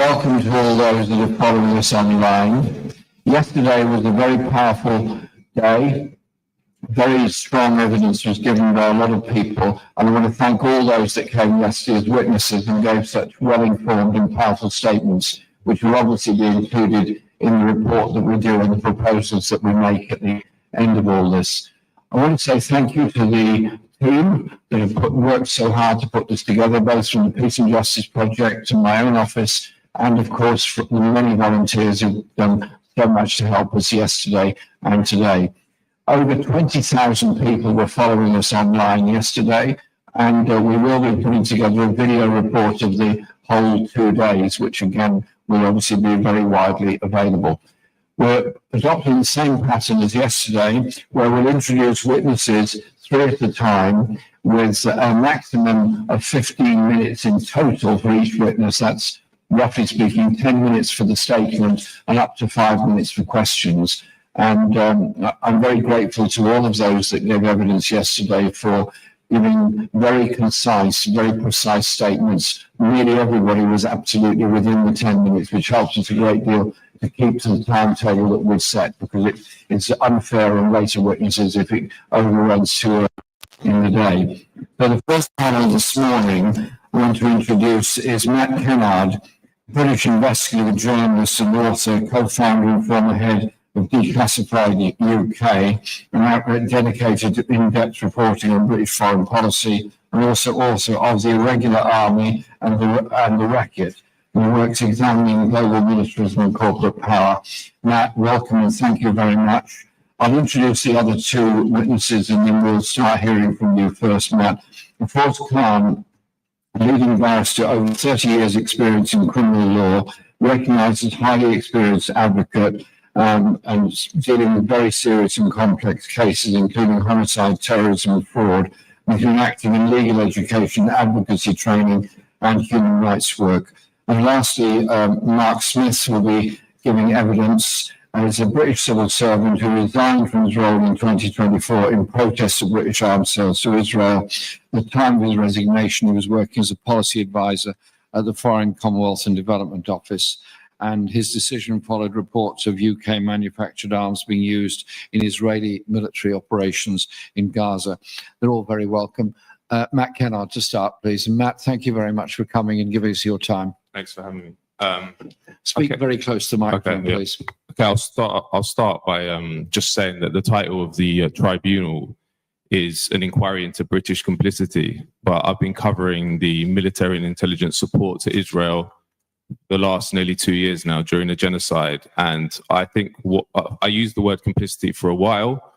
welcome to all those that are following us online. Yesterday was a very powerful day. Very strong evidence was given by a lot of people, and I want to thank all those that came yesterday as witnesses and gave such well-informed and powerful statements, which will obviously be included in the report that we do and the proposals that we make at the end of all this. I want to say thank you to the team that have worked so hard to put this together, both from the Peace and Justice Project and my own office, and of course from the many volunteers who've done so much to help us yesterday and today. Over 20,000 people were following us online yesterday, and we will be putting together a video report of the whole 2 days, which again will obviously be very widely available. We're adopting the same pattern as yesterday, where we'll introduce witnesses 3 at a time with a maximum of 15 minutes in total for each witness. That's roughly speaking 10 minutes for the statement and up to 5 minutes for questions. And I'm very grateful to all of those that gave evidence yesterday for giving very concise, very precise statements. Nearly everybody was absolutely within the 10 minutes, which helps us a great deal to keep to the timetable that we've set, because it's unfair on later witnesses if it overruns too early in the day. So the first panel this morning I want to introduce is Matt Kennard, British investigative journalist and author, co-founder and former head of Declassified UK, an outlet dedicated to in-depth reporting on British foreign policy, and also author of The Irregular Army and the Racket, who works examining global militarism and corporate power. Matt, welcome and thank you very much. I'll introduce the other 2 witnesses and then we'll start hearing from you first, Matt. Fawz Khan, a leading barrister, over 30 years experience in criminal law, recognised as highly experienced advocate, and dealing with very serious and complex cases, including homicide, terrorism, and fraud. He's been active in legal education, advocacy training, and human rights work. And lastly, Mark Smith will be giving evidence as a British civil servant who resigned from his role in 2024 in protest of British arms sales to Israel. At the time of his resignation, he was working as a policy advisor at the Foreign, Commonwealth and Development Office, and his decision followed reports of UK manufactured arms being used in Israeli military operations in Gaza. They're all very welcome. Matt Kennard to start, please. And Matt, thank you very much for coming and giving us your time. Thanks for having me. Speak very close to the microphone, please. Okay, I'll start by just saying that the title of the tribunal is an inquiry into British complicity, but I've been covering the military and intelligence support to Israel the last nearly 2 years now during the genocide. And I think I used the word complicity for a while,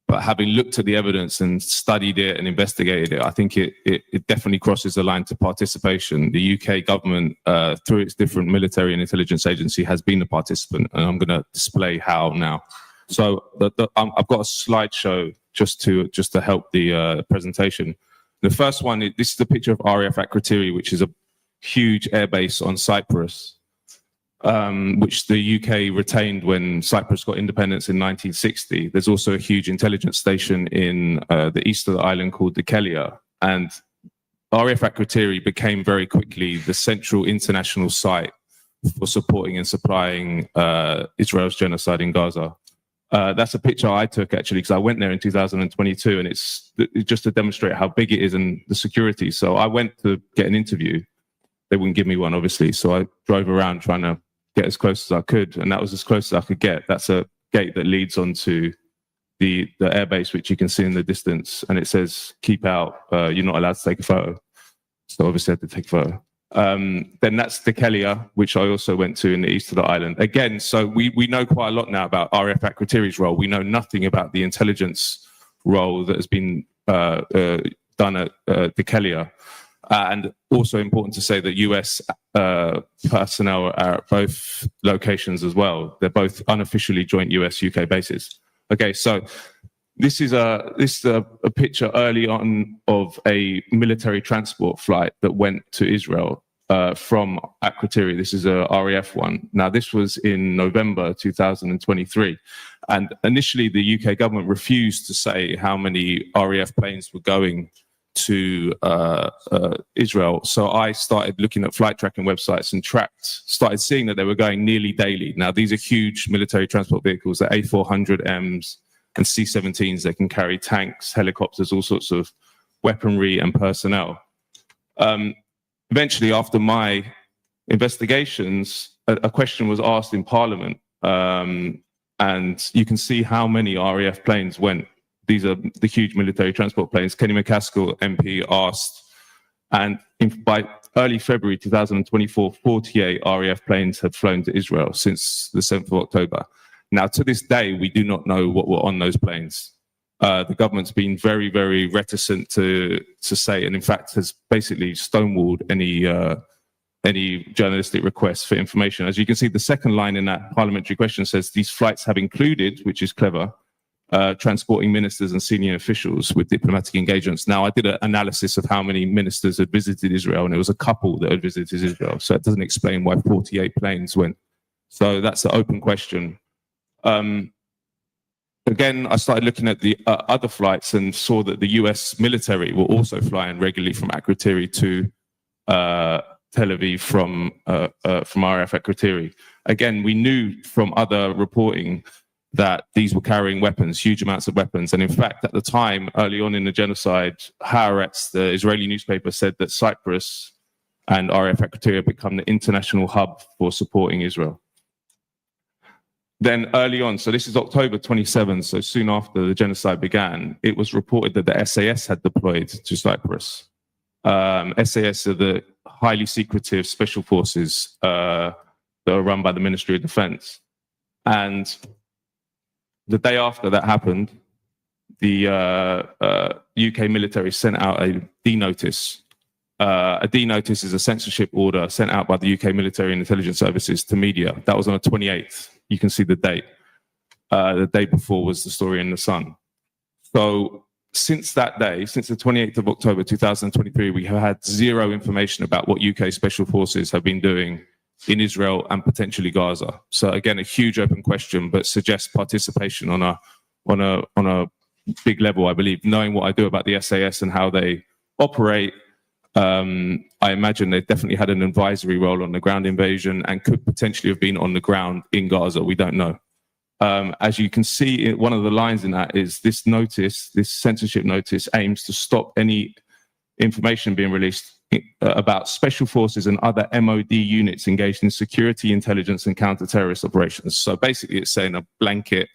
but having looked at the evidence and studied it and investigated it, I think it definitely crosses the line to participation. The UK government, through its different military and intelligence agency, has been a participant, and I'm going to display how now. So I've got a slideshow just to help the presentation. The first one, this is the picture of RAF Akrotiri, which is a huge airbase on Cyprus, which the UK retained when Cyprus got independence in 1960. There's also a huge intelligence station in the east of the island called Dekelia. And RAF Akrotiri became very quickly the central international site for supporting and supplying Israel's genocide in Gaza. That's a picture I took, actually, because I went there in 2022, and it's just to demonstrate how big it is and the security. So I went to get an interview. They wouldn't give me one, obviously. So I drove around trying to get as close as I could, and that was as close as I could get. That's a gate that leads onto the airbase, which you can see in the distance, and it says, keep out, you're not allowed to take a photo. So obviously I had to take a photo. Then that's Dekelia, which I also went to in the east of the island. Again, so we know quite a lot now about RAF Akrotiri's role. We know nothing about the intelligence role that has been done at Dekelia. And also important to say that US personnel are at both locations as well. They're both unofficially joint US-UK bases. Okay, so this is a picture early on of a military transport flight that went to Israel from Akrotiri. This is a RAF one. Now, this was in November 2023. And initially, the UK government refused to say how many RAF planes were going to Israel. So I started looking at flight tracking websites and started seeing that they were going nearly daily. Now, these are huge military transport vehicles, the A400Ms and C-17s. They can carry tanks, helicopters, all sorts of weaponry and personnel. Eventually, after my investigations, a question was asked in Parliament, and you can see how many RAF planes went. These are the huge military transport planes. Kenny McCaskill, MP, asked, and by early February 2024, 48 RAF planes had flown to Israel since the 7th of October. Now, to this day, we do not know what were on those planes. The government's been very, very reticent to say, and in fact has basically stonewalled any journalistic requests for information. As you can see, the second line in that parliamentary question says these flights have included, which is clever, transporting ministers and senior officials with diplomatic engagements. Now, I did an analysis of how many ministers had visited Israel, and it was a couple that had visited Israel. So it doesn't explain why 48 planes went. So that's an open question. Again, I started looking at the other flights and saw that the US military were also flying regularly from Akrotiri to Tel Aviv from RAF Akrotiri. Again, we knew from other reporting that these were carrying weapons, huge amounts of weapons. And in fact, at the time, early on in the genocide, Haaretz, the Israeli newspaper, said that Cyprus and RAF Akrotiri had become the international hub for supporting Israel. Then early on, so this is October 27, so soon after the genocide began, it was reported that the SAS had deployed to Cyprus. SAS are the highly secretive special forces that are run by the Ministry of Defense. And the day after that happened, the UK military sent out a D-notice. A D-notice is a censorship order sent out by the UK military and intelligence services to media. That was on the 28th. You can see the date. The day before was the story in The Sun. So since that day, since the 28th of October 2023, we have had zero information about what UK special forces have been doing in Israel and potentially Gaza. So again, a huge open question, but suggests participation on a big level, I believe. Knowing what I do about the SAS and how they operate, I imagine they definitely had an advisory role on the ground invasion and could potentially have been on the ground in Gaza. We don't know. As you can see, one of the lines in that is this notice, this censorship notice, aims to stop any information being released about special forces and other MOD units engaged in security, intelligence, and counter-terrorist operations. So basically, it's saying a blanket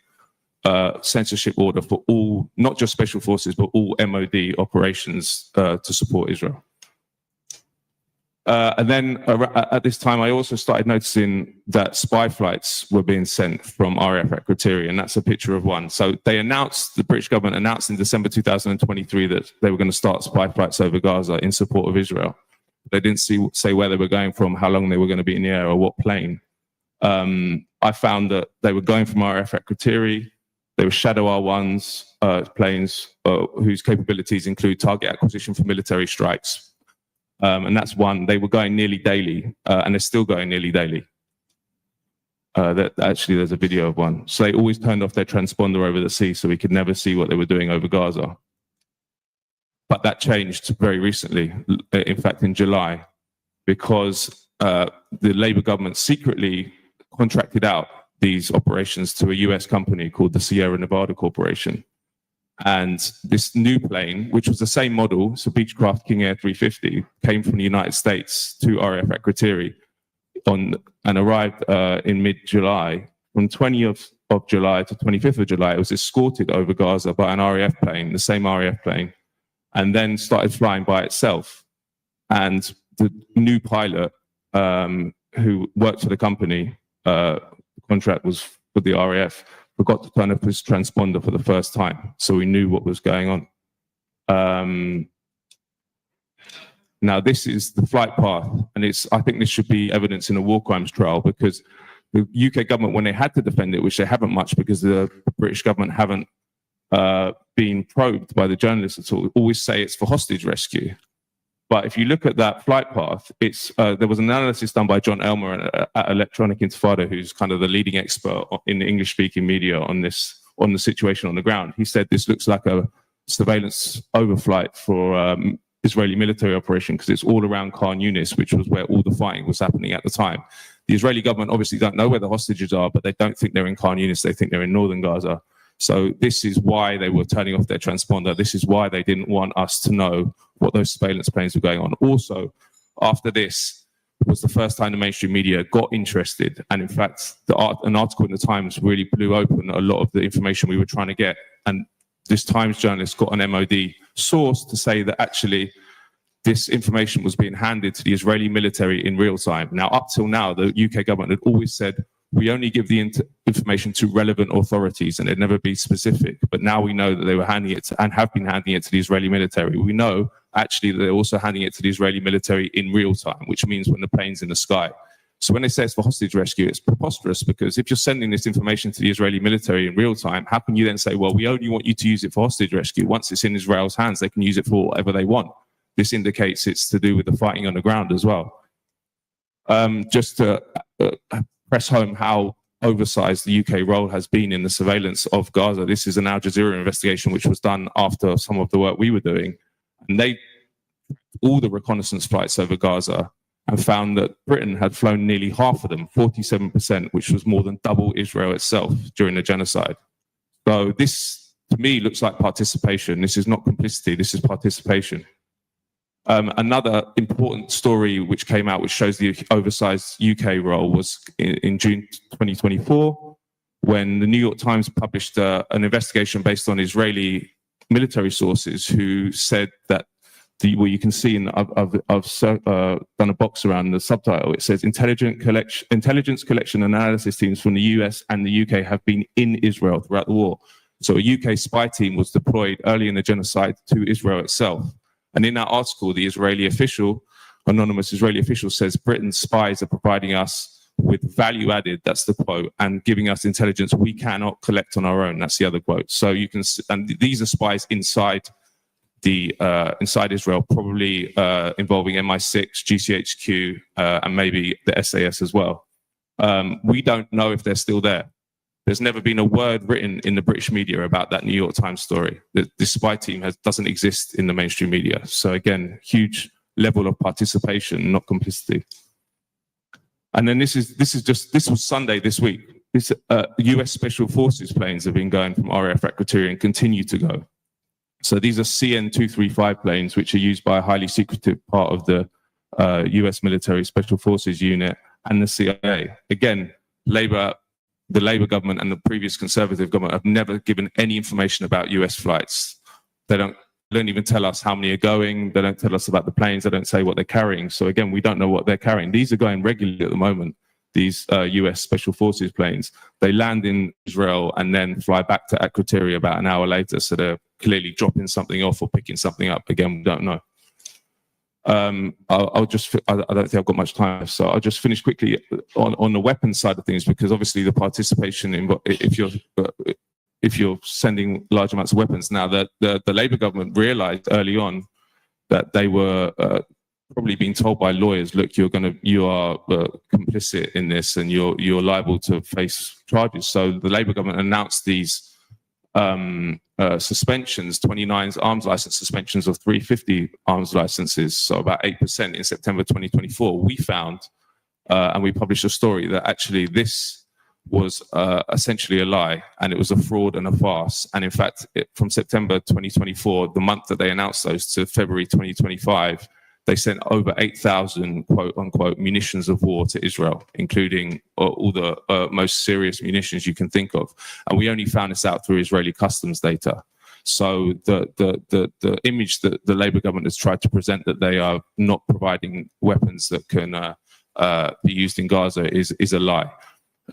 censorship order for all, not just special forces, but all MOD operations to support Israel. And then at this time, I also started noticing that spy flights were being sent from RAF Akrotiri, and that's a picture of one. So they announced, the British government announced in December 2023 that they were going to start spy flights over Gaza in support of Israel. They didn't say where they were going from, how long they were going to be in the air, or what plane. I found that they were going from RAF Akrotiri. They were Shadow R1s, planes whose capabilities include target acquisition for military strikes. And that's one. They were going nearly daily, and they're still going nearly daily. Actually, there's a video of one. So they always turned off their transponder over the sea, so we could never see what they were doing over Gaza. But that changed very recently, in fact, in July, because the Labour government secretly contracted out these operations to a US company called the Sierra Nevada Corporation. And this new plane, which was the same model, so Beechcraft King Air 350, came from the United States to RAF Akrotiri and arrived in mid-July. From 20th of July to 25th of July, it was escorted over Gaza by an RAF plane, the same RAF plane, and then started flying by itself. And the new pilot who worked for the company, the contract was for the RAF, forgot to turn off his transponder for the first time, so we knew what was going on. Now, this is the flight path, and I think this should be evidence in a war crimes trial, because the UK government, when they had to defend it, which they haven't much because the British government haven't been probed by the journalists at all, always say it's for hostage rescue. But if you look at that flight path, there was an analysis done by John Elmer at Electronic Intifada, who's kind of the leading expert in the English-speaking media on the situation on the ground. He said this looks like a surveillance overflight for Israeli military operation, because it's all around Khan Yunis, which was where all the fighting was happening at the time. The Israeli government obviously don't know where the hostages are, but they don't think they're in Khan Yunis. They think they're in northern Gaza. So this is why they were turning off their transponder. This is why they didn't want us to know what those surveillance planes were going on. Also, after this was the first time the mainstream media got interested. And in fact, an article in the Times really blew open a lot of the information we were trying to get. And this Times journalist got an MOD source to say that actually this information was being handed to the Israeli military in real time. Now, up till now, the UK government had always said, we only give the information to relevant authorities, and it'd never be specific. But now we know that they were handing it to, and have been handing it to, the Israeli military. We know actually that they're also handing it to the Israeli military in real time, which means when the plane's in the sky. So when they say it's for hostage rescue, it's preposterous, because if you're sending this information to the Israeli military in real time, how can you then say, well, we only want you to use it for hostage rescue? Once it's in Israel's hands, they can use it for whatever they want. This indicates it's to do with the fighting on the ground as well. Just to press home how oversized the UK role has been in the surveillance of Gaza. This is an Al Jazeera investigation which was done after some of the work we were doing. And they all the reconnaissance flights over Gaza and found that Britain had flown nearly half of them, 47%, which was more than double Israel itself during the genocide. So this, to me, looks like participation. This is not complicity, this is participation. Another important story which came out, which shows the oversized UK role, was in June 2024, when the New York Times published an investigation based on Israeli military sources who said that, well, you can see, I've done a box around the subtitle. It says, intelligence collection and analysis teams from the US and the UK have been in Israel throughout the war. So a UK spy team was deployed early in the genocide to Israel itself. And in that article, the Israeli official, anonymous Israeli official, says Britain's spies are providing us with value added, that's the quote, and giving us intelligence we cannot collect on our own, that's the other quote. So you can, and these are spies inside inside Israel, probably involving MI6, GCHQ, and maybe the SAS as well. We don't know if they're still there. There's never been a word written in the British media about that New York Times story. This spy team doesn't exist in the mainstream media. So again, huge level of participation, not complicity. And then this was Sunday this week. This US Special Forces planes have been going from RAF Akrotiri and continue to go. So these are CN-235 planes, which are used by a highly secretive part of the US military Special Forces unit and the CIA. Again, the Labour government and the previous Conservative government have never given any information about US flights. They don't even tell us how many are going. They don't tell us about the planes. They don't say what they're carrying. So again, we don't know what they're carrying. These are going regularly at the moment, these US Special Forces planes. They land in Israel and then fly back to Akrotiri about an hour later. So they're clearly dropping something off or picking something up. Again, we don't know. I don't think I've got much time, so I'll just finish quickly on the weapons side of things, because obviously the participation in, if you're sending large amounts of weapons. Now, the Labour government realised early on that they were probably being told by lawyers, look, you are complicit in this, and you're liable to face charges. So the Labour government announced these suspensions, 29 arms license suspensions of 350 arms licenses, so about 8% in September 2024. We found, and we published a story, that actually this was essentially a lie, and it was a fraud and a farce. And in fact, from September 2024, the month that they announced those, to February 2025, they sent over 8,000 quote-unquote munitions of war to Israel, including all the most serious munitions you can think of. And we only found this out through Israeli customs data. So the image that the Labour government has tried to present, that they are not providing weapons that can be used in Gaza, is a lie.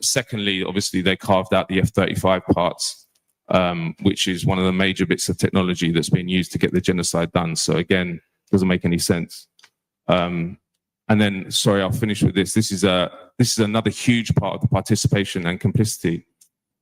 Secondly, obviously, they carved out the F-35 parts, which is one of the major bits of technology that's being used to get the genocide done. So again, doesn't make any sense. And then, sorry, I'll finish with this. This is another huge part of the participation and complicity,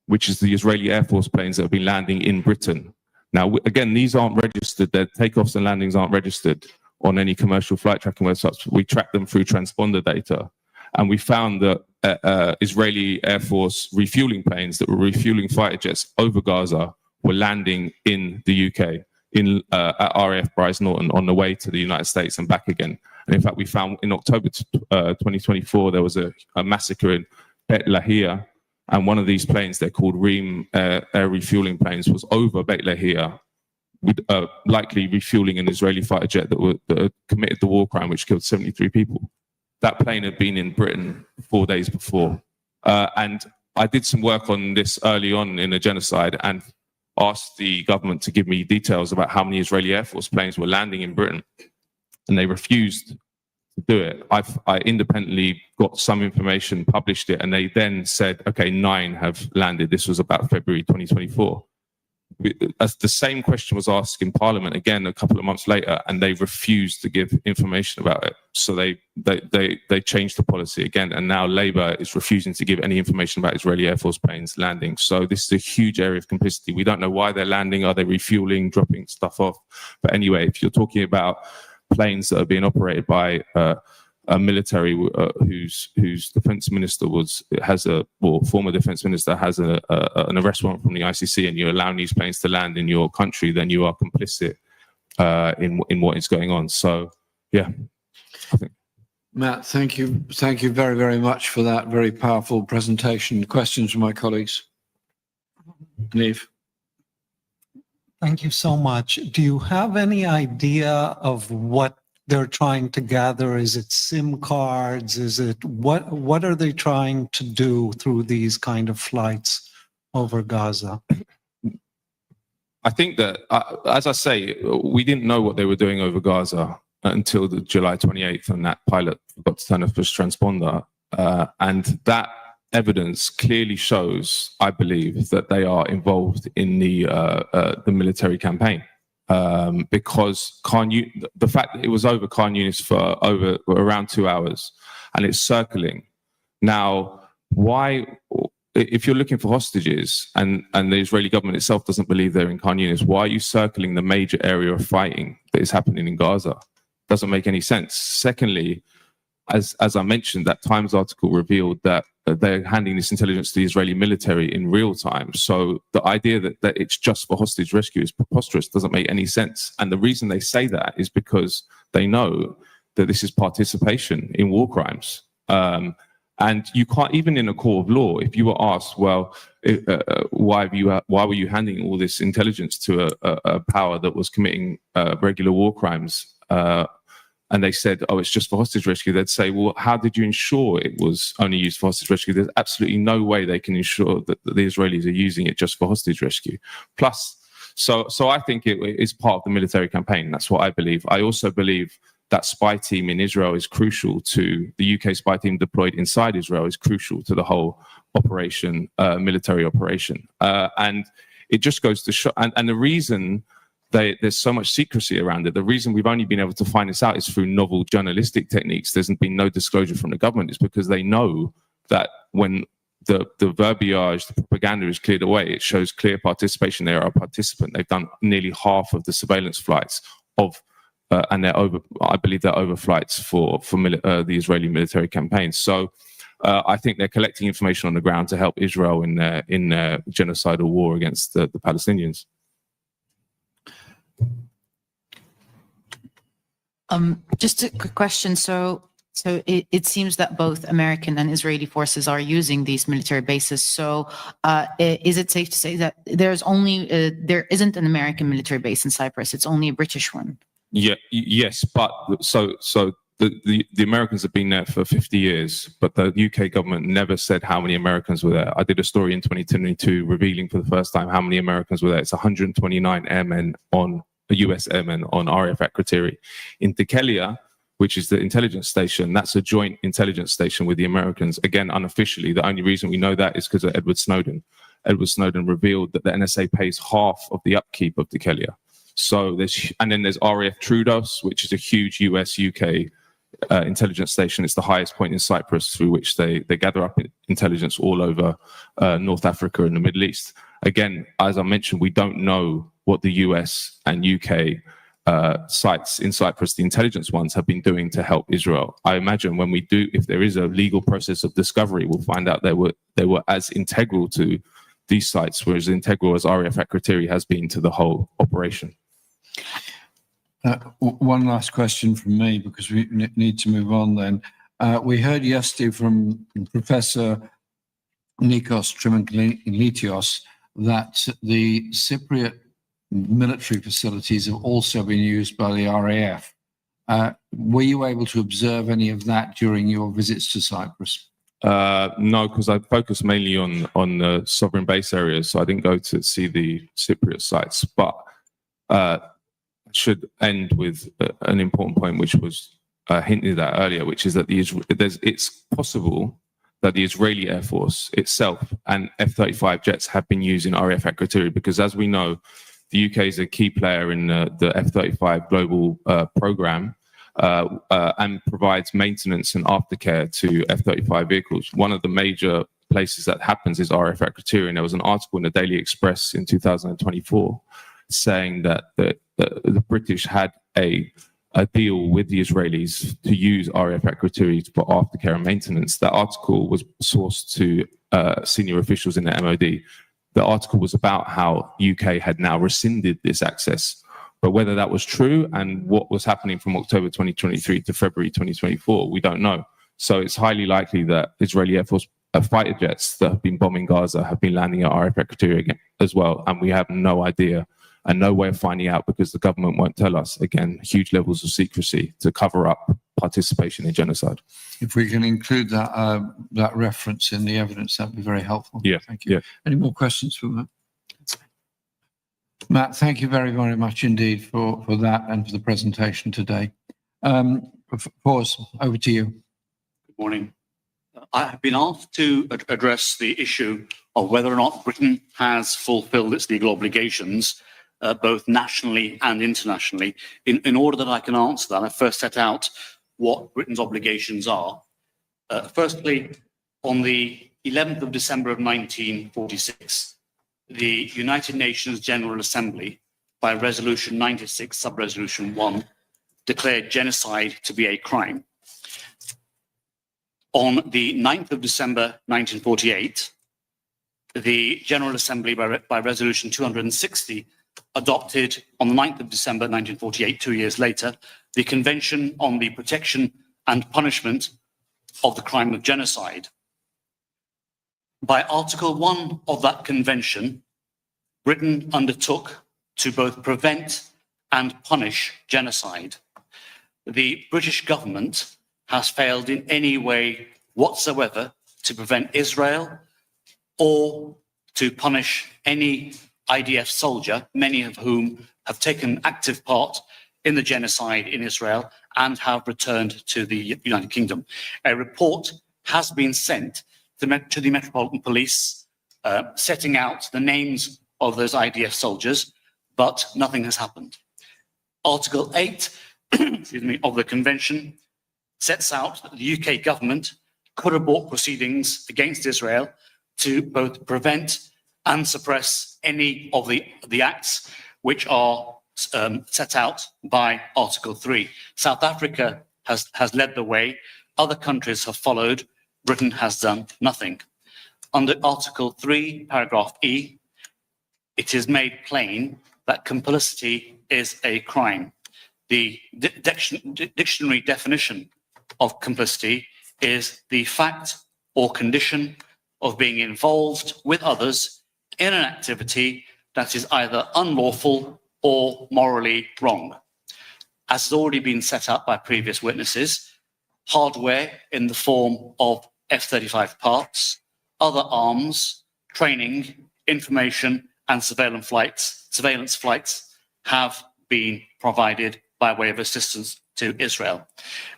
which is the Israeli Air Force planes that have been landing in Britain. Now, again, these aren't registered. Their takeoffs and landings aren't registered on any commercial flight tracking websites. We track them through transponder data. And we found that Israeli Air Force refueling planes that were refueling fighter jets over Gaza were landing in the UK. at RAF Bryce Norton on the way to the United States and back again. And in fact, we found in October 2024 there was a massacre in Bet Lahia, and one of these planes, they're called Ream air refueling planes, was over Bet Lahia, with likely refueling an Israeli fighter jet that committed the war crime, which killed 73 people. That plane had been in Britain 4 days before. And I did some work on this early on in the genocide and asked the government to give me details about how many Israeli Air Force planes were landing in Britain. And they refused to do it. I independently got some information, published it, and they then said, okay, 9 have landed. This was about February 2024. As the same question was asked in Parliament again a couple of months later, and they refused to give information about it. So they changed the policy again, and now Labour is refusing to give any information about Israeli Air Force planes landing. So this is a huge area of complicity. We don't know why they're landing. Are they refueling, dropping stuff off? But anyway, if you're talking about planes that are being operated by a military whose defense minister former defense minister has an arrest warrant from the ICC, and you're allowing these planes to land in your country, then you are complicit in what is going on. So, yeah, I think. Matt, thank you very, very much for that very powerful presentation. Questions from my colleagues? Neve. Thank you so much. Do you have any idea of what they're trying to gather? Is it SIM cards? Is it what are they trying to do through these kind of flights over Gaza? I think that, as I say, we didn't know what they were doing over Gaza until the July 28th, and that pilot forgot to turn off his transponder. And that evidence clearly shows, I believe, that they are involved in the military campaign. Because the fact that it was over Khan Yunis for around 2 hours, and it's circling. Now, why, if you're looking for hostages and the Israeli government itself doesn't believe they're in Khan Yunis, why are you circling the major area of fighting that is happening in Gaza? Doesn't make any sense. Secondly, as I mentioned, that Times article revealed that they're handing this intelligence to the Israeli military in real time. So the idea that it's just for hostage rescue is preposterous, doesn't make any sense. And the reason they say that is because they know that this is participation in war crimes. And you can't, even in a court of law, if you were asked, well, why were you handing all this intelligence to a power that was committing regular war crimes? And they said, oh, it's just for hostage rescue. They'd say, well, how did you ensure it was only used for hostage rescue? There's absolutely no way they can ensure that the Israelis are using it just for hostage rescue. Plus, so I think it is part of the military campaign. That's what I believe. I also believe that spy team in Israel is crucial to the UK spy team deployed inside Israel is crucial to the whole operation, military operation. And it just goes to show, and the reason there's so much secrecy around it. The reason we've only been able to find this out is through novel journalistic techniques. There's been no disclosure from the government. It's because they know that when the verbiage, the propaganda is cleared away, it shows clear participation. They are a participant. They've done nearly half of the surveillance flights and I believe they're overflights for the Israeli military campaign. So I think they're collecting information on the ground to help Israel in their genocidal war against the Palestinians. Just a quick question. So it seems that both American and Israeli forces are using these military bases. So is it safe to say that there isn't an American military base in Cyprus? It's only a British one. Yeah. Yes, but so the Americans have been there for 50 years, but the UK government never said how many Americans were there. I did a story in 2022 revealing for the first time how many Americans were there. It's 129 airmen US airmen on RAF Akrotiri. In Dikelia, which is the intelligence station, that's a joint intelligence station with the Americans. Again, unofficially, the only reason we know that is because of Edward Snowden. Edward Snowden revealed that the NSA pays half of the upkeep of Dikelia. So then there's RAF Troodos, which is a huge US-UK intelligence station. It's the highest point in Cyprus through which they gather up intelligence all over North Africa and the Middle East. Again, as I mentioned, we don't know what the US and UK sites in Cyprus, the intelligence ones, have been doing to help Israel. I imagine when we do, if there is a legal process of discovery, we'll find out they were as integral to these sites, were as integral as RAF Akrotiri has been to the whole operation. One last question from me, because we need to move on then. We heard yesterday from Professor Nikos Trimanglitios that the Cypriot military facilities have also been used by the RAF. Were you able to observe any of that during your visits to Cyprus? No, because I focused mainly on the sovereign base areas, so I didn't go to see the Cypriot sites. But should end with an important point, which was hinted at earlier, which is that it's possible that the Israeli Air Force itself and F-35 jets have been using RAF activity, because as we know, the UK is a key player in the F-35 global program and provides maintenance and aftercare to F-35 vehicles. One of the major places that happens is RAF activity, and there was an article in the Daily Express in 2024 saying that the British had a deal with the Israelis to use RAF activity for aftercare and maintenance. That article was sourced to senior officials in the MOD. The article was about how UK had now rescinded this access, but whether that was true and what was happening from October 2023 to February 2024, we don't know. So it's highly likely that Israeli Air Force fighter jets that have been bombing Gaza have been landing at RAF activity again as well, and we have no idea and no way of finding out because the government won't tell us. Again, huge levels of secrecy to cover up participation in genocide. If we can include that reference in the evidence, that'd be very helpful. Yeah, thank you. yeah. Any more questions for Matt? Matt, thank you very, very much indeed for that and for the presentation today. Pause, over to you. Good morning. I have been asked to address the issue of whether or not Britain has fulfilled its legal obligations both nationally and internationally. In order that I can answer that, I first set out what Britain's obligations are. Firstly, on the 11th of December of 1946, the United Nations General Assembly, by Resolution 96, Sub-Resolution 1, declared genocide to be a crime. On the 9th of December 1948, the General Assembly, by Resolution 260, adopted on the 9th of December 1948, 2 years later, the Convention on the Protection and Punishment of the Crime of Genocide. By Article 1 of that convention, Britain undertook to both prevent and punish genocide. The British government has failed in any way whatsoever to prevent Israel or to punish any IDF soldier, many of whom have taken active part in the genocide in Israel and have returned to the United Kingdom. A report has been sent to the Metropolitan Police setting out the names of those IDF soldiers, but nothing has happened. Article 8 of the Convention sets out that the UK government could have brought proceedings against Israel to both prevent and suppress any of the acts which are set out by Article 3. South Africa has led the way. Other countries have followed. Britain has done nothing. Under Article 3, paragraph E, it is made plain that complicity is a crime. The dictionary definition of complicity is the fact or condition of being involved with others in an activity that is either unlawful or morally wrong. As has already been set out by previous witnesses, hardware in the form of F-35 parts, other arms, training, information, and surveillance flights have been provided by way of assistance to Israel.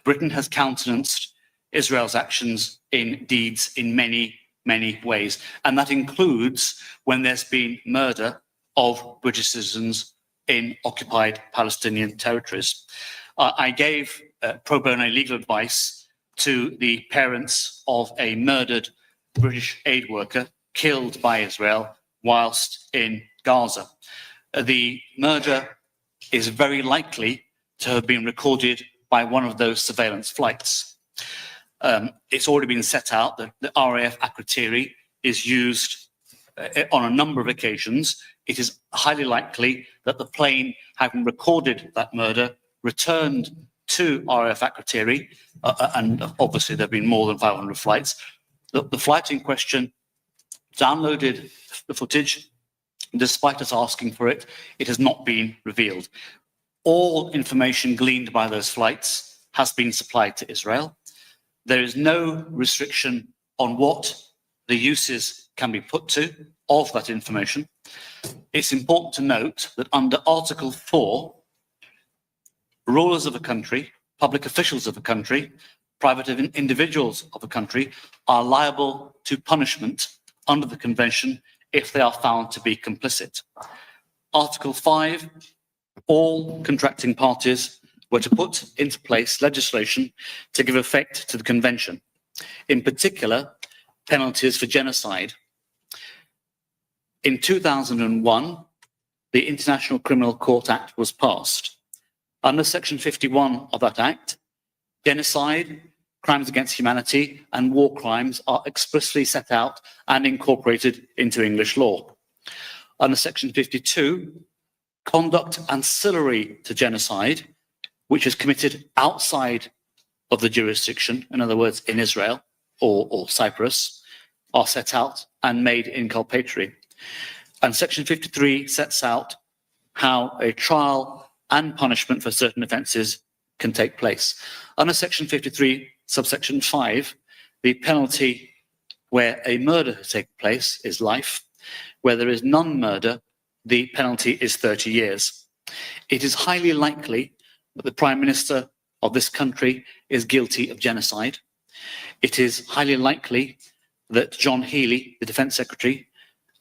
Britain has countenanced Israel's actions in deeds in many, many ways, and that includes when there's been murder of British citizens in occupied Palestinian territories. I gave pro bono legal advice to the parents of a murdered British aid worker killed by Israel whilst in Gaza. The murder is very likely to have been recorded by one of those surveillance flights. It's already been set out that the RAF Akrotiri is used on a number of occasions it is highly likely that the plane, having recorded that murder, returned to RAF Akrotiri, and obviously there have been more than 500 flights. The flight in question downloaded the footage. Despite us asking for it, it has not been revealed. All information gleaned by those flights has been supplied to Israel. There is no restriction on what the uses can be put to of that information. It's important to note that under Article 4, rulers of a country, public officials of a country, private individuals of a country are liable to punishment under the Convention if they are found to be complicit. Article 5, all contracting parties were to put into place legislation to give effect to the Convention, in particular, penalties for genocide. In 2001, the International Criminal Court Act was passed. Under Section 51 of that Act, genocide, crimes against humanity, and war crimes are explicitly set out and incorporated into English law. Under Section 52, conduct ancillary to genocide, which is committed outside of the jurisdiction, in other words, in Israel or Cyprus, are set out and made inculpatory. And Section 53 sets out how a trial and punishment for certain offences can take place. Under Section 53, subsection 5, the penalty where a murder has taken place is life. Where there is non-murder, the penalty is 30 years. It is highly likely that the Prime Minister of this country is guilty of genocide. It is highly likely that John Healey, the Defence Secretary,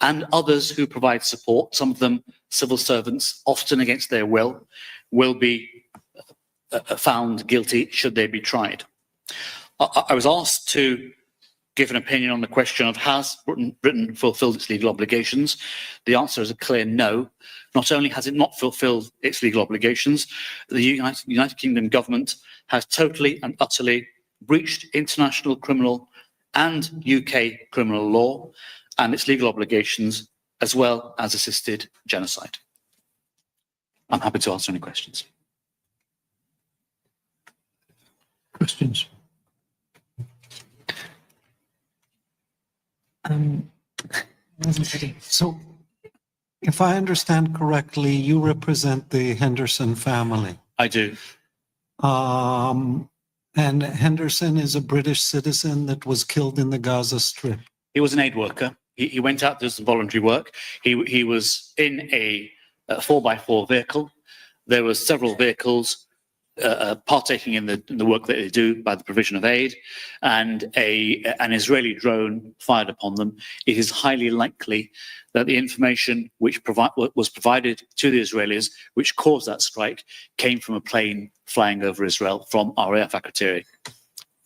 and others who provide support, some of them civil servants, often against their will be found guilty should they be tried. I was asked to give an opinion on the question of has Britain fulfilled its legal obligations. The answer is a clear no. Not only has it not fulfilled its legal obligations, the United Kingdom government has totally and utterly breached international criminal and UK criminal law and its legal obligations, as well as assisted genocide. I'm happy to answer any questions. Questions? So if I understand correctly, you represent the Henderson family. I do. And Henderson is a British citizen that was killed in the Gaza Strip. He was an aid worker. He went out to do some voluntary work. He was in a 4x4 vehicle. There were several vehicles partaking in the work that they do by the provision of aid, and an Israeli drone fired upon them. It is highly likely that the information which was provided to the Israelis, which caused that strike, came from a plane flying over Israel from RAF Akrotiri.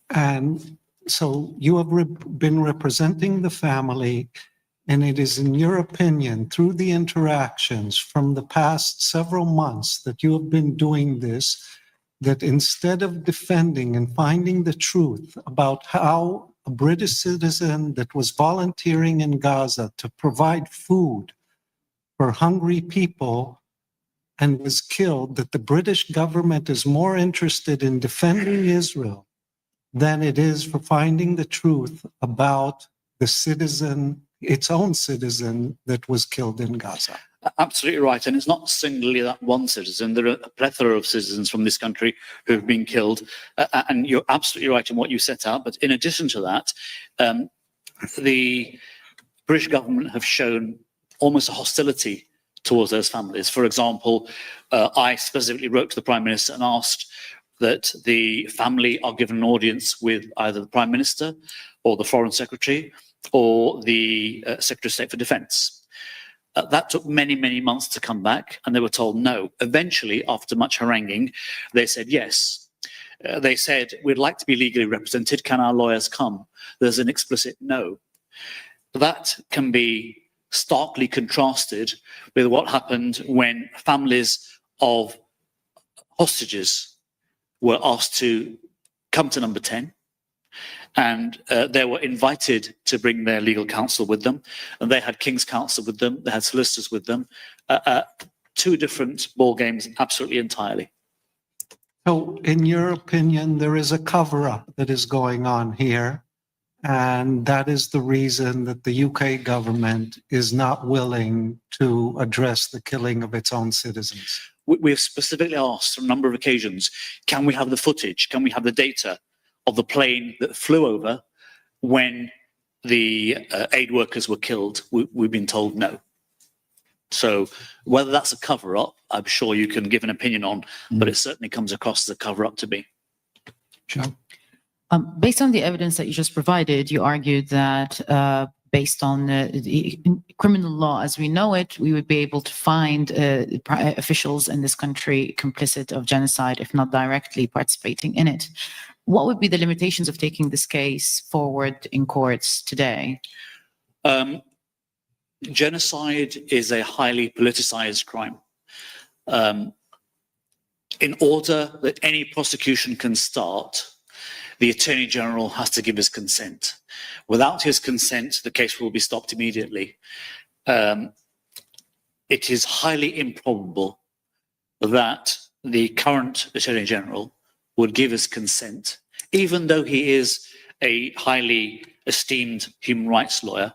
And so you have been representing the family, and it is in your opinion, through the interactions from the past several months that you have been doing this, that instead of defending and finding the truth about how a British citizen that was volunteering in Gaza to provide food for hungry people and was killed, that the British government is more interested in defending Israel than it is for finding the truth about the citizen, its own citizen that was killed in Gaza. Absolutely right. And it's not singly that one citizen. There are a plethora of citizens from this country who have been killed. And you're absolutely right in what you set out. But in addition to that, the British government have shown almost a hostility towards those families. For example, I specifically wrote to the Prime Minister and asked that the family are given an audience with either the Prime Minister or the Foreign Secretary or the Secretary of State for Defence. That took many, many months to come back, and they were told no. Eventually, after much haranguing, they said yes. They said, we'd like to be legally represented. Can our lawyers come? There's an explicit no. That can be starkly contrasted with what happened when families of hostages were asked to come to Number 10. And they were invited to bring their legal counsel with them. And they had King's Counsel with them. They had solicitors with them. Two different ball games, absolutely entirely. So in your opinion, there is a cover-up that is going on here, and that is the reason that the UK government is not willing to address the killing of its own citizens. We have specifically asked on a number of occasions, can we have the footage? Can we have the data of the plane that flew over when the aid workers were killed? We've been told no. So whether that's a cover-up, I'm sure you can give an opinion on, but it certainly comes across as a cover-up to me. Sure. Based on the evidence that you just provided, you argued that based on the criminal law as we know it, we would be able to find officials in this country complicit of genocide, if not directly participating in it. What would be the limitations of taking this case forward in courts today? Genocide is a highly politicized crime. In order that any prosecution can start, the Attorney General has to give his consent. Without his consent, the case will be stopped immediately. It is highly improbable that the current Attorney General would give his consent, even though he is a highly esteemed human rights lawyer,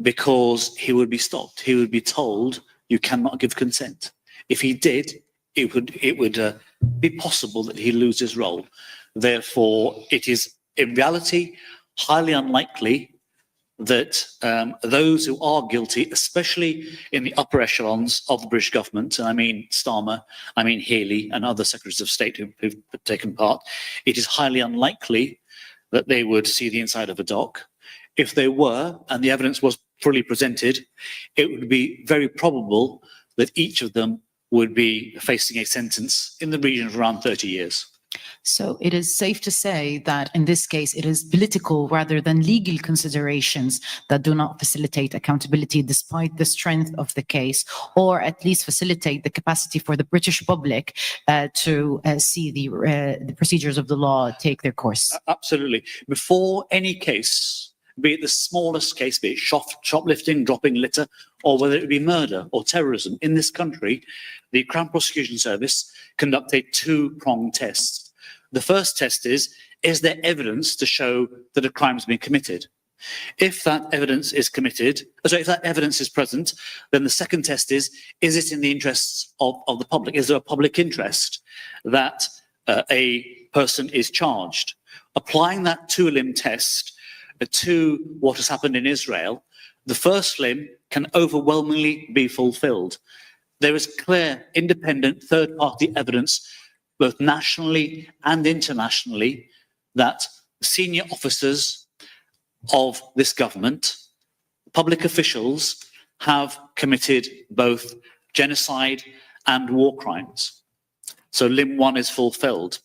because he would be stopped. He would be told, you cannot give consent. If he did, it would be possible that he lose his role. Therefore, it is in reality highly unlikely that those who are guilty, especially in the upper echelons of the British government, and I mean Starmer, I mean Healey and other secretaries of state who've taken part, it is highly unlikely that they would see the inside of a dock. If they were, and the evidence was fully presented, it would be very probable that each of them would be facing a sentence in the region of around 30 years. So it is safe to say that in this case, it is political rather than legal considerations that do not facilitate accountability despite the strength of the case, or at least facilitate the capacity for the British public to see the procedures of the law take their course. Absolutely. Before any case, be it the smallest case, be it shoplifting, dropping litter, or whether it be murder or terrorism in this country, the Crown Prosecution Service conduct a two-pronged test. The first test is there evidence to show that a crime has been committed? If that evidence is if that evidence is present, then the second test is it in the interests of the public? Is there a public interest that a person is charged? Applying that two-limb test to what has happened in Israel, the first limb can overwhelmingly be fulfilled. There is clear, independent, third-party evidence, both nationally and internationally, that senior officers of this government, public officials, have committed both genocide and war crimes. So limb one is fulfilled.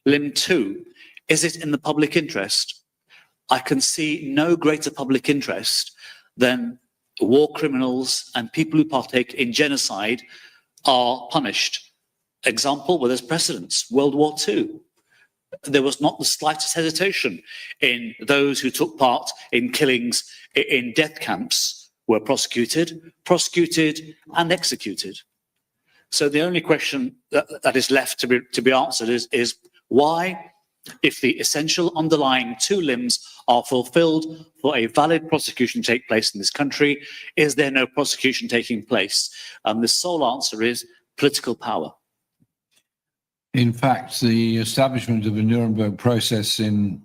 Limb two, is it in the public interest? I can see no greater public interest than war criminals and people who partake in genocide are punished. Example, well, there's precedents. World War II. There was not the slightest hesitation in those who took part in killings in death camps were prosecuted and executed. So the only question that is left to be answered is why, if the essential underlying two limbs are fulfilled for a valid prosecution to take place in this country, is there no prosecution taking place? The sole answer is political power. In fact, the establishment of the Nuremberg process in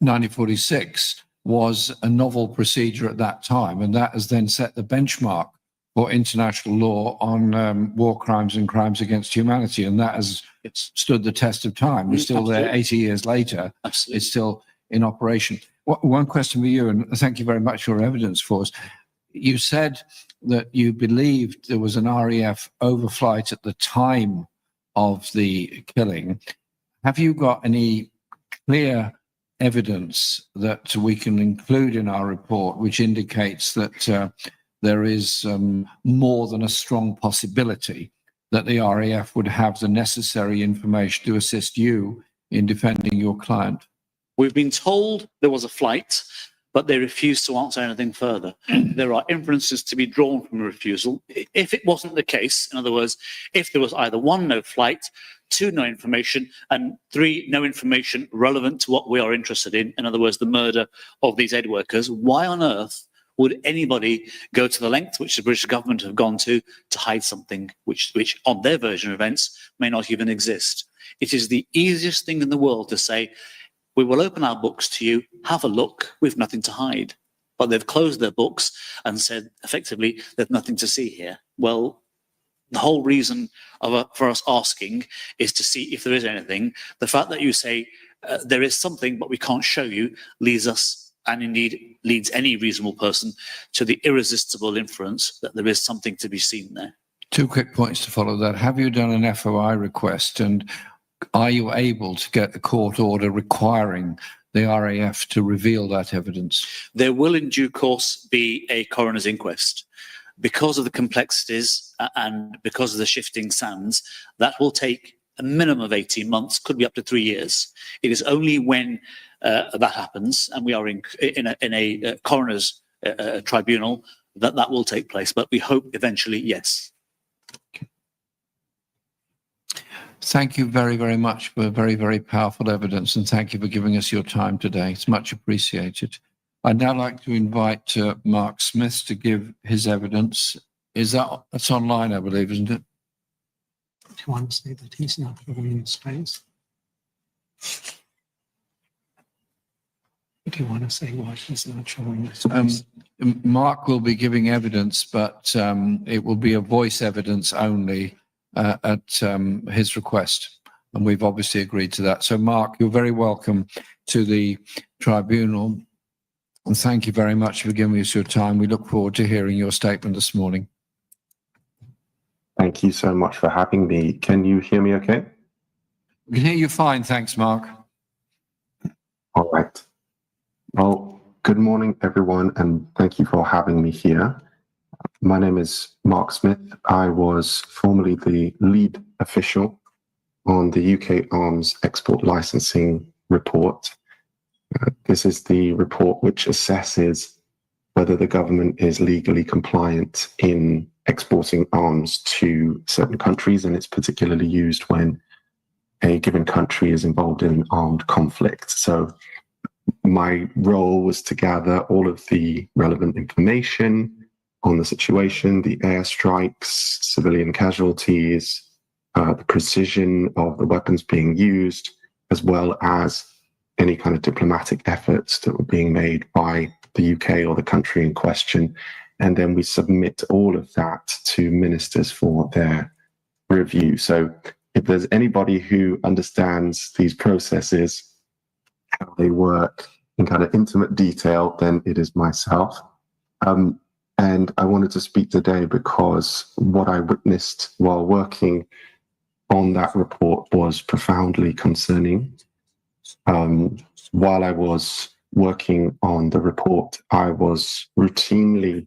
1946 was a novel procedure at that time, and that has then set the benchmark for international law on war crimes and crimes against humanity, and that has stood the test of time. We're still there 80 years later. Absolutely. It's still in operation. One question for you, and thank you very much for your evidence for us. You said that you believed there was an RAF overflight at the time of the killing. Have you got any clear evidence that we can include in our report which indicates that there is more than a strong possibility that the RAF would have the necessary information to assist you in defending your client? We've been told there was a flight, but they refused to answer anything further. There are inferences to be drawn from a refusal. If it wasn't the case, in other words, if there was either 1, no flight, 2, no information, and 3, no information relevant to what we are interested in other words, the murder of these aid workers, why on earth would anybody go to the length which the British government have gone to hide something which on their version of events may not even exist? It is the easiest thing in the world to say, we will open our books to you, have a look, we've nothing to hide. But they've closed their books and said, effectively, there's nothing to see here. Well, the whole reason for us asking is to see if there is anything. The fact that you say there is something, but we can't show you, leads us, and indeed leads any reasonable person, to the irresistible inference that there is something to be seen there. 2 quick points to follow that. Have you done an FOI request, and are you able to get a court order requiring the RAF to reveal that evidence? There will in due course be a coroner's inquest. Because of the complexities and because of the shifting sands, that will take a minimum of 18 months, could be up to 3 years. It is only when that happens, and we are in a coroner's tribunal, that will take place. But we hope eventually, yes. Thank you very, very much for very, very powerful evidence, and thank you for giving us your time today. It's much appreciated. I'd now like to invite Mark Smith to give his evidence. That's online, I believe, isn't it? Do you want to say that he's not showing his face? Do you want to say why he's not showing his face? Mark will be giving evidence, but it will be a voice evidence only at his request. And we've obviously agreed to that. So, Mark, you're very welcome to the tribunal. And thank you very much for giving us your time. We look forward to hearing your statement this morning. Thank you so much for having me. Can you hear me okay? We can hear you fine. Thanks, Mark. All right. Well, good morning, everyone, and thank you for having me here. My name is Mark Smith. I was formerly the lead official on the UK Arms Export Licensing Report. This is the report which assesses whether the government is legally compliant in exporting arms to certain countries, and it's particularly used when a given country is involved in an armed conflict. So my role was to gather all of the relevant information on the situation, the airstrikes, civilian casualties, the precision of the weapons being used, as well as any kind of diplomatic efforts that were being made by the UK or the country in question. And then we submit all of that to ministers for their review. So if there's anybody who understands these processes, how they work in kind of intimate detail, then it is myself. And I wanted to speak today because what I witnessed while working on that report was profoundly concerning. While I was working on the report, I was routinely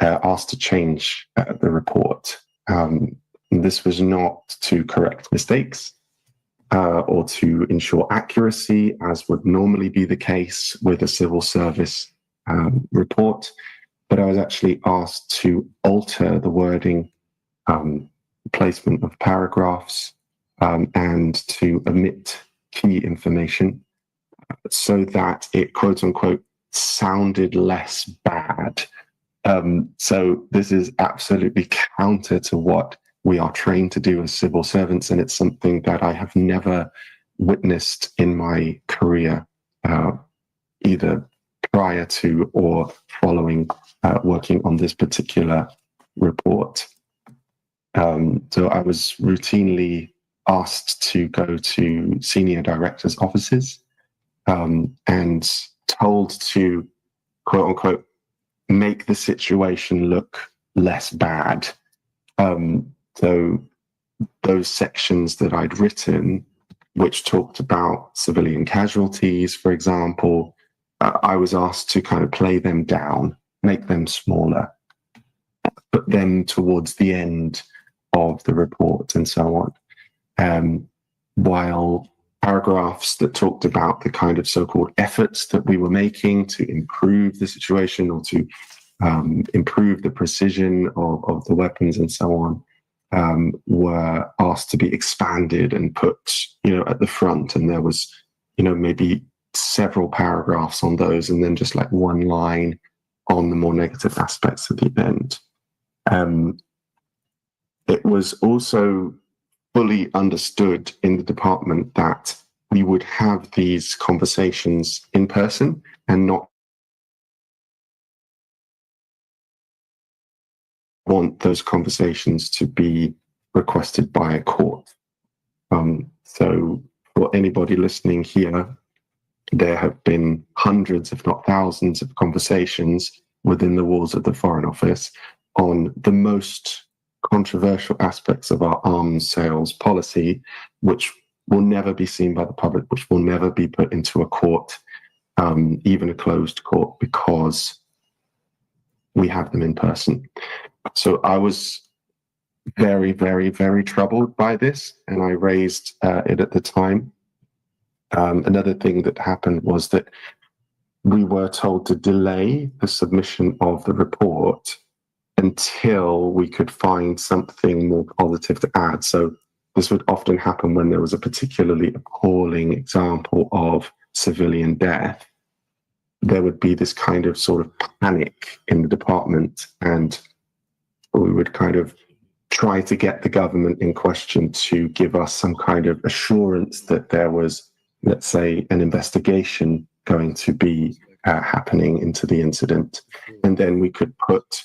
asked to change the report. This was not to correct mistakes or to ensure accuracy, as would normally be the case with a civil service report, but I was actually asked to alter the wording, placement of paragraphs, and to omit key information so that it, quote unquote, sounded less bad. So this is absolutely counter to what we are trained to do as civil servants, and it's something that I have never witnessed in my career, either prior to or following working on this particular report. So I was routinely asked to go to senior directors' offices and told to, quote unquote, make the situation look less bad. So those sections that I'd written, which talked about civilian casualties, for example, I was asked to kind of play them down, make them smaller, put them towards the end of the report and so on. While paragraphs that talked about the kind of so-called efforts that we were making to improve the situation or to improve the precision of the weapons and so on, were asked to be expanded and put, at the front. And there was, maybe several paragraphs on those, and then just like one line on the more negative aspects of the event. It was also fully understood in the department that we would have these conversations in person and not want those conversations to be requested by a court. So for anybody listening here, there have been hundreds, if not thousands, of conversations within the walls of the Foreign Office on the most controversial aspects of our arms sales policy, which will never be seen by the public, which will never be put into a court, even a closed court, because we have them in person. So I was very, very, very troubled by this, and I raised it at the time. Another thing that happened was that we were told to delay the submission of the report until we could find something more positive to add. So this would often happen when there was a particularly appalling example of civilian death. There would be this kind of sort of panic in the department, and we would kind of try to get the government in question to give us some kind of assurance that there was, let's say, an investigation going to be happening into the incident. And then we could put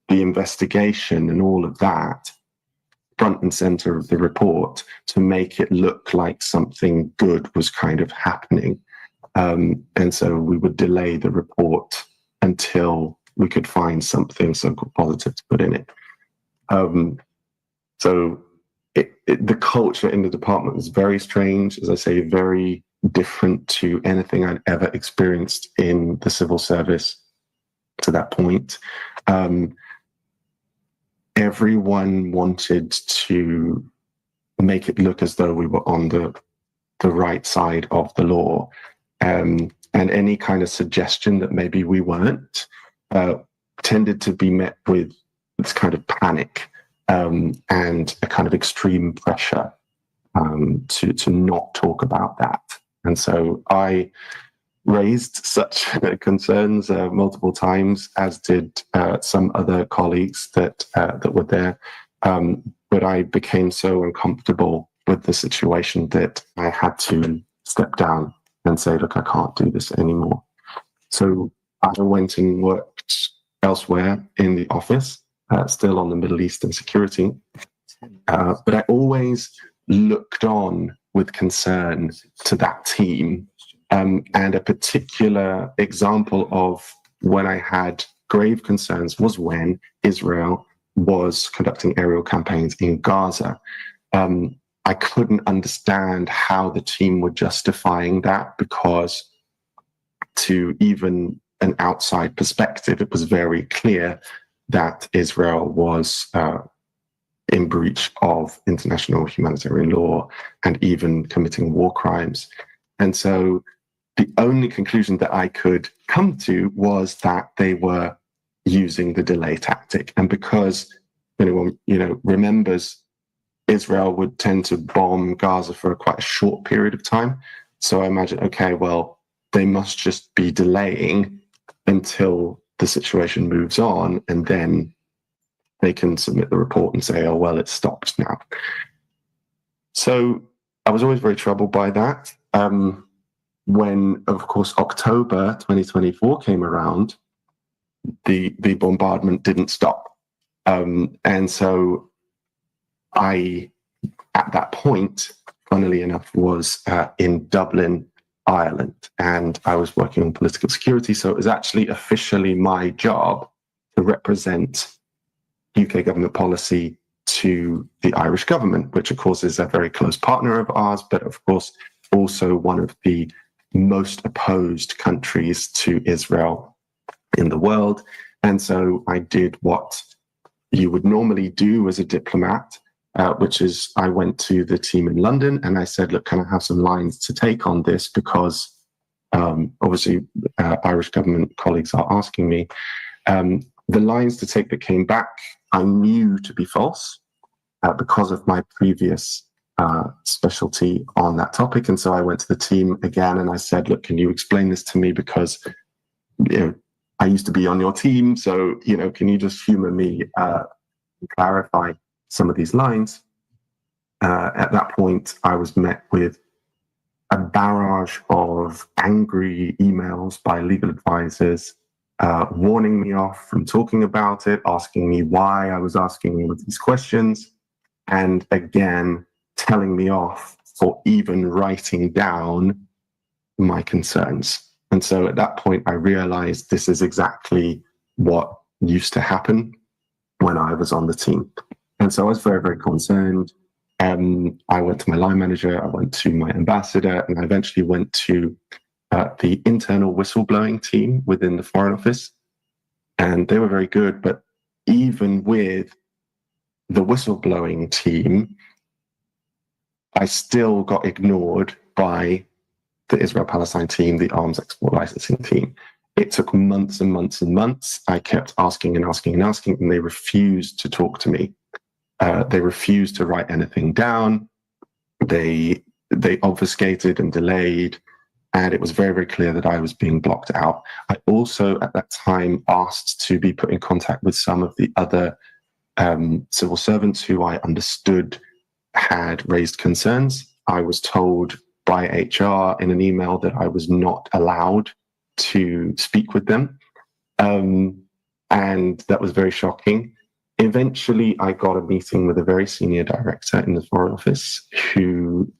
the investigation and all of that front and center of the report to make it look like something good was kind of happening. And so we would delay the report until we could find something so-called positive to put in it. So the culture in the department was very strange, as I say, very different to anything I'd ever experienced in the civil service to that point. Everyone wanted to make it look as though we were on the right side of the law. And any kind of suggestion that maybe we weren't tended to be met with this kind of panic and a kind of extreme pressure to not talk about that. And so I raised such concerns multiple times, as did some other colleagues that were there. But I became so uncomfortable with the situation that I had to step down and say, look, I can't do this anymore. So I went and worked elsewhere in the office, still on the Middle Eastern security. But I always looked on with concern to that team. And a particular example of when I had grave concerns was when Israel was conducting aerial campaigns in Gaza. I couldn't understand how the team were justifying that, because to even an outside perspective, it was very clear that Israel was in breach of international humanitarian law and even committing war crimes. And so the only conclusion that I could come to was that they were using the delay tactic. And because anyone, remembers, Israel would tend to bomb Gaza for quite a short period of time. So I imagine, okay, well, they must just be delaying until the situation moves on, and then they can submit the report and say, oh, well, it's stopped now. So I was always very troubled by that. When, of course, October 2024 came around, the bombardment didn't stop. And so I, at that point, funnily enough, was in Dublin, Ireland, and I was working on political security. So it was actually officially my job to represent UK government policy to the Irish government, which of course is a very close partner of ours, but of course also one of the most opposed countries to Israel in the world. And so I did what you would normally do as a diplomat, which is I went to the team in London and I said, look, can I have some lines to take on this? Because obviously Irish government colleagues are asking me. The lines to take that came back, I knew to be false because of my previous specialty on that topic. And so I went to the team again and I said, look, can you explain this to me? Because I used to be on your team. So, can you just humor me, clarify some of these lines? At that point, I was met with a barrage of angry emails by legal advisors, warning me off from talking about it, asking me why I was asking all of these questions, and again, telling me off for even writing down my concerns. And so at that point, I realized this is exactly what used to happen when I was on the team. And so I was very, very concerned. I went to my line manager, I went to my ambassador, and I eventually went to the internal whistleblowing team within the Foreign Office. And they were very good, but even with the whistleblowing team, I still got ignored by the Israel-Palestine team, the arms export licensing team. It took months and months and months. I kept asking and asking and asking, and they refused to talk to me. They refused to write anything down. They obfuscated and delayed, and it was very, very clear that I was being blocked out. I also, at that time, asked to be put in contact with some of the other civil servants who I understood had raised concerns. I was told by HR in an email that I was not allowed to speak with them. And that was very shocking. Eventually, I got a meeting with a very senior director in the Foreign Office who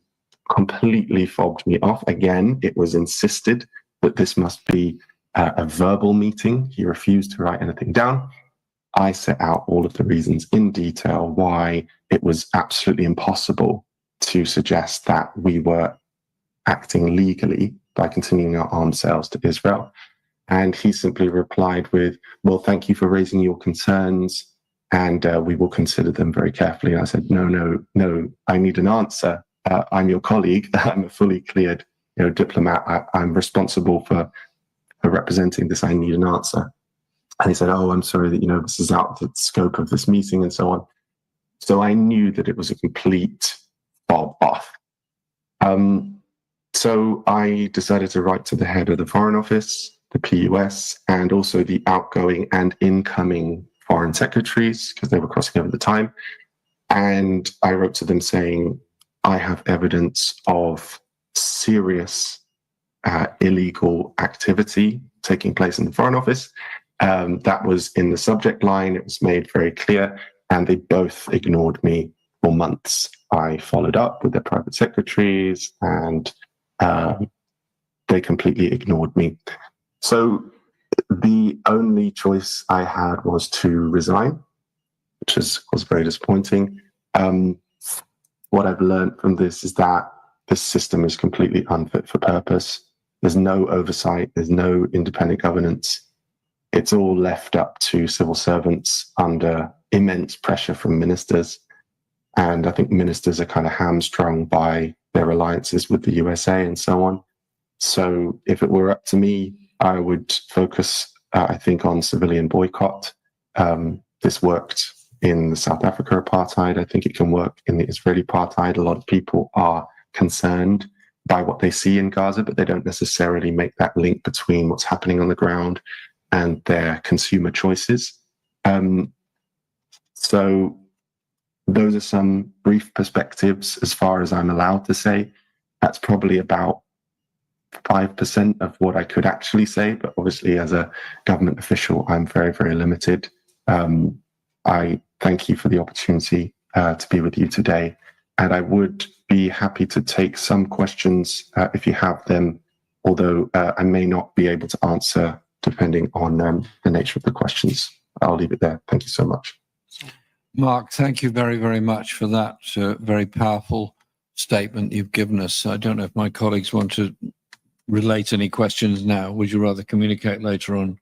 completely fobbed me off. Again, it was insisted that this must be a verbal meeting. He refused to write anything down. I set out all of the reasons in detail why it was absolutely impossible to suggest that we were acting legally by continuing our arms sales to Israel. And he simply replied with, well, thank you for raising your concerns, and we will consider them very carefully. And I said, no, I need an answer. I'm your colleague. I'm a fully cleared diplomat. I'm responsible for representing this. I need an answer. And he said, oh, I'm sorry that, this is out of the scope of this meeting and so on. So I knew that it was a complete fob off. So I decided to write to the head of the Foreign Office, the PUS, and also the outgoing and incoming foreign secretaries, because they were crossing over at the time. And I wrote to them saying, I have evidence of serious illegal activity taking place in the Foreign Office. That was in the subject line. It was made very clear, and they both ignored me for months. I followed up with their private secretaries, and they completely ignored me. So the only choice I had was to resign, which was very disappointing. What I've learned from this is that this system is completely unfit for purpose. There's no oversight. There's no independent governance. It's all left up to civil servants under immense pressure from ministers. And I think ministers are kind of hamstrung by their alliances with the USA and so on. So if it were up to me, I would focus, I think, on civilian boycott. This worked in the South Africa apartheid. I think it can work in the Israeli apartheid. A lot of people are concerned by what they see in Gaza, but they don't necessarily make that link between what's happening on the ground and their consumer choices. So those are some brief perspectives as far as I'm allowed to say. That's probably about 5% of what I could actually say, but obviously as a government official, I'm very, very limited. I thank you for the opportunity to be with you today, and I would be happy to take some questions if you have them, although I may not be able to answer depending on the nature of the questions. I'll leave it there. Thank you so much. Mark, thank you very, very much for that very powerful statement you've given us. I don't know if my colleagues want to relate any questions now. Would you rather communicate later on?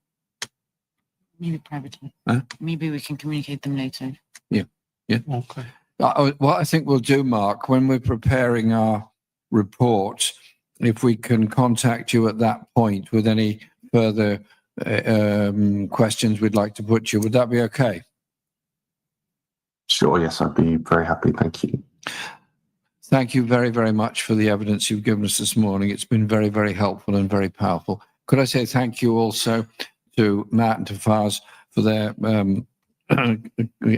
Maybe privately. Huh? Maybe we can communicate them later. Yeah. Okay. What I think we'll do, Mark, when we're preparing our report, if we can contact you at that point with any further questions we'd like to put to you, would that be okay? Sure, yes, I'd be very happy. Thank you. Thank you very, very much for the evidence you've given us this morning. It's been very, very helpful and very powerful. Could I say thank you also to Matt and to Faz for their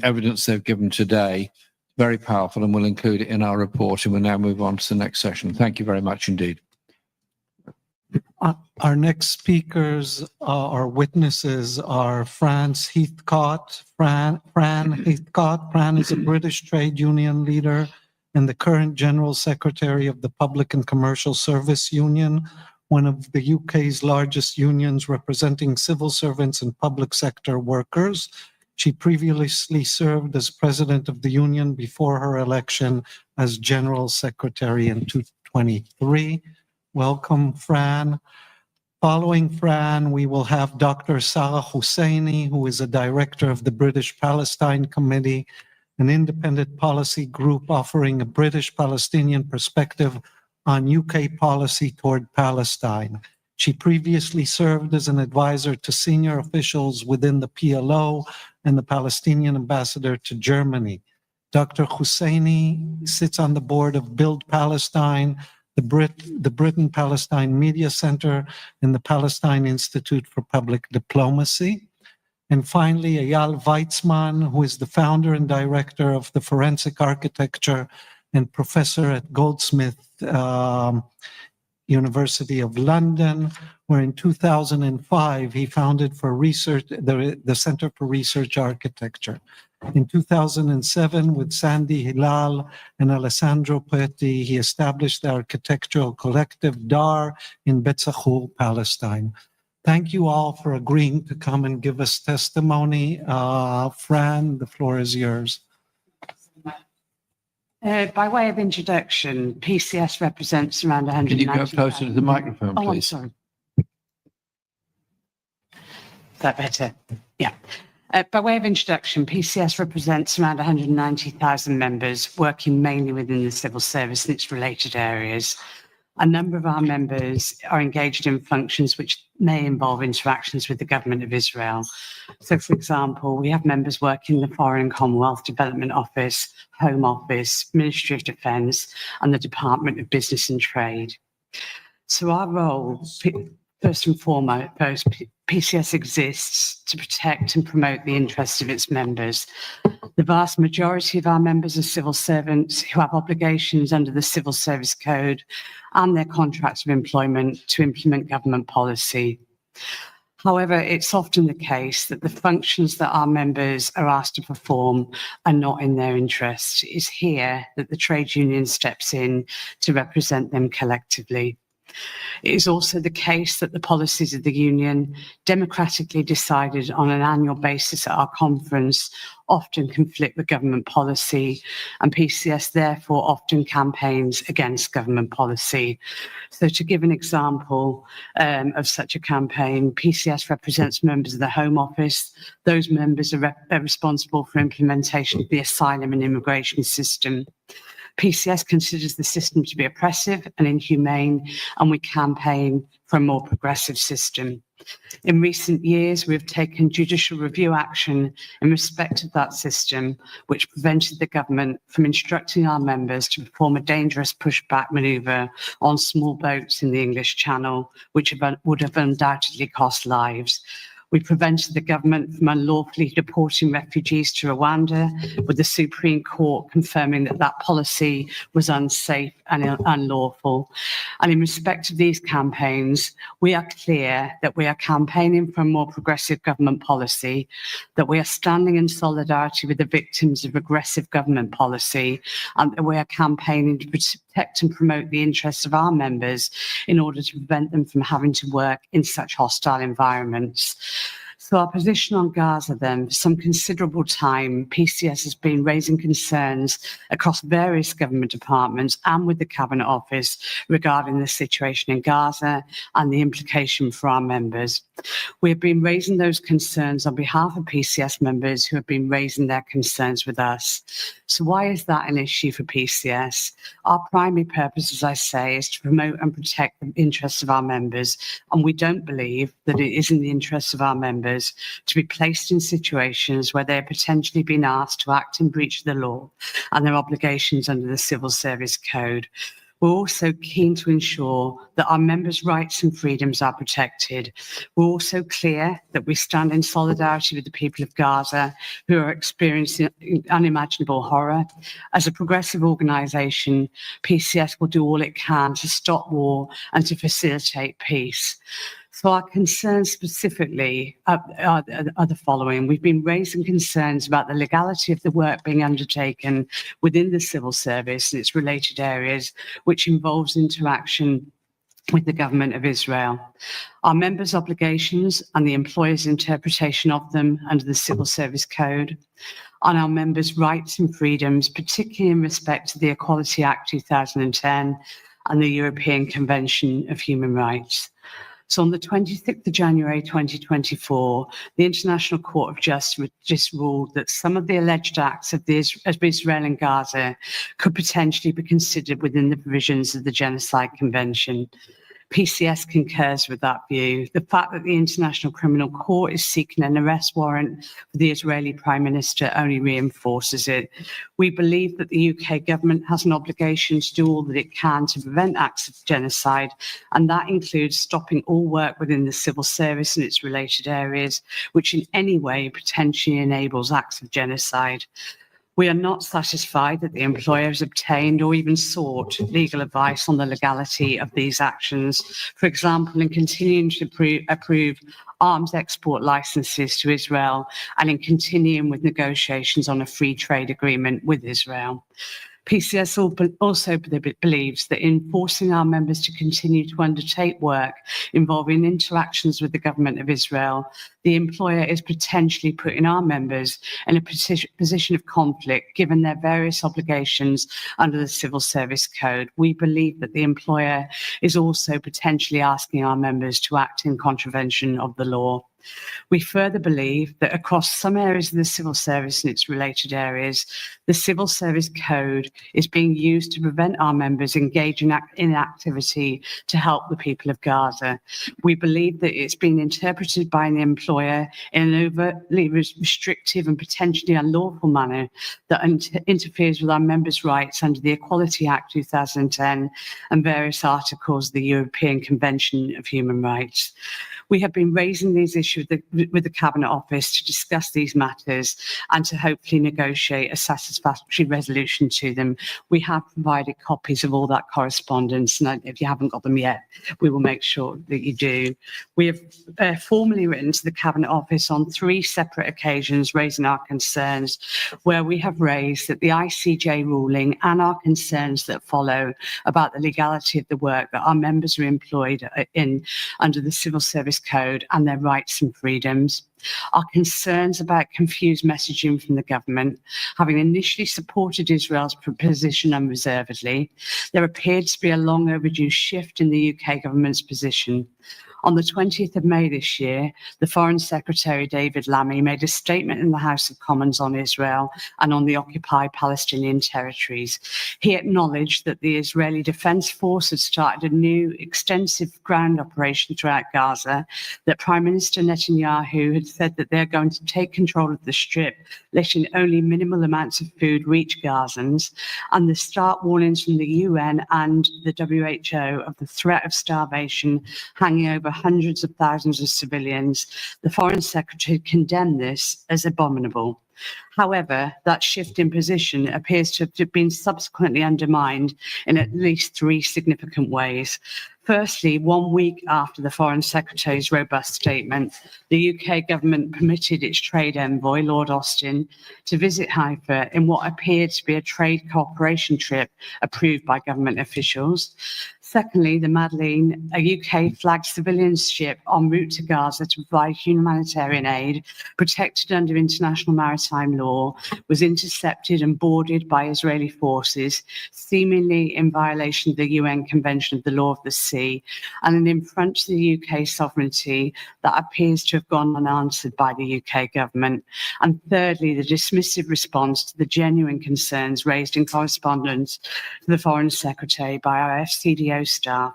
evidence they've given today. Very powerful, and we'll include it in our report, and we'll now move on to the next session. Thank you very much indeed. Our next speakers or witnesses are Fran Heathcote. Fran Heathcote. Fran is a British trade union leader and the current General Secretary of the Public and Commercial Service Union, one of the UK's largest unions representing civil servants and public sector workers. She previously served as president of the union before her election as General Secretary in 2023. Welcome, Fran. Following Fran, we will have Dr. Sarah Husseini, who is a director of the British Palestine Committee, an independent policy group offering a British Palestinian perspective on UK policy toward Palestine. She previously served as an advisor to senior officials within the PLO and the Palestinian ambassador to Germany. Dr. Husseini sits on the board of Build Palestine, the Britain-Palestine Media Center, and the Palestine Institute for Public Diplomacy. And finally, Eyal Weitzman, who is the founder and director of the Forensic Architecture and professor at Goldsmith University of London, where in 2005 he founded for research the Center for Research Architecture. In 2007, with Sandy Hilal and Alessandro Petti, he established the architectural collective DAR in Betzahur, Palestine. Thank you all for agreeing to come and give us testimony. Fran, the floor is yours. By way of introduction, PCS represents around 190. Can you go closer to the microphone, please? Oh, I'm sorry. Is that better? Yeah. By way of introduction, PCS represents around 190,000 members working mainly within the civil service and its related areas. A number of our members are engaged in functions which may involve interactions with the government of Israel. So, for example, we have members working in the Foreign Commonwealth Development Office, Home Office, Ministry of Defence, and the Department of Business and Trade. So our role, first and foremost, PCS exists to protect and promote the interests of its members. The vast majority of our members are civil servants who have obligations under the Civil Service Code and their contracts of employment to implement government policy. However, it's often the case that the functions that our members are asked to perform are not in their interest. It's here that the trade union steps in to represent them collectively. It is also the case that the policies of the union, democratically decided on an annual basis at our conference, often conflict with government policy, and PCS therefore often campaigns against government policy. So to give an example of such a campaign, PCS represents members of the Home Office. Those members are responsible for implementation of the asylum and immigration system. PCS considers the system to be oppressive and inhumane, and we campaign for a more progressive system. In recent years, we've taken judicial review action in respect of that system, which prevented the government from instructing our members to perform a dangerous pushback manoeuvre on small boats in the English Channel, which would have undoubtedly cost lives. We prevented the government from unlawfully deporting refugees to Rwanda, with the Supreme Court confirming that that policy was unsafe and unlawful. And in respect of these campaigns, we are clear that we are campaigning for a more progressive government policy, that we are standing in solidarity with the victims of aggressive government policy, and that we are campaigning to protect and promote the interests of our members in order to prevent them from having to work in such hostile environments. So our position on Gaza then, for some considerable time, PCS has been raising concerns across various government departments and with the Cabinet Office regarding the situation in Gaza and the implication for our members. We have been raising those concerns on behalf of PCS members who have been raising their concerns with us. So why is that an issue for PCS? Our primary purpose, as I say, is to promote and protect the interests of our members, and we don't believe that it is in the interests of our members to be placed in situations where they're potentially being asked to act in breach of the law and their obligations under the Civil Service Code. We're also keen to ensure that our members' rights and freedoms are protected. We're also clear that we stand in solidarity with the people of Gaza who are experiencing unimaginable horror. As a progressive organisation, PCS will do all it can to stop war and to facilitate peace. So our concerns specifically are the following. We've been raising concerns about the legality of the work being undertaken within the civil service and its related areas, which involves interaction with the government of Israel. Our members' obligations and the employer's interpretation of them under the Civil Service Code, on our members' rights and freedoms, particularly in respect to the Equality Act 2010 and the European Convention of Human Rights. So on the 26th of January 2024, the International Court of Justice ruled that some of the alleged acts of Israel and Gaza could potentially be considered within the provisions of the Genocide Convention. PCS concurs with that view. The fact that the International Criminal Court is seeking an arrest warrant for the Israeli Prime Minister only reinforces it. We believe that the UK government has an obligation to do all that it can to prevent acts of genocide, and that includes stopping all work within the civil service and its related areas, which in any way potentially enables acts of genocide. We are not satisfied that the employer has obtained or even sought legal advice on the legality of these actions. For example, in continuing to approve arms export licenses to Israel and in continuing with negotiations on a free trade agreement with Israel. PCS also believes that in forcing our members to continue to undertake work involving interactions with the government of Israel, the employer is potentially putting our members in a position of conflict given their various obligations under the Civil Service Code. We believe that the employer is also potentially asking our members to act in contravention of the law. We further believe that across some areas of the civil service and its related areas, the Civil Service Code is being used to prevent our members engaging in activity to help the people of Gaza. We believe that it's been interpreted by the employer in an overtly restrictive and potentially unlawful manner that interferes with our members' rights under the Equality Act 2010 and various articles of the European Convention of Human Rights. We have been raising these issues with the Cabinet Office to discuss these matters and to hopefully negotiate a satisfactory resolution to them. We have provided copies of all that correspondence, and if you haven't got them yet, we will make sure that you do. We have formally written to the Cabinet Office on 3 separate occasions raising our concerns, where we have raised that the ICJ ruling and our concerns that follow about the legality of the work that our members are employed in under the Civil Service Code and their rights and freedoms. Our concerns about confused messaging from the government, having initially supported Israel's position unreservedly, there appeared to be a long overdue shift in the UK government's position. On the 20th of May this year, the Foreign Secretary David Lammy made a statement in the House of Commons on Israel and on the occupied Palestinian territories. He acknowledged that the Israeli Defense Force had started a new extensive ground operation throughout Gaza, that Prime Minister Netanyahu had said that they're going to take control of the Strip, letting only minimal amounts of food reach Gazans, and the stark warnings from the UN and the WHO of the threat of starvation hanging over hundreds of thousands of civilians. The Foreign Secretary condemned this as abominable. However, that shift in position appears to have been subsequently undermined in at least 3 significant ways. Firstly, 1 week after the Foreign Secretary's robust statement, the UK government permitted its trade envoy, Lord Austin, to visit Haifa in what appeared to be a trade cooperation trip approved by government officials. Secondly, the Madeleine, a UK-flagged civilian ship en route to Gaza to provide humanitarian aid, protected under international maritime law, was intercepted and boarded by Israeli forces, seemingly in violation of the UN Convention of the Law of the Sea, and an affront to the UK sovereignty that appears to have gone unanswered by the UK government. And thirdly, the dismissive response to the genuine concerns raised in correspondence to the Foreign Secretary by our FCDO staff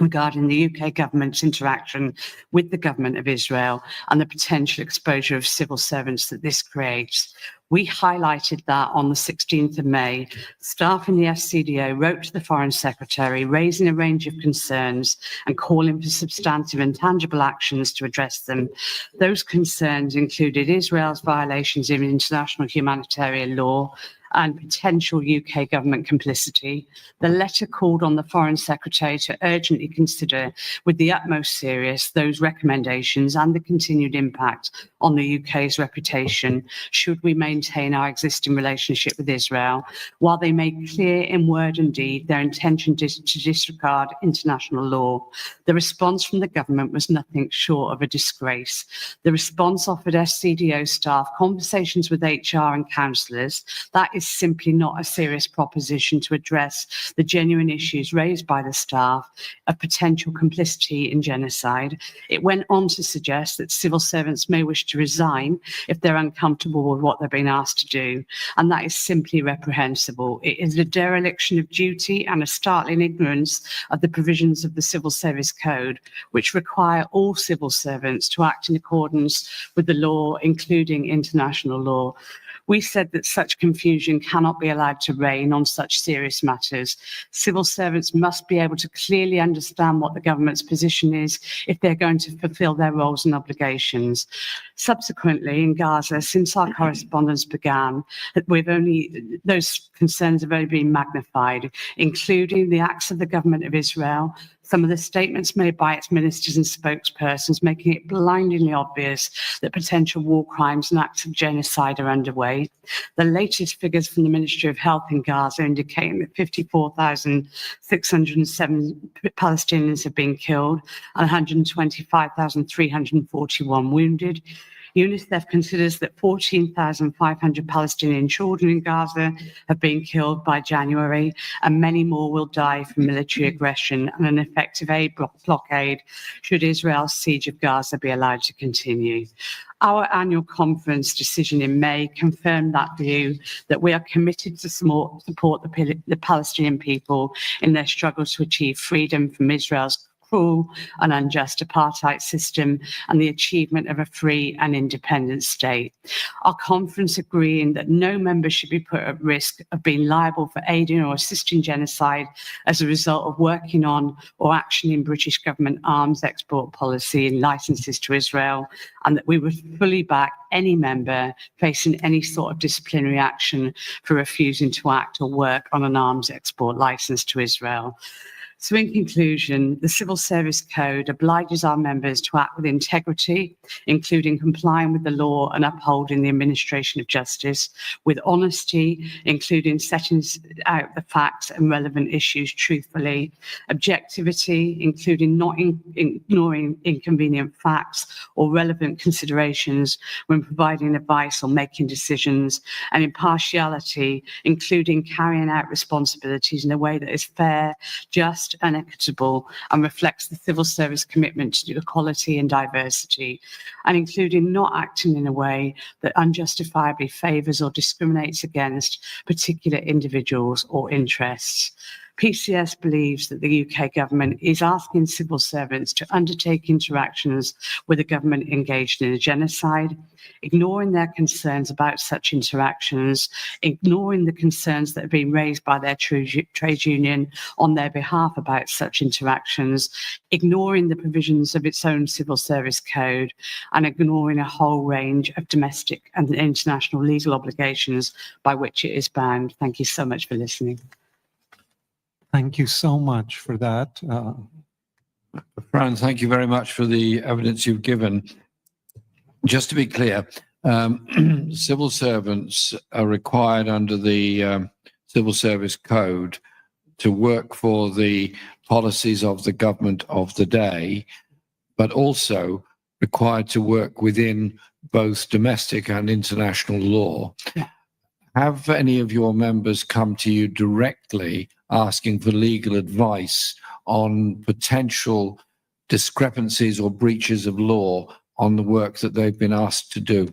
regarding the UK government's interaction with the government of Israel and the potential exposure of civil servants that this creates. We highlighted that on the 16th of May. Staff in the FCDO wrote to the Foreign Secretary, raising a range of concerns and calling for substantive and tangible actions to address them. Those concerns included Israel's violations of international humanitarian law and potential UK government complicity. The letter called on the Foreign Secretary to urgently consider with the utmost seriousness those recommendations and the continued impact on the UK's reputation should we maintain our existing relationship with Israel, while they made clear in word and deed their intention to disregard international law. The response from the government was nothing short of a disgrace. The response offered FCDO staff conversations with HR and counsellors. That is simply not a serious proposition to address the genuine issues raised by the staff of potential complicity in genocide. It went on to suggest that civil servants may wish to resign if they're uncomfortable with what they're being asked to do, and that is simply reprehensible. It is a dereliction of duty and a startling ignorance of the provisions of the Civil Service Code, which require all civil servants to act in accordance with the law, including international law. We said that such confusion cannot be allowed to reign on such serious matters. Civil servants must be able to clearly understand what the government's position is if they're going to fulfil their roles and obligations. Subsequently, in Gaza, since our correspondence began, those concerns have only been magnified, including the acts of the government of Israel, some of the statements made by its ministers and spokespersons, making it blindingly obvious that potential war crimes and acts of genocide are underway. The latest figures from the Ministry of Health in Gaza indicating that 54,607 Palestinians have been killed and 125,341 wounded. UNICEF considers that 14,500 Palestinian children in Gaza have been killed by January, and many more will die from military aggression and an effective aid blockade should Israel's siege of Gaza be allowed to continue. Our annual conference decision in May confirmed that view, that we are committed to support the Palestinian people in their struggle to achieve freedom from Israel's cruel and unjust apartheid system and the achievement of a free and independent state. Our conference agreeing that no member should be put at risk of being liable for aiding or assisting genocide as a result of working on or actioning British government arms export policy and licenses to Israel, and that we would fully back any member facing any sort of disciplinary action for refusing to act or work on an arms export license to Israel. So in conclusion, the Civil Service Code obliges our members to act with integrity, including complying with the law and upholding the administration of justice, with honesty, including setting out the facts and relevant issues truthfully, objectivity, including not ignoring inconvenient facts or relevant considerations when providing advice or making decisions, and impartiality, including carrying out responsibilities in a way that is fair, just, and equitable, and reflects the civil service commitment to equality and diversity, and including not acting in a way that unjustifiably favours or discriminates against particular individuals or interests. PCS believes that the UK government is asking civil servants to undertake interactions with a government engaged in a genocide, ignoring their concerns about such interactions, ignoring the concerns that have been raised by their trade union on their behalf about such interactions, ignoring the provisions of its own civil service code, and ignoring a whole range of domestic and international legal obligations by which it is bound. Thank you so much for listening. Thank you so much for that. Fran, thank you very much for the evidence you've given. Just to be clear, civil servants are required under the Civil Service Code to work for the policies of the government of the day, but also required to work within both domestic and international law. Yeah. Have any of your members come to you directly asking for legal advice on potential discrepancies or breaches of law on the work that they've been asked to do?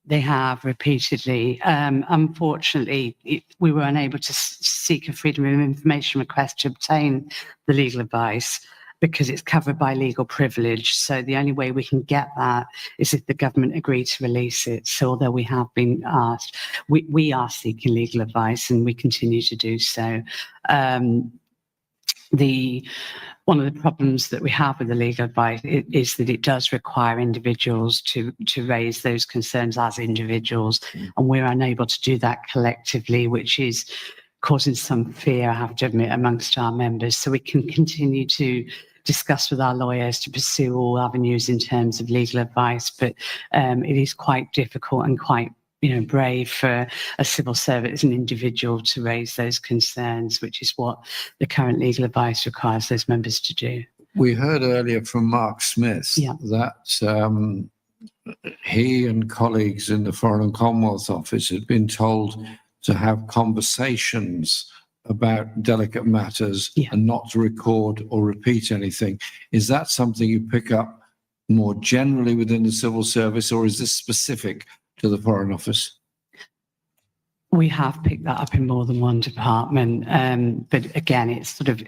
They have repeatedly. Unfortunately, we were unable to seek a Freedom of Information request to obtain the legal advice because it's covered by legal privilege. So the only way we can get that is if the government agreed to release it. So although we have been asked, we are seeking legal advice and we continue to do so. One of the problems that we have with the legal advice is that it does require individuals to raise those concerns as individuals, and we're unable to do that collectively, which is causing some fear, I have to admit, amongst our members. So we can continue to discuss with our lawyers to pursue all avenues in terms of legal advice, but it is quite difficult and quite brave for a civil servant as an individual to raise those concerns, which is what the current legal advice requires those members to do. We heard earlier from Mark Smith that he and colleagues in the Foreign and Commonwealth Office had been told to have conversations about delicate matters and not to record or repeat anything. Is that something you pick up more generally within the civil service, or is this specific to the Foreign Office? We have picked that up in more than one department, but again, it's sort of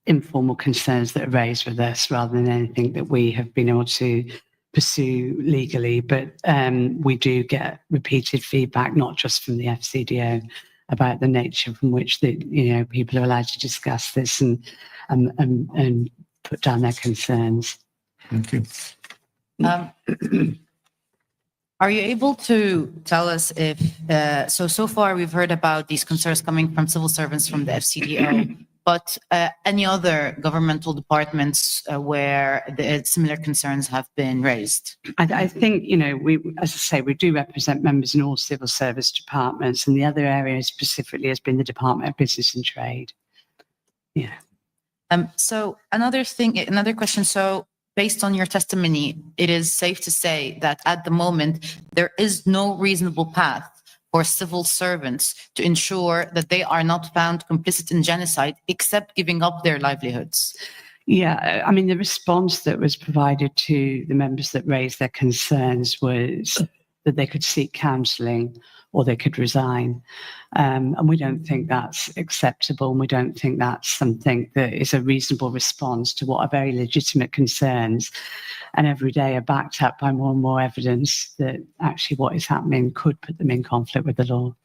informal concerns that are raised with us rather than anything that we have been able to pursue legally. But we do get repeated feedback, not just from the FCDO, about the nature from which people are allowed to discuss this and put down their concerns. Thank you. Are you able to tell us if, so far we've heard about these concerns coming from civil servants from the FCDO, but any other governmental departments where similar concerns have been raised? I think, as I say, we do represent members in all civil service departments, and the other area specifically has been the Department of Business and Trade. Yeah. So another question. So based on your testimony, it is safe to say that at the moment, there is no reasonable path for civil servants to ensure that they are not found complicit in genocide, except giving up their livelihoods. Yeah, I mean, the response that was provided to the members that raised their concerns was that they could seek counselling or they could resign. And we don't think that's acceptable, and we don't think that's something that is a reasonable response to what are very legitimate concerns, and every day are backed up by more and more evidence that actually what is happening could put them in conflict with the law.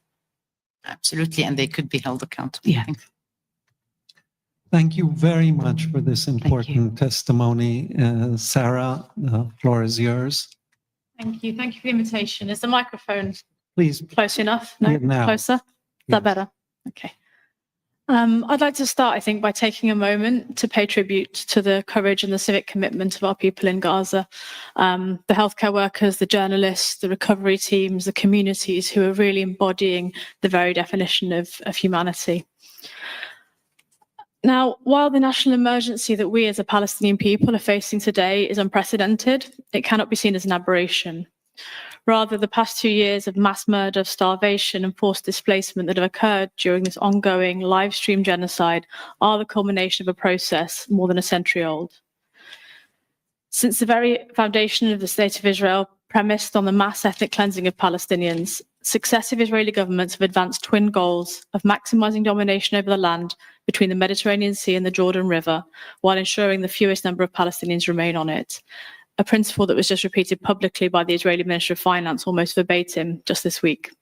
Absolutely, and they could be held accountable. Yeah. Thank you very much for this important testimony. Sarah, the floor is yours. Thank you. Thank you for the invitation. Is the microphone Please. close enough? No? Now. Closer? Is that better? Okay. I'd like to start, I think, by taking a moment to pay tribute to the courage and the civic commitment of our people in Gaza, the healthcare workers, the journalists, the recovery teams, the communities who are really embodying the very definition of humanity. Now, while the national emergency that we as a Palestinian people are facing today is unprecedented, it cannot be seen as an aberration. Rather, the past 2 years of mass murder, starvation, and forced displacement that have occurred during this ongoing live stream genocide are the culmination of a process more than a century old. Since the very foundation of the State of Israel premised on the mass ethnic cleansing of Palestinians, successive Israeli governments have advanced twin goals of maximizing domination over the land between the Mediterranean Sea and the Jordan River, while ensuring the fewest number of Palestinians remain on it. A principle that was just repeated publicly by the Israeli Minister of Finance almost verbatim just this week.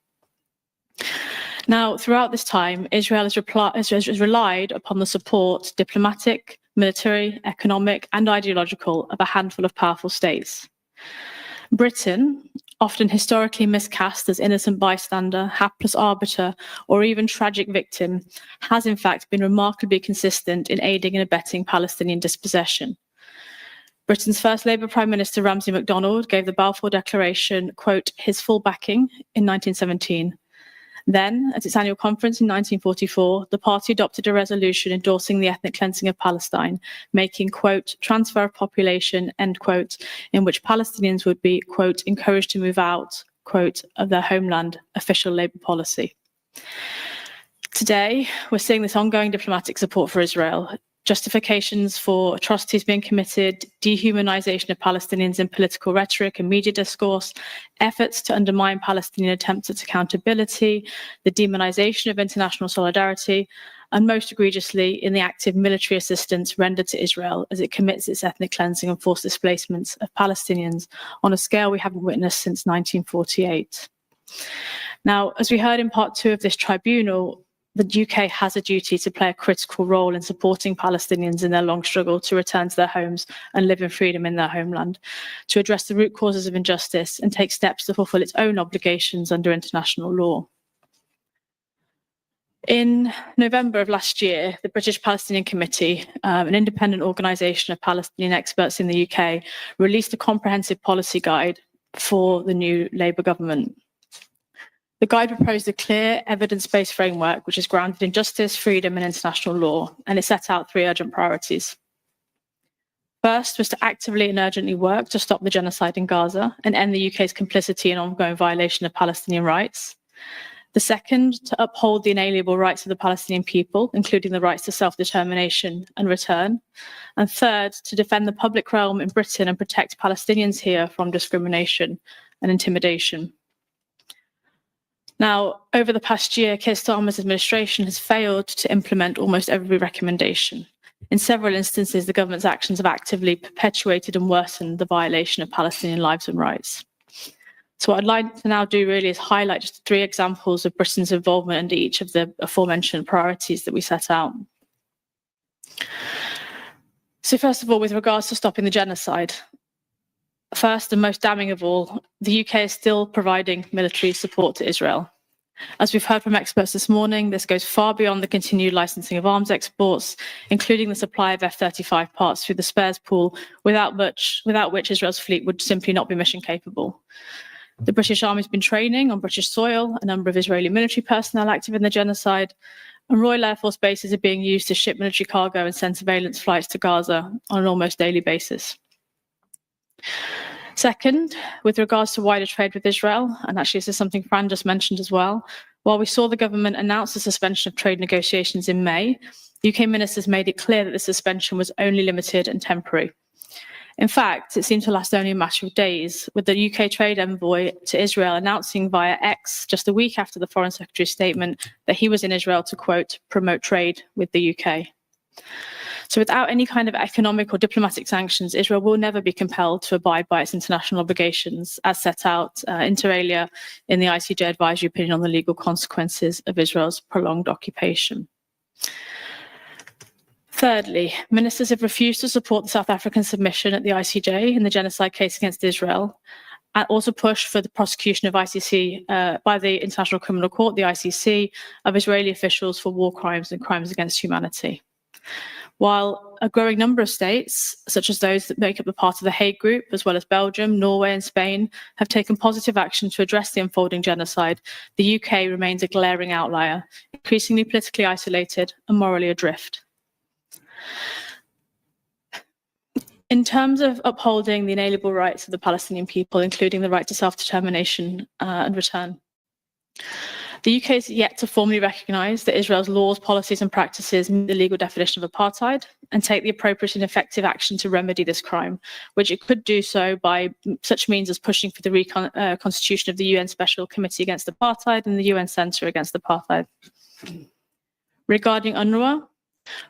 Now, throughout this time, Israel has relied upon the support, diplomatic, military, economic, and ideological, of a handful of powerful states. Britain, often historically miscast as innocent bystander, hapless arbiter, or even tragic victim, has in fact been remarkably consistent in aiding and abetting Palestinian dispossession. Britain's first Labour Prime Minister Ramsay MacDonald gave the Balfour Declaration, quote, his full backing in 1917. Then, at its annual conference in 1944, the party adopted a resolution endorsing the ethnic cleansing of Palestine, making, quote, transfer of population, end quote, in which Palestinians would be, quote, encouraged to move out, quote, of their homeland, official Labour policy. Today, we're seeing this ongoing diplomatic support for Israel, justifications for atrocities being committed, dehumanization of Palestinians in political rhetoric and media discourse, efforts to undermine Palestinian attempts at accountability, the demonization of international solidarity, and most egregiously in the active military assistance rendered to Israel as it commits its ethnic cleansing and forced displacements of Palestinians on a scale we haven't witnessed since 1948. Now, as we heard in part 2 of this tribunal, the UK has a duty to play a critical role in supporting Palestinians in their long struggle to return to their homes and live in freedom in their homeland, to address the root causes of injustice and take steps to fulfill its own obligations under international law. In November of last year, the British Palestinian Committee, an independent organisation of Palestinian experts in the UK, released a comprehensive policy guide for the new Labour government. The guide proposed a clear, evidence-based framework which is grounded in justice, freedom and international law, and it set out 3 urgent priorities. First was to actively and urgently work to stop the genocide in Gaza and end the UK's complicity in ongoing violation of Palestinian rights. The second, to uphold the inalienable rights of the Palestinian people, including the rights to self-determination and return. And third, to defend the public realm in Britain and protect Palestinians here from discrimination and intimidation. Now, over the past year, Keir Starmer's administration has failed to implement almost every recommendation. In several instances, the government's actions have actively perpetuated and worsened the violation of Palestinian lives and rights. So what I'd like to now do really is highlight just 3 examples of Britain's involvement under each of the aforementioned priorities that we set out. So first of all, with regards to stopping the genocide, first and most damning of all, the UK is still providing military support to Israel. As we've heard from experts this morning, this goes far beyond the continued licensing of arms exports, including the supply of F-35 parts through the spares pool, without which Israel's fleet would simply not be mission capable. The British Army has been training on British soil a number of Israeli military personnel active in the genocide, and Royal Air Force bases are being used to ship military cargo and send surveillance flights to Gaza on an almost daily basis. Second, with regards to wider trade with Israel, and actually this is something Fran just mentioned as well, while we saw the government announce the suspension of trade negotiations in May, UK ministers made it clear that the suspension was only limited and temporary. In fact, it seemed to last only a matter of days, with the UK trade envoy to Israel announcing via X just a week after the Foreign Secretary's statement that he was in Israel to, quote, promote trade with the UK. So without any kind of economic or diplomatic sanctions, Israel will never be compelled to abide by its international obligations as set out inter alia in the ICJ advisory opinion on the legal consequences of Israel's prolonged occupation. Thirdly, ministers have refused to support the South African submission at the ICJ in the genocide case against Israel, and also push for the prosecution of ICC by the International Criminal Court, the ICC, of Israeli officials for war crimes and crimes against humanity. While a growing number of states, such as those that make up the part of the Hague Group, as well as Belgium, Norway and Spain, have taken positive action to address the unfolding genocide, the UK remains a glaring outlier, increasingly politically isolated and morally adrift. In terms of upholding the inalienable rights of the Palestinian people, including the right to self-determination and return, the UK is yet to formally recognise that Israel's laws, policies and practices meet the legal definition of apartheid and take the appropriate and effective action to remedy this crime, which it could do so by such means as pushing for the reconstitution of the UN Special Committee Against Apartheid and the UN Centre Against Apartheid. Regarding UNRWA,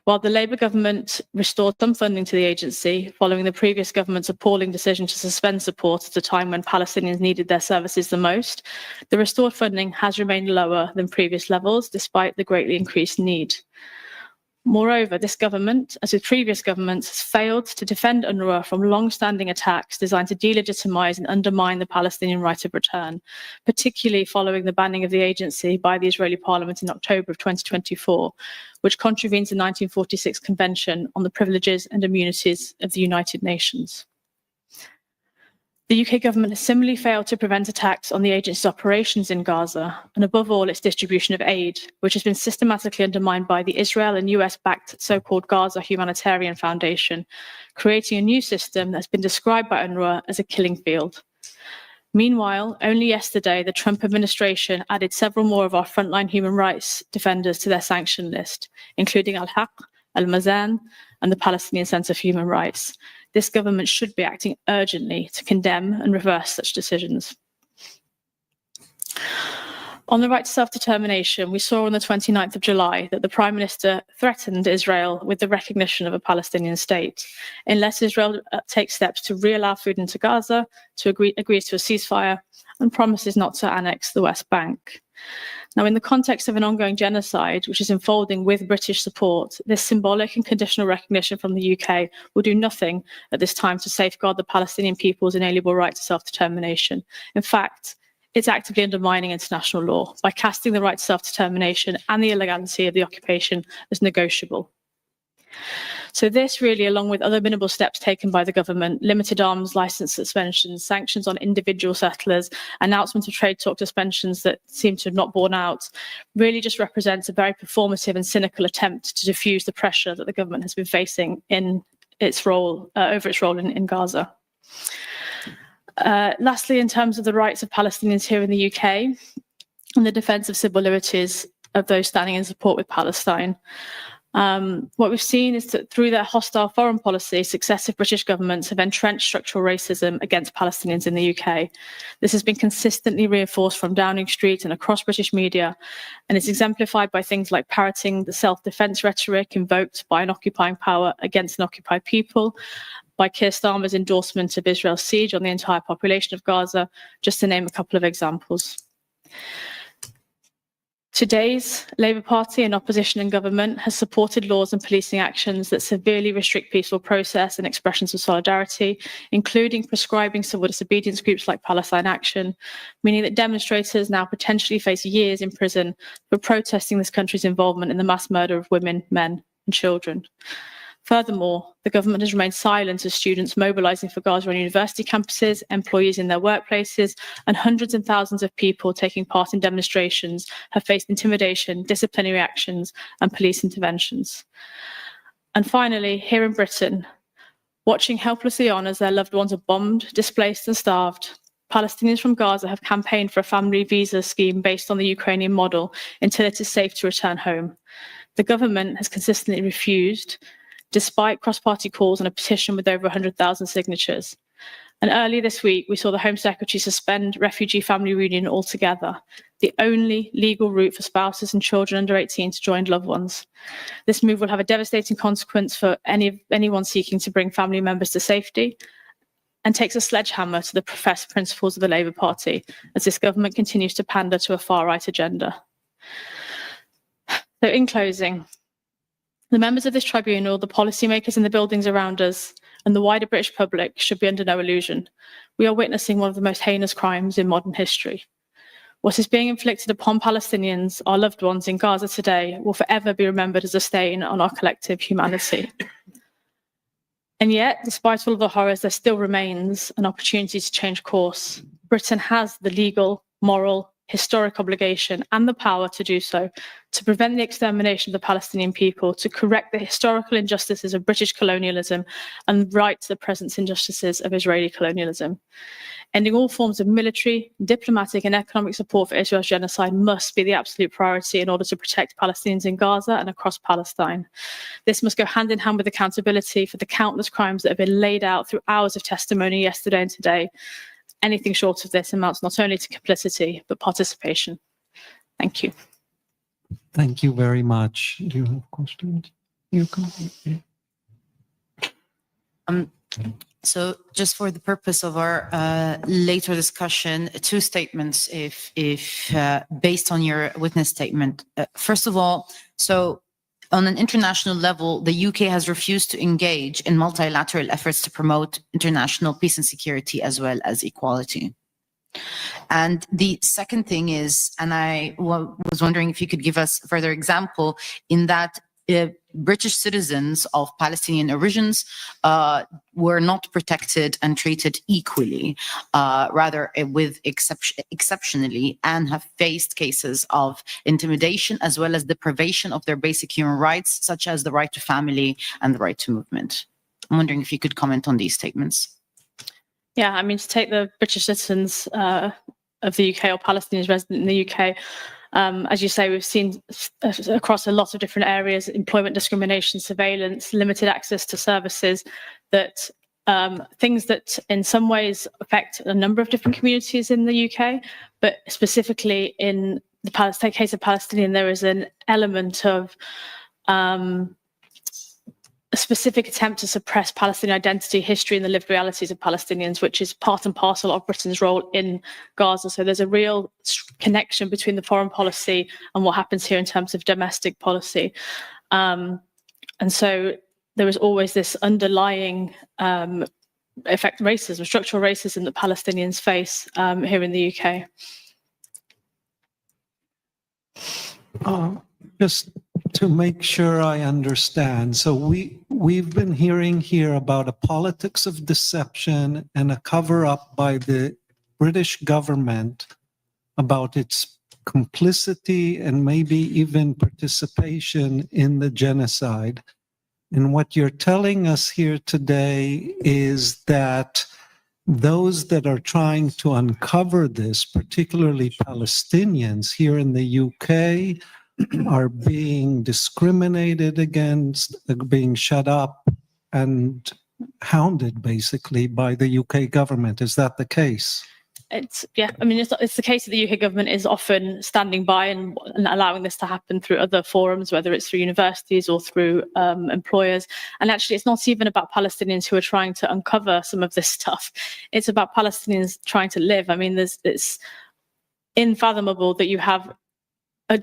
while the Labour government restored some funding to the agency following the previous government's appalling decision to suspend support at a time when Palestinians needed their services the most, the restored funding has remained lower than previous levels despite the greatly increased need. Moreover, this government, as with previous governments, has failed to defend UNRWA from long-standing attacks designed to delegitimise and undermine the Palestinian right of return, particularly following the banning of the agency by the Israeli Parliament in October of 2024, which contravenes the 1946 Convention on the Privileges and Immunities of the United Nations. The UK government has similarly failed to prevent attacks on the agency's operations in Gaza, and above all, its distribution of aid, which has been systematically undermined by the Israel and US-backed so-called Gaza Humanitarian Foundation, creating a new system that's been described by UNRWA as a killing field. Meanwhile, only yesterday, the Trump administration added several more of our frontline human rights defenders to their sanction list, including Al-Haq, Al-Mazan, and the Palestinian Center for Human Rights. This government should be acting urgently to condemn and reverse such decisions. On the right to self-determination, we saw on the 29th of July that the Prime Minister threatened Israel with the recognition of a Palestinian state, unless Israel takes steps to re-allow food into Gaza, agrees to a ceasefire, and promises not to annex the West Bank. Now, in the context of an ongoing genocide, which is unfolding with British support, this symbolic and conditional recognition from the UK will do nothing at this time to safeguard the Palestinian people's inalienable right to self-determination. In fact, it's actively undermining international law by casting the right to self-determination and the illegality of the occupation as negotiable. So this really, along with other minimal steps taken by the government, limited arms license suspensions, sanctions on individual settlers, announcement of trade talk suspensions that seem to have not borne out, really just represents a very performative and cynical attempt to diffuse the pressure that the government has been facing in its role, over its role in Gaza. Lastly, in terms of the rights of Palestinians here in the UK and the defence of civil liberties of those standing in support with Palestine, what we've seen is that through their hostile foreign policy, successive British governments have entrenched structural racism against Palestinians in the UK. This has been consistently reinforced from Downing Street and across British media, and is exemplified by things like parroting the self-defence rhetoric invoked by an occupying power against an occupied people, by Keir Starmer's endorsement of Israel's siege on the entire population of Gaza, just to name a couple of examples. Today's Labour Party and opposition in government has supported laws and policing actions that severely restrict peaceful process and expressions of solidarity, including prescribing civil disobedience groups like Palestine Action, meaning that demonstrators now potentially face years in prison for protesting this country's involvement in the mass murder of women, men, and children. Furthermore, the government has remained silent as students mobilising for Gaza on university campuses, employees in their workplaces, and hundreds and thousands of people taking part in demonstrations have faced intimidation, disciplinary actions, and police interventions. And finally, here in Britain, watching helplessly on as their loved ones are bombed, displaced, and starved, Palestinians from Gaza have campaigned for a family visa scheme based on the Ukrainian model until it is safe to return home. The government has consistently refused, despite cross-party calls on a petition with over 100,000 signatures. And earlier this week, we saw the Home Secretary suspend refugee family reunion altogether, the only legal route for spouses and children under 18 to join loved ones. This move will have a devastating consequence for anyone seeking to bring family members to safety, and takes a sledgehammer to the professed principles of the Labour Party, as this government continues to pander to a far-right agenda. So in closing, the members of this tribunal, the policymakers in the buildings around us, and the wider British public should be under no illusion. We are witnessing one of the most heinous crimes in modern history. What is being inflicted upon Palestinians, our loved ones in Gaza today, will forever be remembered as a stain on our collective humanity. And yet, despite all of the horrors, there still remains an opportunity to change course. Britain has the legal, moral, historic obligation and the power to do so, to prevent the extermination of the Palestinian people, to correct the historical injustices of British colonialism and right the present injustices of Israeli colonialism. Ending all forms of military, diplomatic and economic support for Israel's genocide must be the absolute priority in order to protect Palestinians in Gaza and across Palestine. This must go hand in hand with accountability for the countless crimes that have been laid out through hours of testimony yesterday and today. Anything short of this amounts not only to complicity, but participation. Thank you. Thank you very much. Do you have questions? You can. So just for the purpose of our later discussion, two statements if based on your witness statement. First of all, so on an international level, the UK has refused to engage in multilateral efforts to promote international peace and security as well as equality. And the second thing is, and I was wondering if you could give us a further example in that British citizens of Palestinian origins were not protected and treated equally, rather with exceptionally, and have faced cases of intimidation as well as deprivation of their basic human rights, such as the right to family and the right to movement. I'm wondering if you could comment on these statements. Yeah, I mean, to take the British citizens of the UK or Palestinians resident in the UK, as you say, we've seen across a lot of different areas, employment discrimination, surveillance, limited access to services, that things that in some ways affect a number of different communities in the UK, but specifically in the case of Palestinian, there is an element of a specific attempt to suppress Palestinian identity, history, and the lived realities of Palestinians, which is part and parcel of Britain's role in Gaza. So there's a real connection between the foreign policy and what happens here in terms of domestic policy. And so there is always this underlying effect racism, structural racism that Palestinians face here in the UK. Just to make sure I understand. So we've been hearing here about a politics of deception and a cover-up by the British government about its complicity and maybe even participation in the genocide. And what you're telling us here today is that those that are trying to uncover this, particularly Palestinians here in the UK, are being discriminated against, being shut up and hounded basically by the UK government. Is that the case? Yeah, I mean, it's the case that the UK government is often standing by and allowing this to happen through other forums, whether it's through universities or through employers. And actually, it's not even about Palestinians who are trying to uncover some of this stuff. It's about Palestinians trying to live. I mean, it's unfathomable that you have a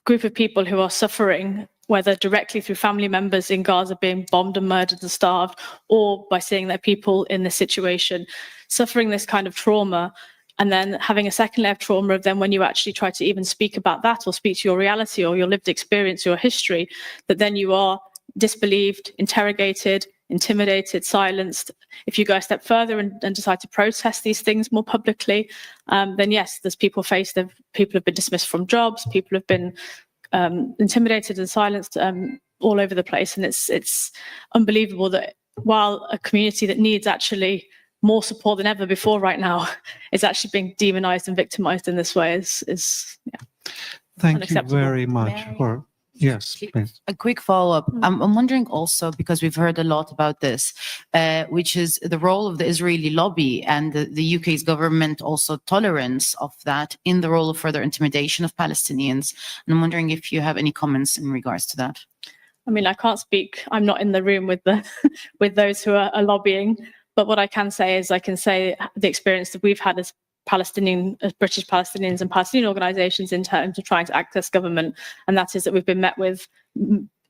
group of people who are suffering, whether directly through family members in Gaza being bombed and murdered and starved, or by seeing their people in this situation, suffering this kind of trauma, and then having a second layer of trauma of then when you actually try to even speak about that or speak to your reality or your lived experience, your history, that then you are disbelieved, interrogated, intimidated, silenced. If you go a step further and decide to protest these things more publicly, then yes, there's people people have been dismissed from jobs, people have been intimidated and silenced all over the place. And it's unbelievable that while a community that needs actually more support than ever before right now is actually being demonized and victimized in this way is Thank you very much for... Yes, please. A quick follow-up. I'm wondering also, because we've heard a lot about this, which is the role of the Israeli lobby and the UK's government also tolerance of that in the role of further intimidation of Palestinians. And I'm wondering if you have any comments in regards to that. I mean, I can't speak. I'm not in the room with those who are lobbying. But what I can say is I can say the experience that we've had as British Palestinians and Palestinian organisations in terms of trying to access government, and that is that we've been met with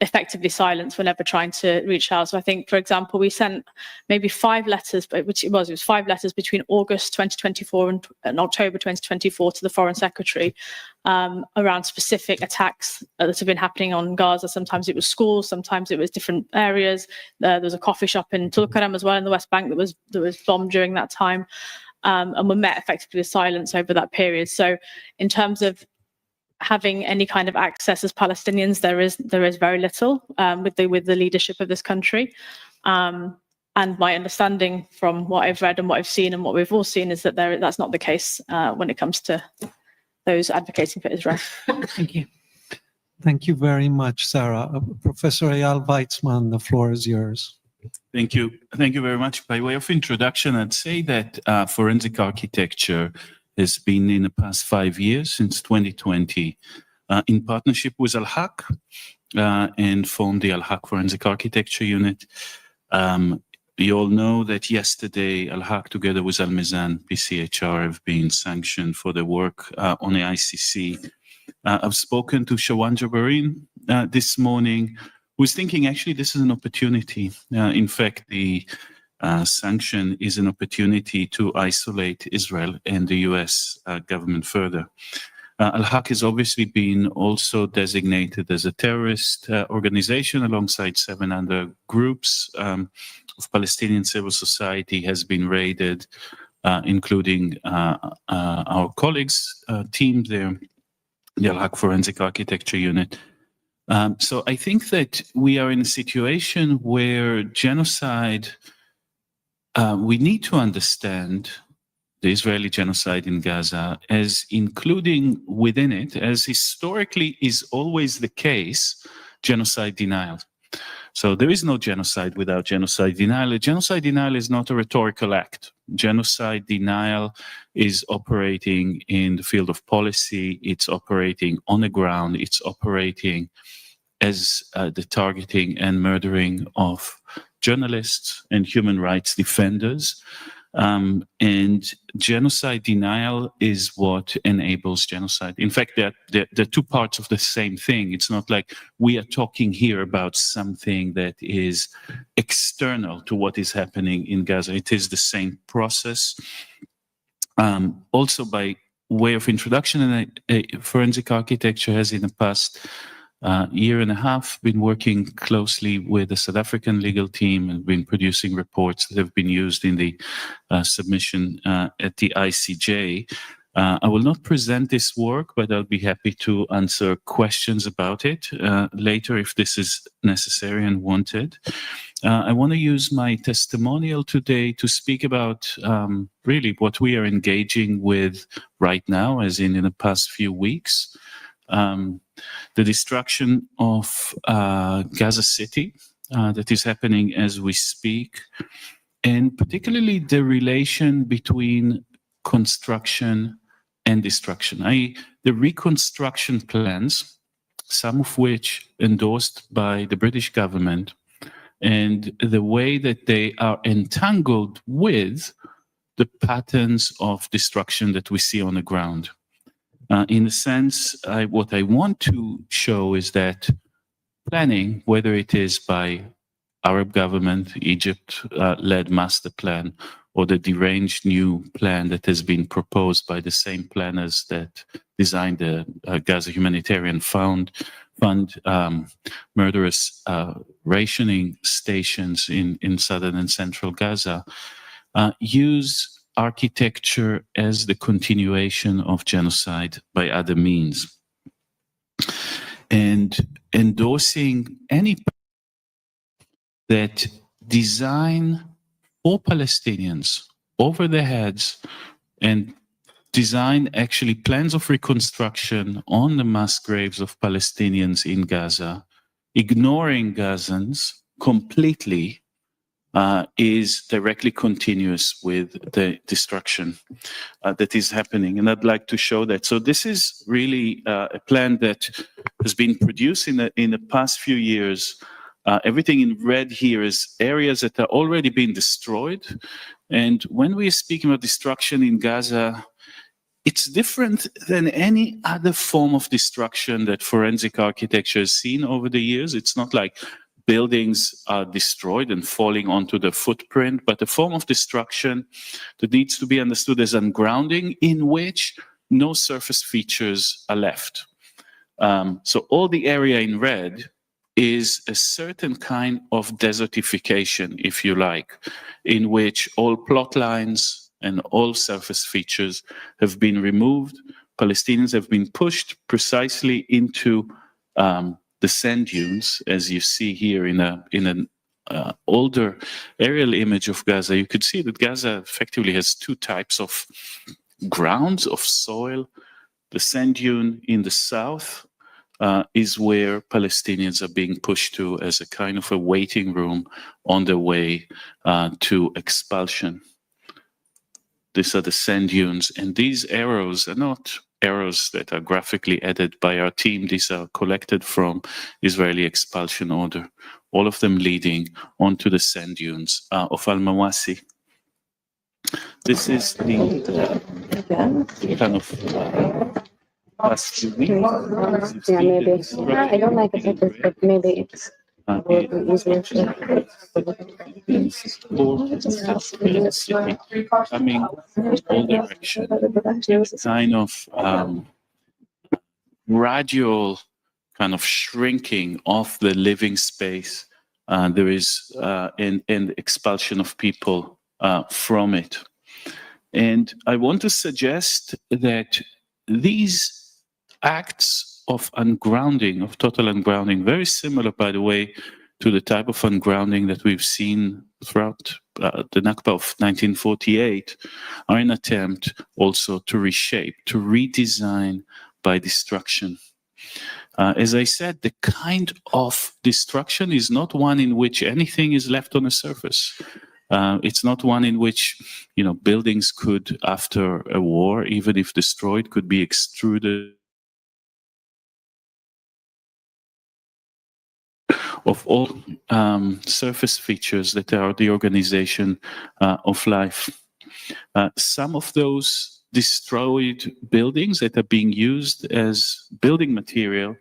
effectively silence whenever trying to reach out. So I think, for example, we sent maybe 5 letters, it was 5 letters between August 2024 and October 2024 to the Foreign Secretary around specific attacks that have been happening on Gaza. Sometimes it was schools, sometimes it was different areas. There was a coffee shop in Tulkarem as well in the West Bank that was bombed during that time. And were met effectively with silence over that period. So in terms of having any kind of access as Palestinians, there is very little with the leadership of this country. And my understanding from what I've read and what I've seen and what we've all seen is that that's not the case when it comes to those advocating for Israel. Thank you. Thank you very much, Sarah. Professor Eyal Weizmann, the floor is yours. Thank you. Thank you very much. By way of introduction, I'd say that forensic architecture has been in the past 5 years, since 2020, in partnership with Al-Haq and formed the Al-Haq Forensic Architecture Unit. You all know that yesterday Al-Haq together with Al-Mizan, PCHR, have been sanctioned for their work on the ICC. I've spoken to Shawan Jabarin this morning, who's thinking actually this is an opportunity. In fact, the sanction is an opportunity to isolate Israel and the US government further. Al-Haq has obviously been also designated as a terrorist organization alongside 7 other groups of Palestinian civil society has been raided, including our colleagues' team there, the Al-Haq Forensic Architecture Unit. So I think that we are in a situation where genocide, we need to understand the Israeli genocide in Gaza as including within it, as historically is always the case, genocide denial. So there is no genocide without genocide denial. Genocide denial is not a rhetorical act. Genocide denial is operating in the field of policy. It's operating on the ground. It's operating as the targeting and murdering of journalists and human rights defenders. And genocide denial is what enables genocide. In fact, they're two parts of the same thing. It's not like we are talking here about something that is external to what is happening in Gaza. It is the same process. Also, by way of introduction, forensic architecture has in the past year and a half been working closely with the South African legal team and been producing reports that have been used in the submission at the ICJ. I will not present this work, but I'll be happy to answer questions about it later if this is necessary and wanted. I want to use my testimonial today to speak about really what we are engaging with right now, as in the past few weeks. The destruction of Gaza City that is happening as we speak, and particularly the relation between construction and destruction. The reconstruction plans, some of which endorsed by the British government, and the way that they are entangled with the patterns of destruction that we see on the ground. In a sense, what I want to show is that planning, whether it is by Arab government, Egypt-led master plan, or the deranged new plan that has been proposed by the same planners that designed the Gaza Humanitarian Fund, murderous rationing stations in southern and central Gaza, use architecture as the continuation of genocide by other means. And endorsing any that design for Palestinians over their heads and design actually plans of reconstruction on the mass graves of Palestinians in Gaza, ignoring Gazans completely, is directly continuous with the destruction that is happening. And I'd like to show that. So this is really a plan that has been produced in the past few years. Everything in red here is areas that are already being destroyed. And when we are speaking about destruction in Gaza, it's different than any other form of destruction that forensic architecture has seen over the years. It's not like buildings are destroyed and falling onto the footprint, but a form of destruction that needs to be understood as ungrounding, in which no surface features are left. So all the area in red is a certain kind of desertification, if you like, in which all plot lines and all surface features have been removed. Palestinians have been pushed precisely into the sand dunes, as you see here in an older aerial image of Gaza. You could see that Gaza effectively has two types of grounds of soil. The sand dune in the south is where Palestinians are being pushed to as a kind of a waiting room on their way to expulsion. These are the sand dunes, and these arrows are not arrows that are graphically added by our team. These are collected from Israeli expulsion order, all of them leading onto the sand dunes of Al-Mawasi. This is the kind of past few weeks. Yeah, maybe. I don't like it, but maybe it's coming all direction, kind of gradual kind of shrinking of the living space. There is an expulsion of people from it. And I want to suggest that these acts of ungrounding, of total ungrounding, very similar, by the way, to the type of ungrounding that we've seen throughout the Nakba of 1948, are an attempt also to reshape, to redesign by destruction. As I said, the kind of destruction is not one in which anything is left on the surface. It's not one in which, buildings could, after a war, even if destroyed, could be extruded of all surface features that are the organization of life. Some of those destroyed buildings that are being used as building material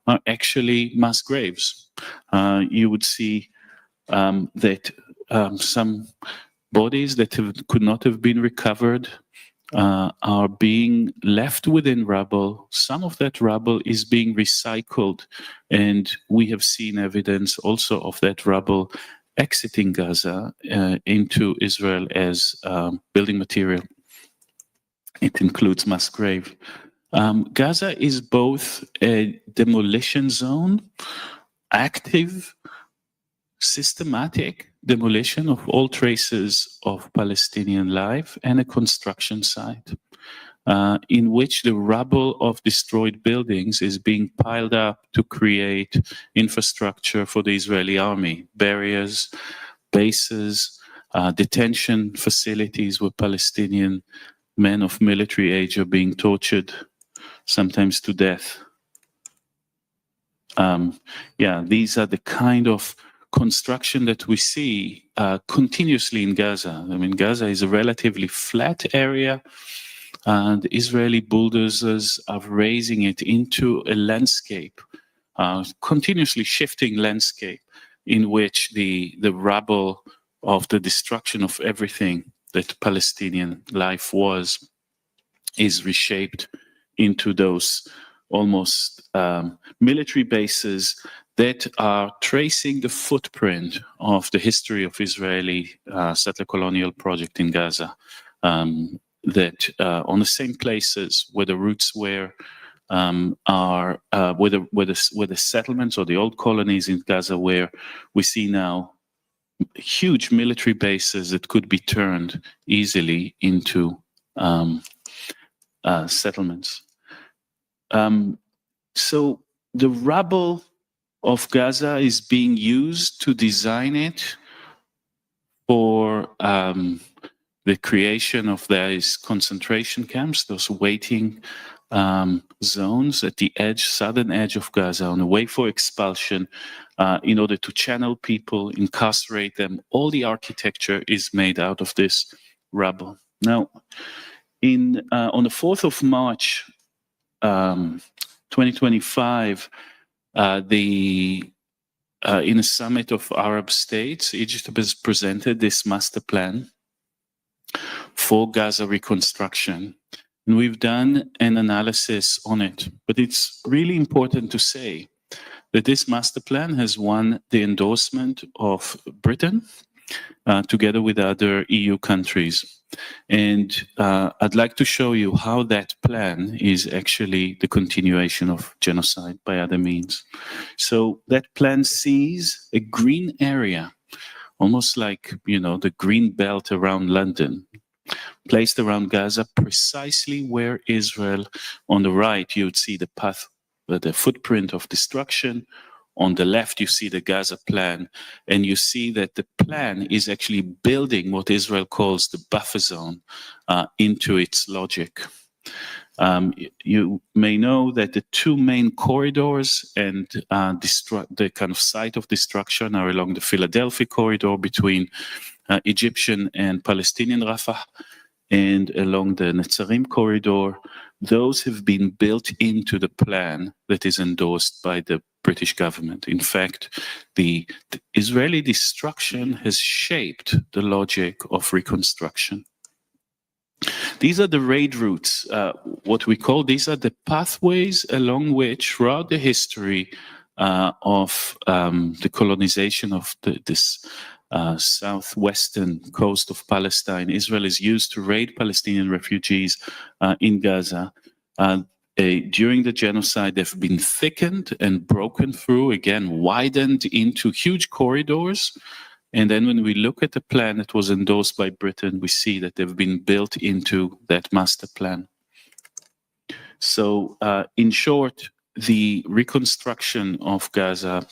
are actually mass graves. You would see that some bodies that could not have been recovered are being left within rubble. Some of that rubble is being recycled, and we have seen evidence also of that rubble exiting Gaza into Israel as building material. It includes mass grave. Gaza is both a demolition zone, active, systematic demolition of all traces of Palestinian life, and a construction site in which the rubble of destroyed buildings is being piled up to create infrastructure for the Israeli army, barriers, bases, detention facilities where Palestinian men of military age are being tortured, sometimes to death. These are the kind of construction that we see continuously in Gaza. I mean, Gaza is a relatively flat area, and Israeli bulldozers are raising it into a landscape, continuously shifting landscape, in which the rubble of the destruction of everything that Palestinian life was is reshaped into those almost military bases that are tracing the footprint of the history of Israeli settler colonial project in Gaza. That on the same places where the roots were, where the settlements or the old colonies in Gaza were, we see now huge military bases that could be turned easily into settlements. So the rubble of Gaza is being used to design it for the creation of these concentration camps, those waiting zones at the southern edge of Gaza, on the way for expulsion, in order to channel people, incarcerate them. All the architecture is made out of this rubble. Now, on the 4th of March, 2025, in a summit of Arab states, Egypt has presented this master plan for Gaza reconstruction. And we've done an analysis on it. But it's really important to say that this master plan has won the endorsement of Britain, together with other EU countries. And I'd like to show you how that plan is actually the continuation of genocide by other means. So that plan sees a green area, almost like, the green belt around London, placed around Gaza, precisely where Israel, on the right, you would see the path, the footprint of destruction. On the left, you see the Gaza plan, and you see that the plan is actually building what Israel calls the buffer zone into its logic. You may know that the two main corridors and the kind of site of destruction are along the Philadelphia corridor between Egyptian and Palestinian Rafah, and along the Netzarim corridor. Those have been built into the plan that is endorsed by the British government. In fact, the Israeli destruction has shaped the logic of reconstruction. These are the raid routes, what we call, these are the pathways along which throughout the history of the colonization of this southwestern coast of Palestine, Israel is used to raid Palestinian refugees in Gaza. During the genocide, they've been thickened and broken through, again, widened into huge corridors. And then when we look at the plan that was endorsed by Britain, we see that they've been built into that master plan. So in short, the reconstruction of Gaza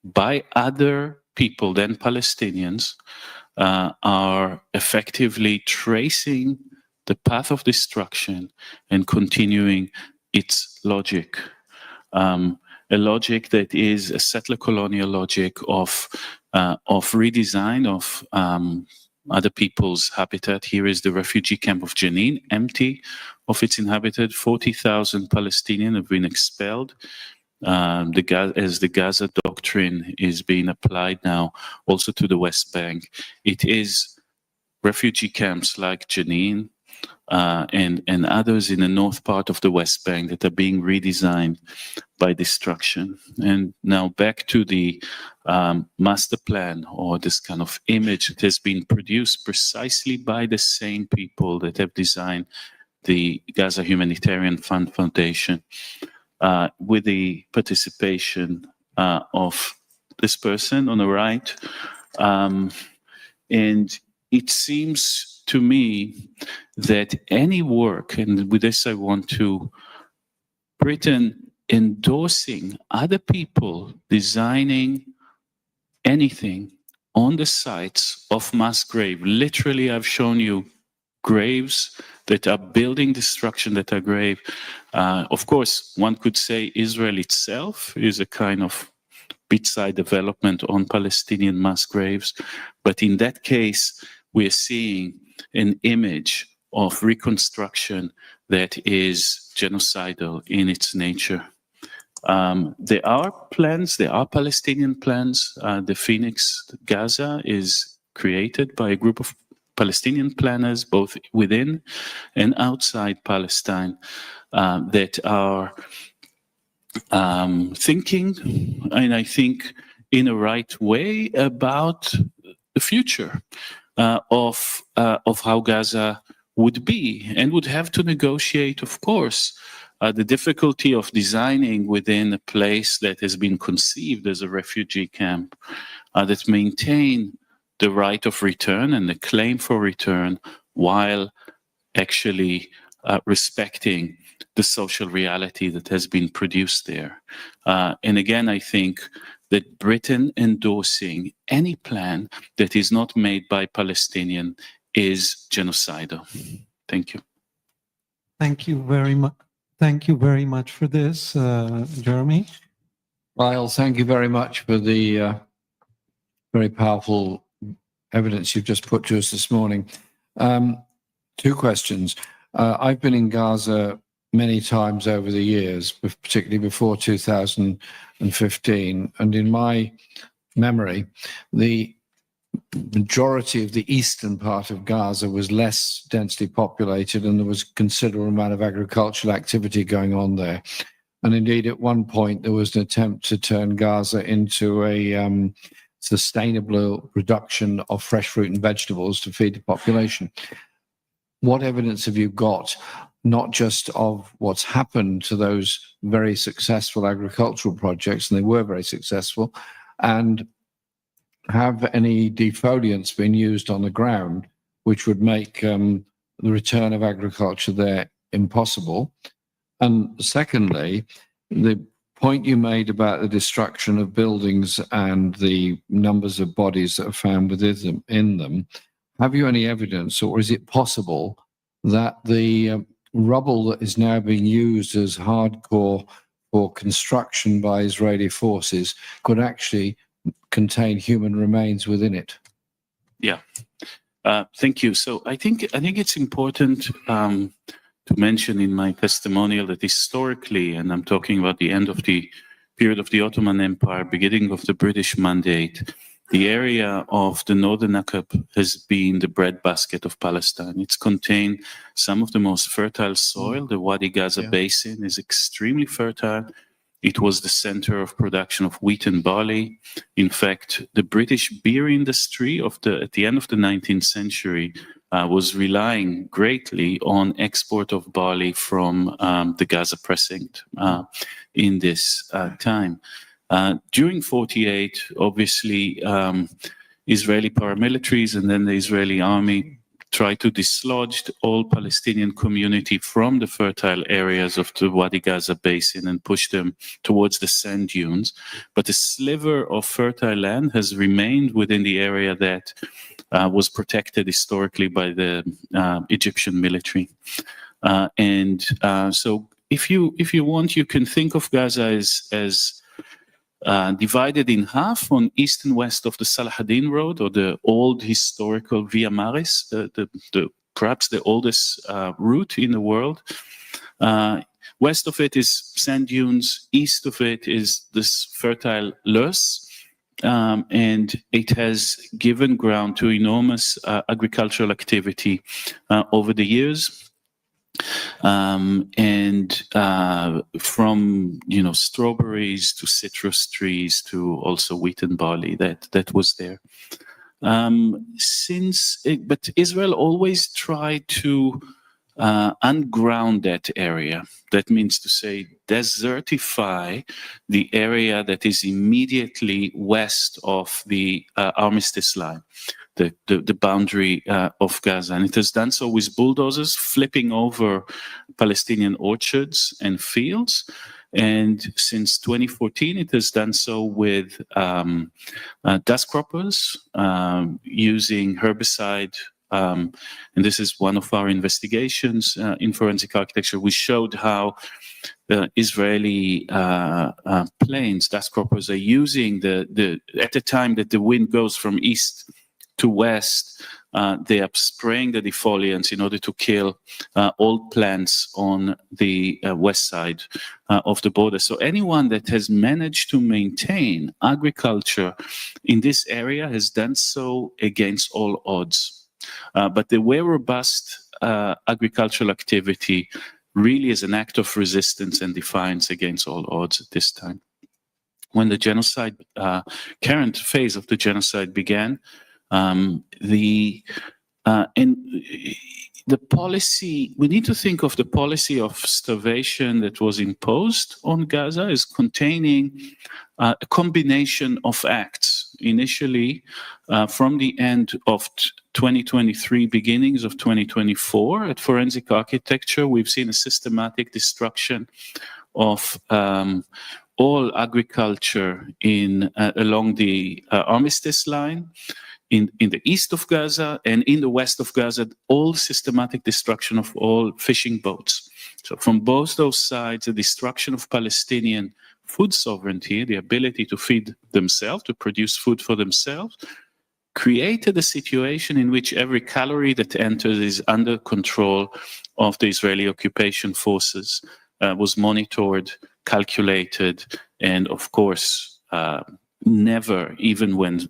by other people than Palestinians are effectively tracing the path of destruction and continuing its logic. A logic that is a settler colonial logic of redesign of other people's habitat. Here is the refugee camp of Jenin, empty of its inhabited. 40,000 Palestinians have been expelled. As the Gaza doctrine is being applied now also to the West Bank, it is refugee camps like Jenin and others in the north part of the West Bank that are being redesigned by destruction. And now back to the master plan, or this kind of image that has been produced precisely by the same people that have designed the Gaza Humanitarian Fund Foundation, with the participation of this person on the right. And it seems to me that any work, and with this I want to, Britain endorsing other people designing anything on the sites of mass grave. Literally, I've shown you graves that are building destruction, that are grave. Of course, one could say Israel itself is a kind of beachside development on Palestinian mass graves. But in that case, we're seeing an image of reconstruction that is genocidal in its nature. There are plans, there are Palestinian plans. The Phoenix Gaza is created by a group of Palestinian planners, both within and outside Palestine, that are thinking, and I think in a right way, about the future of how Gaza would be, and would have to negotiate, of course, the difficulty of designing within a place that has been conceived as a refugee camp, that maintain the right of return and the claim for return, while actually respecting the social reality that has been produced there. And again, I think that Britain endorsing any plan that is not made by Palestinian is genocidal. Thank you. Thank you very much. Thank you very much for this, Jeremy. Lyle, thank you very much for the very powerful evidence you've just put to us this morning. Two questions. I've been in Gaza many times over the years, particularly before 2015, and in my memory, the majority of the eastern part of Gaza was less densely populated, and there was a considerable amount of agricultural activity going on there. And indeed, at one point, there was an attempt to turn Gaza into a sustainable production of fresh fruit and vegetables to feed the population. What evidence have you got, not just of what's happened to those very successful agricultural projects, and they were very successful, and have any defoliants been used on the ground which would make the return of agriculture there impossible? And secondly, the point you made about the destruction of buildings and the numbers of bodies that are found within them, have you any evidence, or is it possible that the rubble that is now being used as hardcore for construction by Israeli forces could actually contain human remains within it? Yeah, thank you. So I think it's important to mention in my testimonial that historically, and I'm talking about the end of the period of the Ottoman Empire, beginning of the British Mandate, the area of the northern Nakab has been the breadbasket of Palestine. It's contained some of the most fertile soil. The Wadi Gaza basin is extremely fertile. It was the center of production of wheat and barley. In fact, the British beer industry at the end of the 19th century was relying greatly on export of barley from the Gaza precinct in this time. During 48, obviously, Israeli paramilitaries and then the Israeli army tried to dislodge all Palestinian community from the fertile areas of the Wadi Gaza basin and push them towards the sand dunes. But a sliver of fertile land has remained within the area that was protected historically by the Egyptian military. So if you want, you can think of Gaza as divided in half on east and west of the Salahuddin Road, or the old historical Via Maris, perhaps the oldest route in the world. West of it is sand dunes. East of it is this fertile Lurs, and it has given ground to enormous agricultural activity over the years. From strawberries to citrus trees to also wheat and barley that was there. But Israel always tried to unground that area. That means to say desertify the area that is immediately west of the armistice line. The boundary of Gaza. And it has done so with bulldozers flipping over Palestinian orchards and fields. And since 2014, it has done so with dust croppers, using herbicide. And this is one of our investigations in forensic architecture. We showed how Israeli planes, dust croppers, are using at the time that the wind goes from east to west, they are spraying the defoliants in order to kill old plants on the west side of the border. So anyone that has managed to maintain agriculture in this area has done so against all odds. But there were robust agricultural activity really as an act of resistance and defiance against all odds at this time. When the genocide, current phase of the genocide began, the policy, we need to think of the policy of starvation that was imposed on Gaza as containing a combination of acts. Initially, from the end of 2023, beginnings of 2024, at Forensic Architecture, we've seen a systematic destruction of all agriculture along the armistice line, in the east of Gaza, and in the west of Gaza, all systematic destruction of all fishing boats. So from both those sides, the destruction of Palestinian food sovereignty, the ability to feed themselves, to produce food for themselves, created a situation in which every calorie that enters is under control of the Israeli occupation forces, was monitored, calculated, and of course, never, even when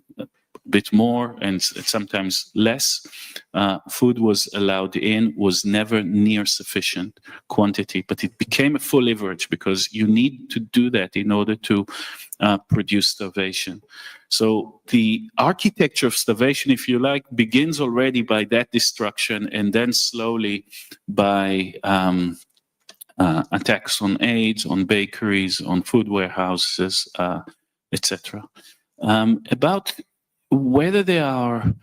bit more and sometimes less food was allowed in, was never near sufficient quantity, but it became a full leverage because you need to do that in order to produce starvation. So the architecture of starvation, if you like, begins already by that destruction, and then slowly by attacks on aids, on bakeries, on food warehouses, etc. About whether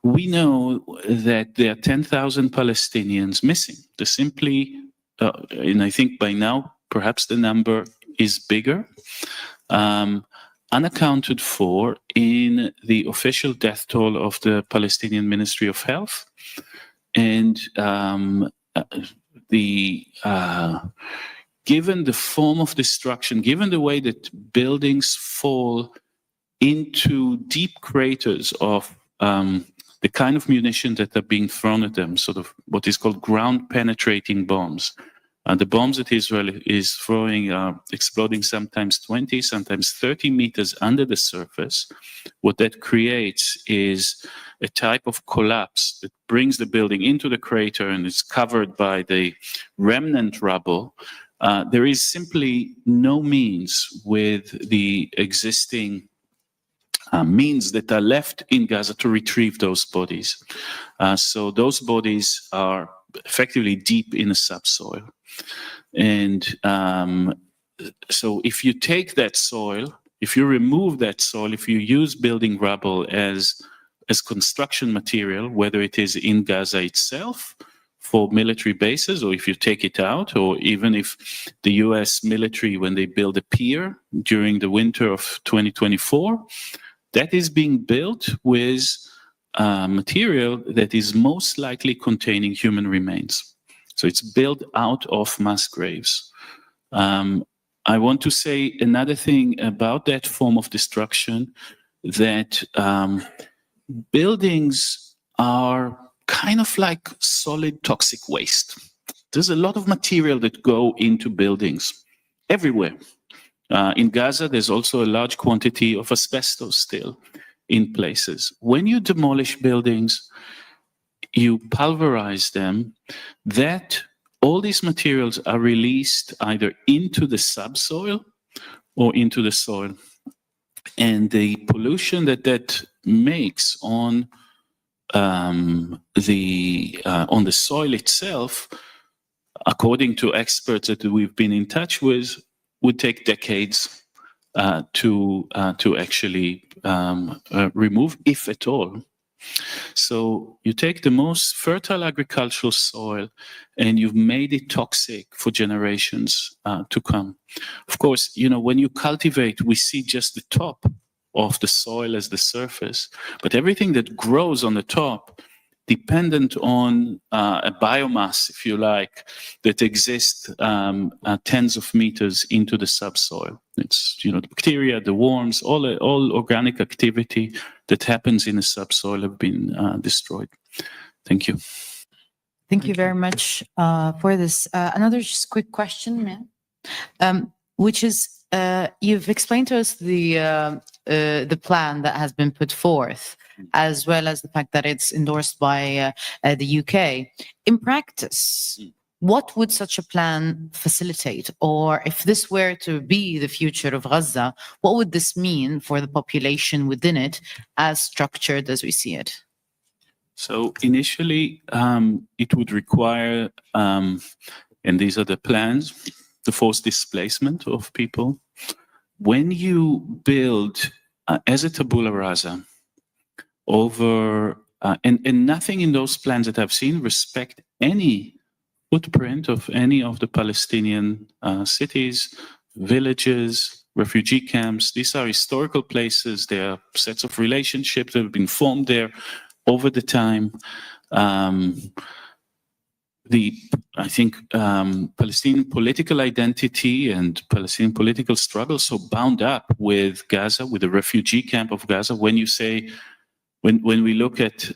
we know that there are 10,000 Palestinians missing. There's simply, and I think by now, perhaps the number is bigger, unaccounted for in the official death toll of the Palestinian Ministry of Health. And given the form of destruction, given the way that buildings fall into deep craters of the kind of munition that are being thrown at them, sort of what is called ground penetrating bombs, The bombs that Israel is throwing are exploding sometimes 20, sometimes 30 meters under the surface. What that creates is a type of collapse that brings the building into the crater and is covered by the remnant rubble. There is simply no means with the existing means that are left in Gaza to retrieve those bodies. So those bodies are effectively deep in the subsoil. And so if you take that soil, if you remove that soil, if you use building rubble as construction material, whether it is in Gaza itself for military bases, or if you take it out, or even if the US military, when they build a pier during the winter of 2024, that is being built with material that is most likely containing human remains. So it's built out of mass graves. I want to say another thing about that form of destruction, that buildings are kind of like solid toxic waste. There's a lot of material that go into buildings everywhere. In Gaza, there's also a large quantity of asbestos still in places. When you demolish buildings, you pulverize them, that all these materials are released either into the subsoil or into the soil. And the pollution that makes on the soil itself, according to experts that we've been in touch with, would take decades to actually remove, if at all. So you take the most fertile agricultural soil and you've made it toxic for generations to come. Of course, you know, when you cultivate, we see just the top of the soil as the surface, but everything that grows on the top, dependent on a biomass, if you like, that exists tens of meters into the subsoil. It's, you know, the bacteria, the worms, all organic activity that happens in the subsoil have been destroyed. Thank you. Thank you very much for this. Another just quick question, ma'am, which is, you've explained to us the plan that has been put forth, as well as the fact that it's endorsed by the UK. In practice, what would such a plan facilitate? Or if this were to be the future of Gaza, what would this mean for the population within it as structured as we see it? So initially, it would require, and these are the plans, the forced displacement of people. When you build as a tabula rasa over, and nothing in those plans that I've seen respect any footprint of any of the Palestinian cities, villages, refugee camps. These are historical places. They are sets of relationships that have been formed there over the time. I think Palestinian political identity and Palestinian political struggle so bound up with Gaza, with the refugee camp of Gaza. When you say, when we look at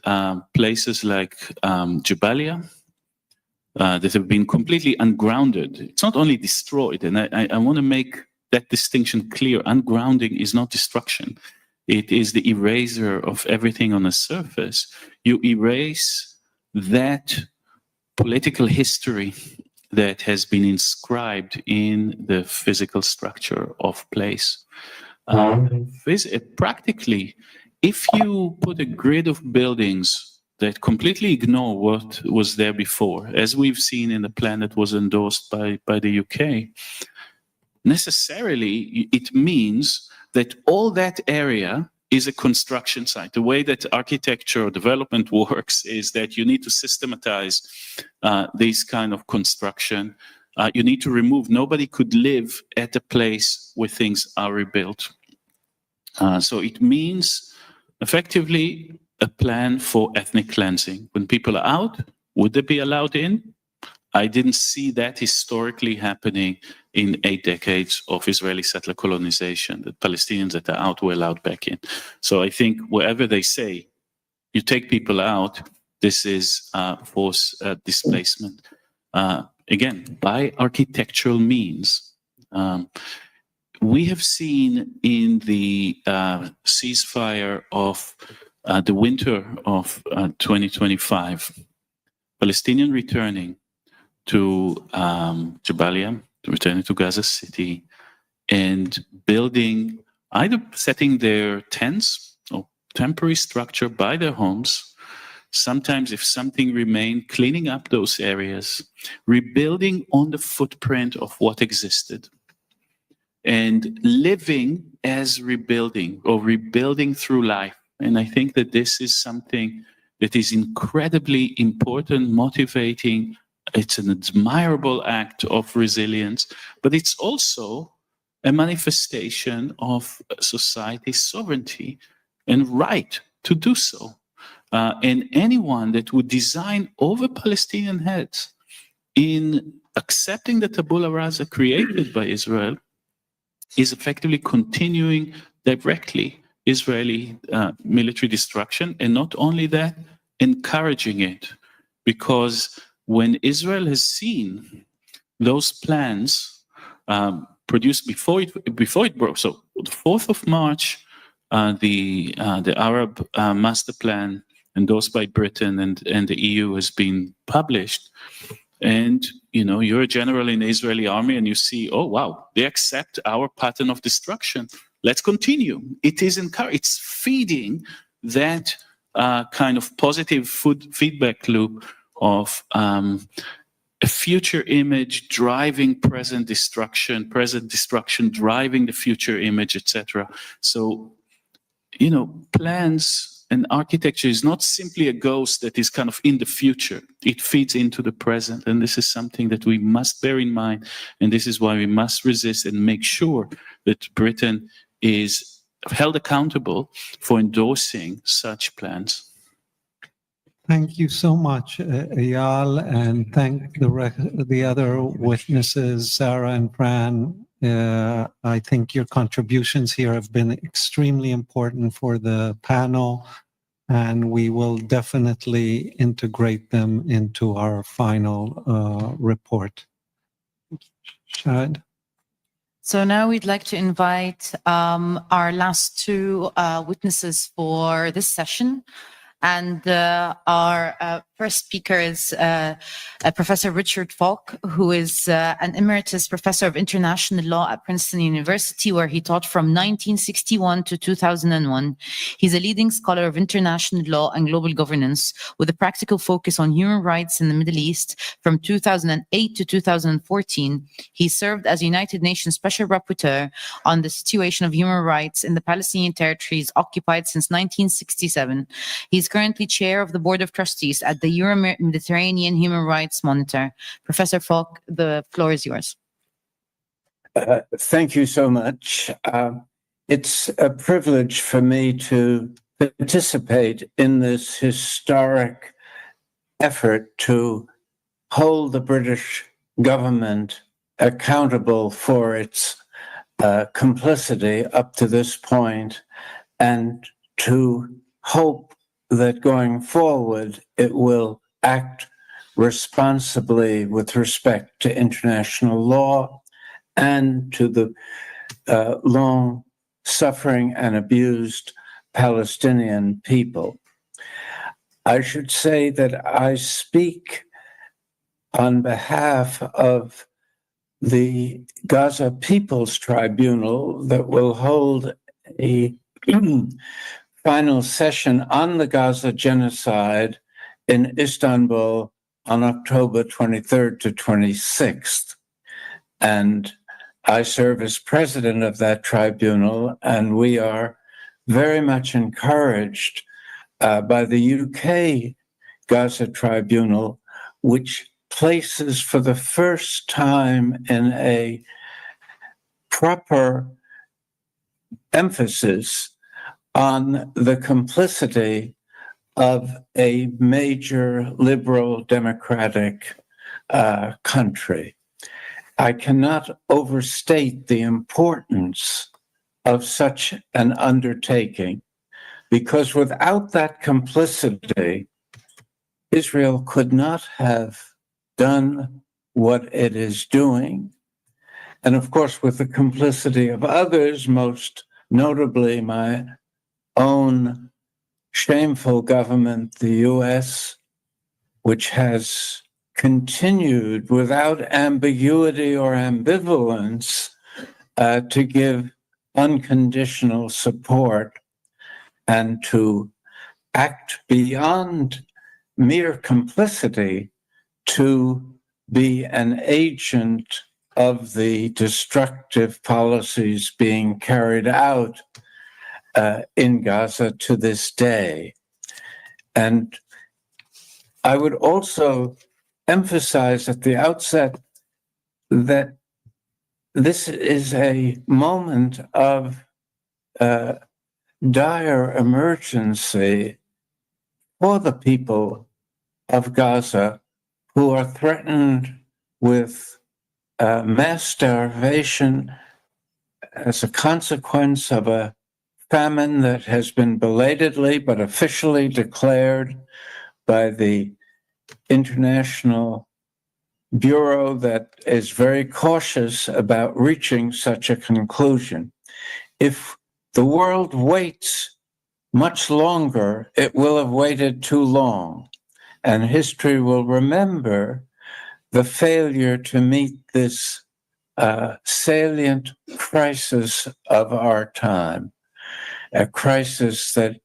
places like Jabalia, that have been completely ungrounded, it's not only destroyed, and I want to make that distinction clear. Ungrounding is not destruction. It is the eraser of everything on the surface. You erase that political history that has been inscribed in the physical structure of place. Practically, if you put a grid of buildings that completely ignore what was there before, as we've seen in the plan that was endorsed by the UK, necessarily it means that all that area is a construction site. The way that architecture or development works is that you need to systematize this kind of construction. You need to remove, nobody could live at a place where things are rebuilt. So it means effectively a plan for ethnic cleansing. When people are out, would they be allowed in? I didn't see that historically happening in 8 decades of Israeli settler colonization. The Palestinians that are out were allowed back in. So I think wherever they say you take people out, this is forced displacement. again, by architectural means. We have seen in the ceasefire of the winter of 2025, Palestinians returning to Jabalia, returning to Gaza City, and building, either setting their tents or temporary structure by their homes. Sometimes, if something remained, cleaning up those areas, rebuilding on the footprint of what existed, and living as rebuilding, or rebuilding through life. And I think that this is something that is incredibly important, motivating. It's an admirable act of resilience, but it's also a manifestation of society's sovereignty and right to do so. And anyone that would design over Palestinian heads in accepting the tabula rasa created by Israel is effectively continuing directly Israeli military destruction, and not only that, encouraging it. Because when Israel has seen those plans produced before it broke, so the 4th of March, the Arab master plan endorsed by Britain and the EU has been published. And, you know, you're a general in the Israeli army and you see, oh, wow, they accept our pattern of destruction. Let's continue. It's feeding that kind of positive feedback loop of a future image driving present destruction driving the future image, etc. So, you know, plans and architecture is not simply a ghost that is kind of in the future. It feeds into the present. And this is something that we must bear in mind. And this is why we must resist and make sure that Britain is held accountable for endorsing such plans. Thank you so much, Eyal, and thank the other witnesses, Sarah and Fran. I think your contributions here have been extremely important for the panel, and we will definitely integrate them into our final report. Shad? So now we'd like to invite our last two witnesses for this session. And our first speaker is Professor Richard Falk, who is an emeritus professor of international law at Princeton University, where he taught from 1961 to 2001. He's a leading scholar of international law and global governance, with a practical focus on human rights in the Middle East. From 2008 to 2014, he served as United Nations Special Rapporteur on the situation of human rights in the Palestinian territories occupied since 1967. He's currently chair of the board of trustees at the Euro-Mediterranean Human Rights Monitor. Professor Falk, the floor is yours. Thank you so much. It's a privilege for me to participate in this historic effort to hold the British government accountable for its complicity up to this point, and to hope that going forward it will act responsibly with respect to international law and to the long suffering and abused Palestinian people. I should say that I speak on behalf of the Gaza People's Tribunal that will hold a final session on the Gaza genocide in Istanbul on October 23rd to 26th. And I serve as president of that tribunal, and we are very much encouraged by the UK Gaza Tribunal, which places for the first time in a proper emphasis on the complicity of a major liberal democratic country. I cannot overstate the importance of such an undertaking, because without that complicity, Israel could not have done what it is doing. And of course, with the complicity of others, most notably my own shameful government, the US, which has continued without ambiguity or ambivalence to give unconditional support and to act beyond mere complicity to be an agent of the destructive policies being carried out in Gaza to this day. And I would also emphasize at the outset that this is a moment of dire emergency for the people of Gaza, who are threatened with mass starvation as a consequence of a famine that has been belatedly but officially declared by the International Bureau that is very cautious about reaching such a conclusion. If the world waits much longer, it will have waited too long, and history will remember the failure to meet this salient crisis of our time, a crisis that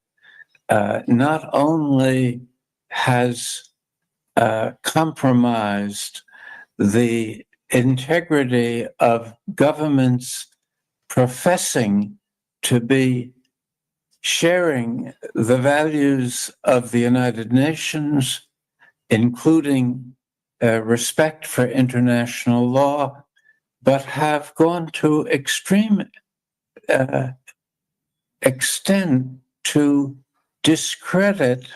not only has compromised the integrity of governments professing to be sharing the values of the United Nations, including respect for international law, but have gone to extreme extent to discredit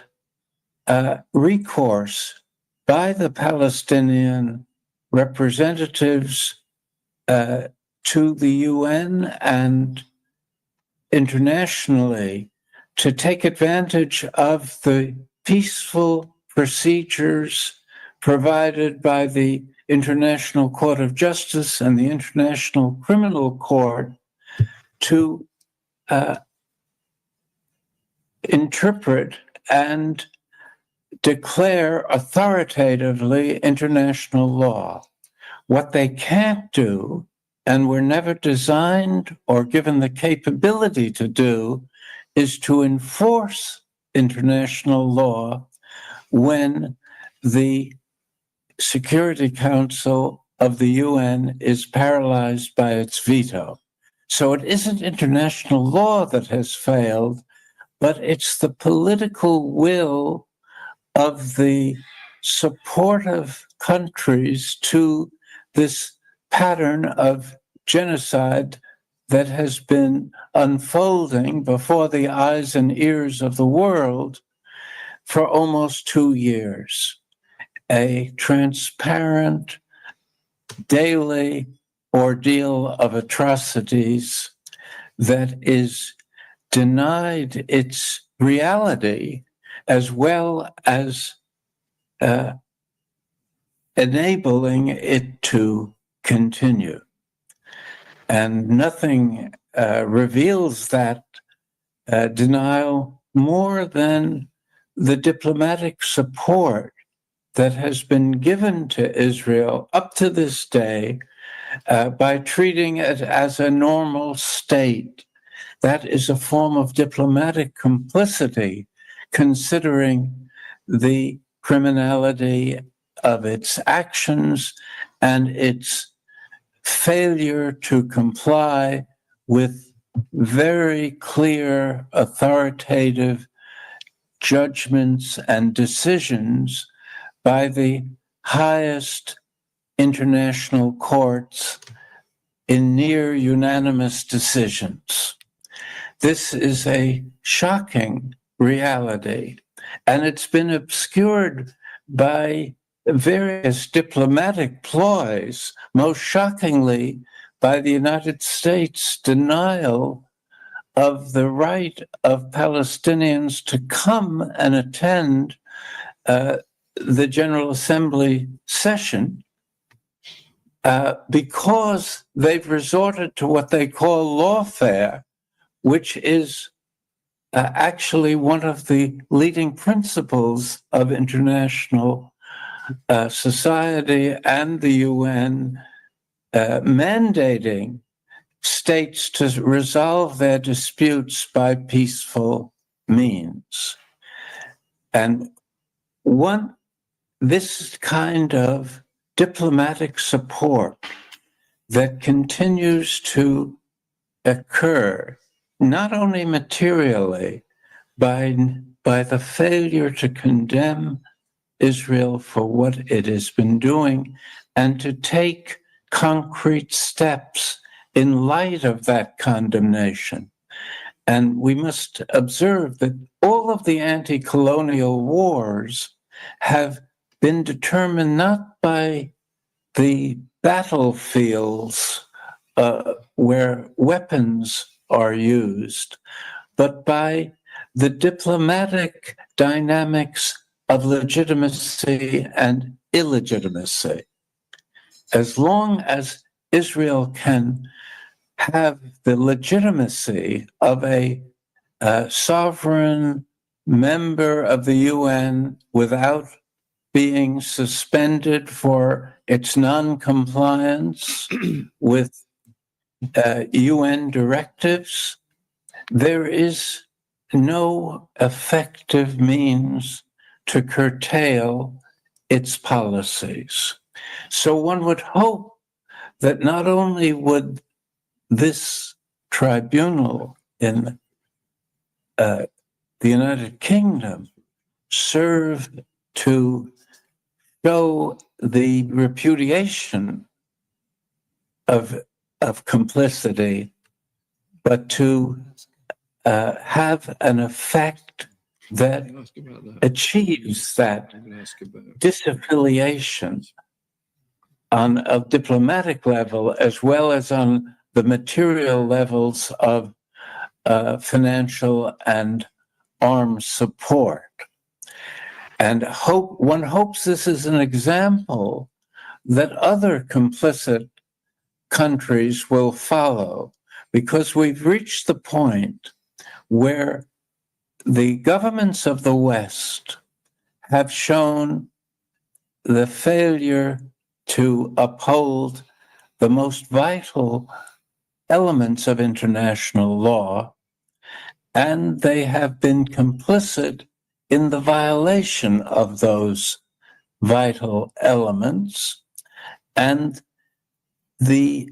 recourse by the Palestinian representatives to the UN and internationally to take advantage of the peaceful procedures provided by the International Court of Justice and the International Criminal Court to interpret and declare authoritatively international law. What they can't do, and were never designed or given the capability to do, is to enforce international law when the Security Council of the UN is paralyzed by its veto. So it isn't international law that has failed, but it's the political will of the supportive countries to this pattern of genocide that has been unfolding before the eyes and ears of the world for almost 2 years. A transparent, daily ordeal of atrocities that is denied its reality as well as enabling it to continue. And nothing reveals that denial more than the diplomatic support that has been given to Israel up to this day by treating it as a normal state. That is a form of diplomatic complicity, considering the criminality of its actions and its failure to comply with very clear, authoritative judgments and decisions by the highest international courts in near unanimous decisions. This is a shocking reality, and it's been obscured by various diplomatic ploys, most shockingly by the United States' denial of the right of Palestinians to come and attend the General Assembly session because they've resorted to what they call lawfare, which is actually one of the leading principles of international society and the UN, mandating states to resolve their disputes by peaceful means. And this kind of diplomatic support that continues to occur, not only materially, by the failure to condemn Israel for what it has been doing and to take concrete steps in light of that condemnation. And we must observe that all of the anti-colonial wars have been determined not by the battlefields where weapons are used, but by the diplomatic dynamics of legitimacy and illegitimacy. As long as Israel can have the legitimacy of a sovereign member of the UN without being suspended for its non-compliance with UN directives, there is no effective means to curtail its policies. So one would hope that not only would this tribunal in the United Kingdom serve to show the repudiation of complicity, but to have an effect that achieves that disaffiliation on a diplomatic level as well as on the material levels of financial and arms support. And one hopes this is an example that other complicit countries will follow, because we've reached the point where the governments of the West have shown the failure to uphold the most vital elements of international law, and they have been complicit in the violation of those vital elements. And the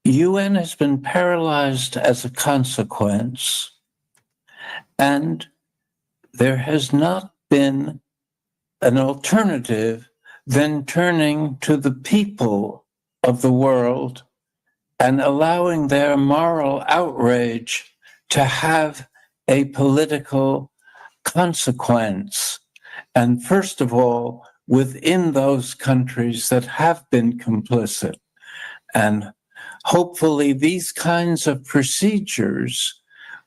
UN has been paralyzed as a consequence, and there has not been an alternative than turning to the people of the world and allowing their moral outrage to have a political consequence. And first of all, within those countries that have been complicit. And hopefully these kinds of procedures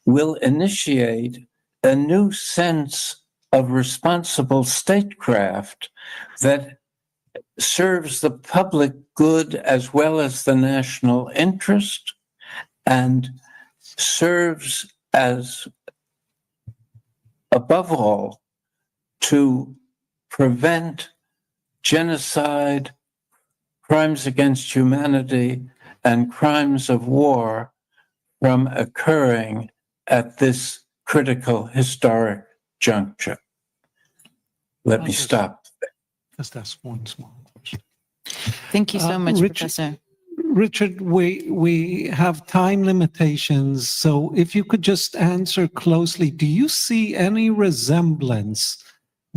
will initiate a new sense of responsible statecraft that serves the public good as well as the national interest, and serves as, above all, to prevent genocide, crimes against humanity, and crimes of war from occurring at this critical historic juncture. Let me stop. Just ask one small question. Thank you so much, Professor. Richard, we have time limitations, so if you could just answer closely, do you see any resemblance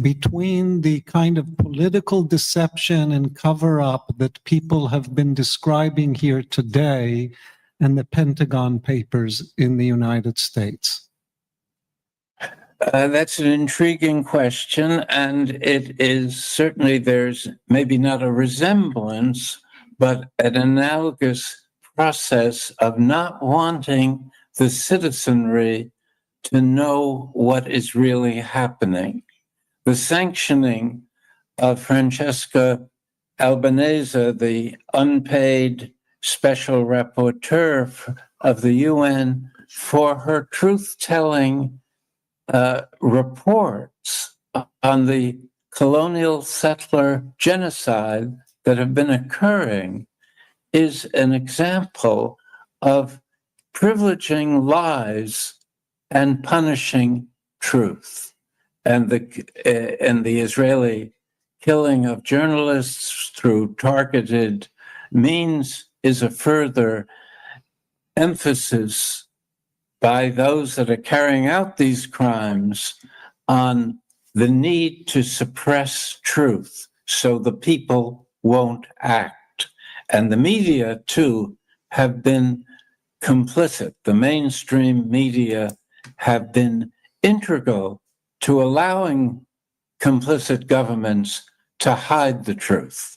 between the kind of political deception and cover-up that people have been describing here today and the Pentagon Papers in the United States? That's an intriguing question, and it is certainly, there's maybe not a resemblance, but an analogous process of not wanting the citizenry to know what is really happening. The sanctioning of Francesca Albanese, the unpaid special rapporteur of the UN, for her truth-telling reports on the colonial settler genocide that have been occurring, is an example of privileging lies and punishing truth. And the Israeli killing of journalists through targeted means is a further emphasis by those that are carrying out these crimes on the need to suppress truth so the people won't act. And the media, too, have been complicit. The mainstream media have been integral to allowing complicit governments to hide the truth.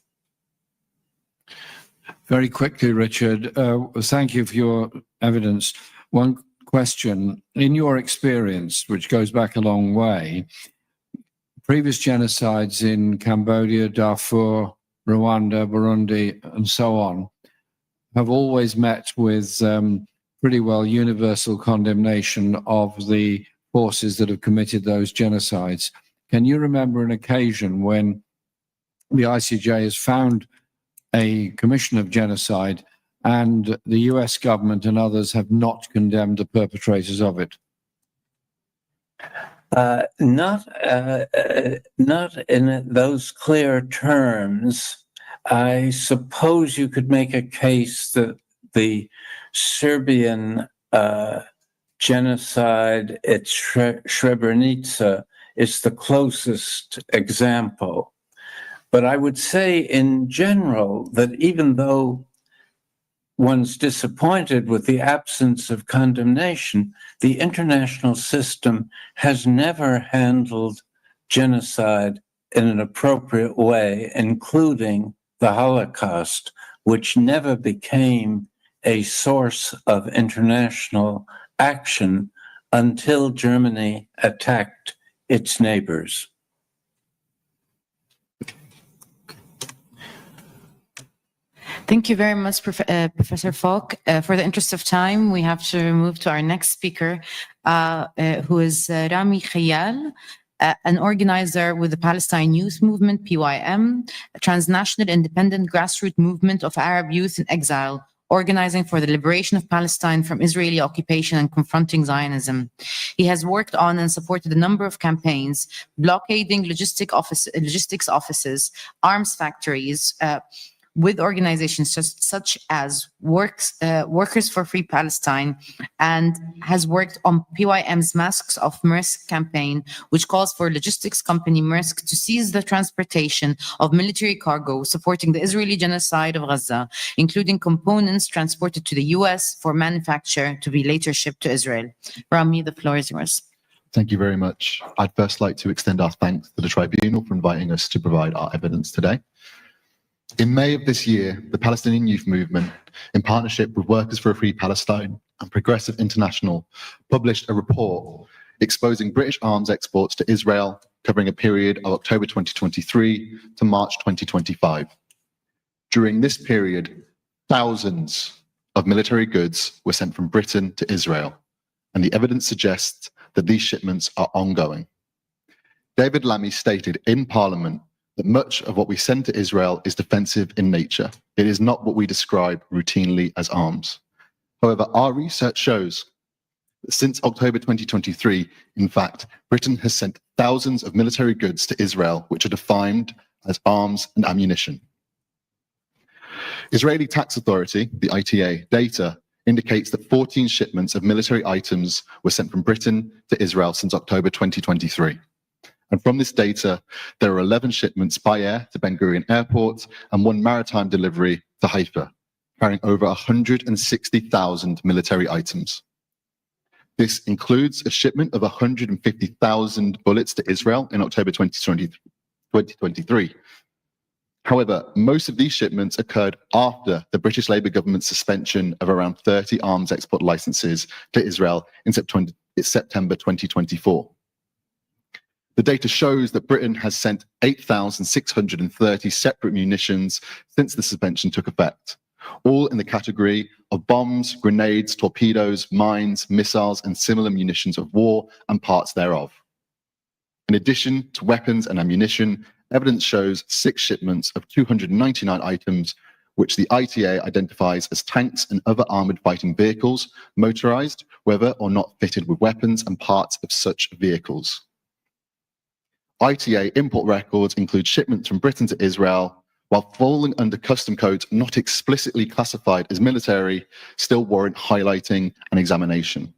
Very quickly, Richard, thank you for your evidence. One question, in your experience, which goes back a long way, previous genocides in Cambodia, Darfur, Rwanda, Burundi, and so on, have always met with pretty well universal condemnation of the forces that have committed those genocides. Can you remember an occasion when the ICJ has found a commission of genocide and the US government and others have not condemned the perpetrators of it? Not in those clear terms. I suppose you could make a case that the Serbian genocide at Srebrenica is the closest example. But I would say in general that even though one's disappointed with the absence of condemnation, the international system has never handled genocide in an appropriate way, including the Holocaust, which never became a source of international action until Germany attacked its neighbors. Thank you very much, Professor Falk. For the interest of time, we have to move to our next speaker, who is Rami Khayal, an organizer with the Palestine Youth Movement, PYM, a transnational independent grassroots movement of Arab youth in exile, organizing for the liberation of Palestine from Israeli occupation and confronting Zionism. He has worked on and supported a number of campaigns, blockading logistics offices, arms factories, with organizations such as Workers for Free Palestine, and has worked on PYM's Masks of Maersk campaign, which calls for logistics company Maersk to seize the transportation of military cargo supporting the Israeli genocide of Gaza, including components transported to the US for manufacture to be later shipped to Israel. Rami, the floor is yours. Thank you very much. I'd first like to extend our thanks to the Tribunal for inviting us to provide our evidence today. In May of this year, the Palestinian Youth Movement, in partnership with Workers for a Free Palestine and Progressive International, published a report exposing British arms exports to Israel covering a period of October 2023 to March 2025. During this period, thousands of military goods were sent from Britain to Israel, and the evidence suggests that these shipments are ongoing. David Lammy stated in Parliament that much of what we send to Israel is defensive in nature. It is not what we describe routinely as arms. However, our research shows that since October 2023, in fact, Britain has sent thousands of military goods to Israel, which are defined as arms and ammunition. Israeli Tax Authority, the ITA, data indicates that 14 shipments of military items were sent from Britain to Israel since October 2023. And from this data, there are 11 shipments by air to Ben Gurion Airport and 1 maritime delivery to Haifa, carrying over 160,000 military items. This includes a shipment of 150,000 bullets to Israel in October 2023. However, most of these shipments occurred after the British Labour government's suspension of around 30 arms export licenses to Israel in September 2024. The data shows that Britain has sent 8,630 separate munitions since the suspension took effect, all in the category of bombs, grenades, torpedoes, mines, missiles, and similar munitions of war and parts thereof. In addition to weapons and ammunition, evidence shows 6 shipments of 299 items, which the ITA identifies as tanks and other armoured fighting vehicles, motorised, whether or not fitted with weapons and parts of such vehicles. ITA import records include shipments from Britain to Israel, while falling under custom codes not explicitly classified as military, still warrant highlighting and examination.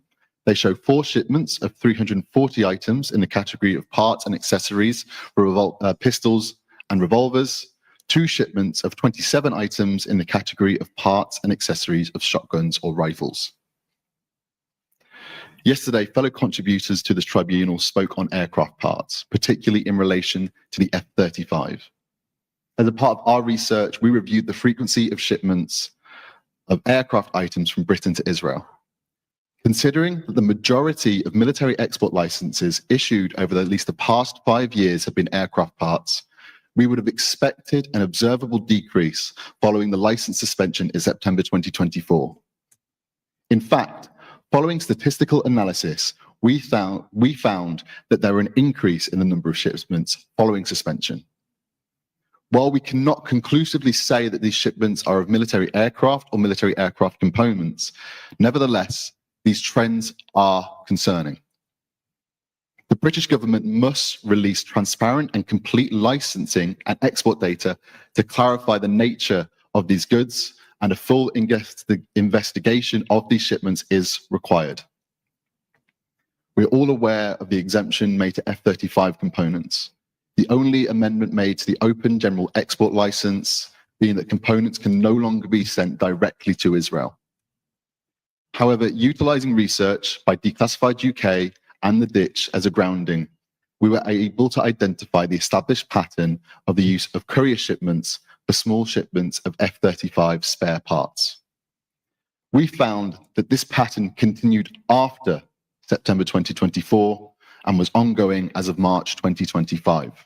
They show 4 shipments of 340 items in the category of parts and accessories for pistols and revolvers, 2 shipments of 27 items in the category of parts and accessories of shotguns or rifles. Yesterday, fellow contributors to this tribunal spoke on aircraft parts, particularly in relation to the F-35. As a part of our research, we reviewed the frequency of shipments of aircraft items from Britain to Israel. Considering that the majority of military export licenses issued over at least the past 5 years have been aircraft parts, we would have expected an observable decrease following the license suspension in September 2024. In fact, following statistical analysis, we found that there were an increase in the number of shipments following suspension. While we cannot conclusively say that these shipments are of military aircraft or military aircraft components, nevertheless, these trends are concerning. The British government must release transparent and complete licensing and export data to clarify the nature of these goods, and a full investigation of these shipments is required. We're all aware of the exemption made to F-35 components. The only amendment made to the open general export license being that components can no longer be sent directly to Israel. However, utilizing research by Declassified UK and the Ditch as a grounding, we were able to identify the established pattern of the use of courier shipments for small shipments of F-35 spare parts. We found that this pattern continued after September 2024 and was ongoing as of March 2025.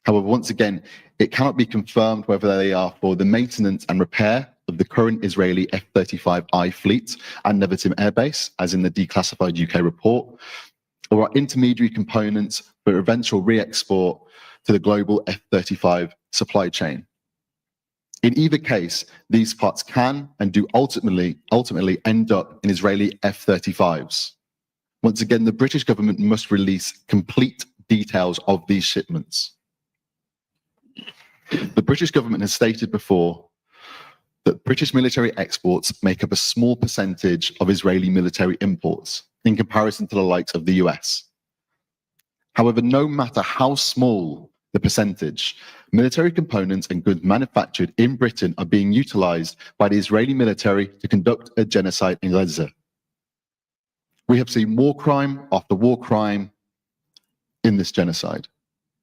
However, once again, it cannot be confirmed whether they are for the maintenance and repair of the current Israeli F-35I fleet and Nevatim Air Base, as in the Declassified UK report, or are intermediary components for eventual re-export to the global F-35 supply chain. In either case, these parts can and do ultimately end up in Israeli F-35s. Once again, the British government must release complete details of these shipments. The British government has stated before that British military exports make up a small percentage of Israeli military imports in comparison to the likes of the US. However, no matter how small the percentage, military components and goods manufactured in Britain are being utilized by the Israeli military to conduct a genocide in Gaza. We have seen war crime after war crime in this genocide.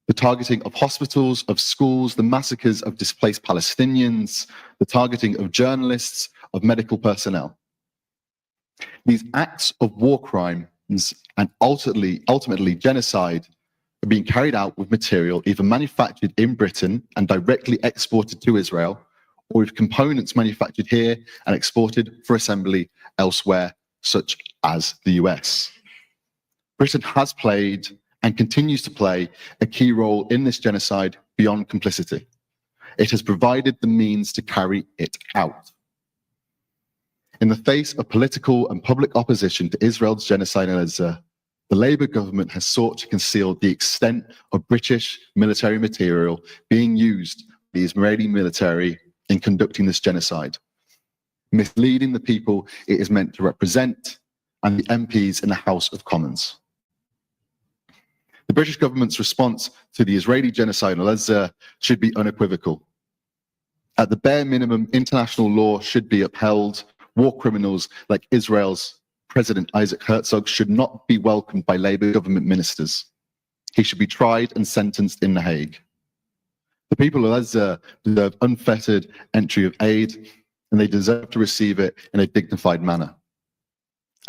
The targeting of hospitals, of schools, the massacres of displaced Palestinians, the targeting of journalists, of medical personnel. These acts of war crimes and ultimately genocide are being carried out with material either manufactured in Britain and directly exported to Israel, or with components manufactured here and exported for assembly elsewhere, such as the US. Britain has played and continues to play a key role in this genocide beyond complicity. It has provided the means to carry it out. In the face of political and public opposition to Israel's genocide in Gaza, the Labour government has sought to conceal the extent of British military material being used by the Israeli military in conducting this genocide, misleading the people it is meant to represent and the MPs in the House of Commons. The British government's response to the Israeli genocide in Gaza should be unequivocal. At the bare minimum, international law should be upheld. War criminals like Israel's President Isaac Herzog should not be welcomed by Labour government ministers. He should be tried and sentenced in The Hague. The people of Gaza deserve unfettered entry of aid, and they deserve to receive it in a dignified manner.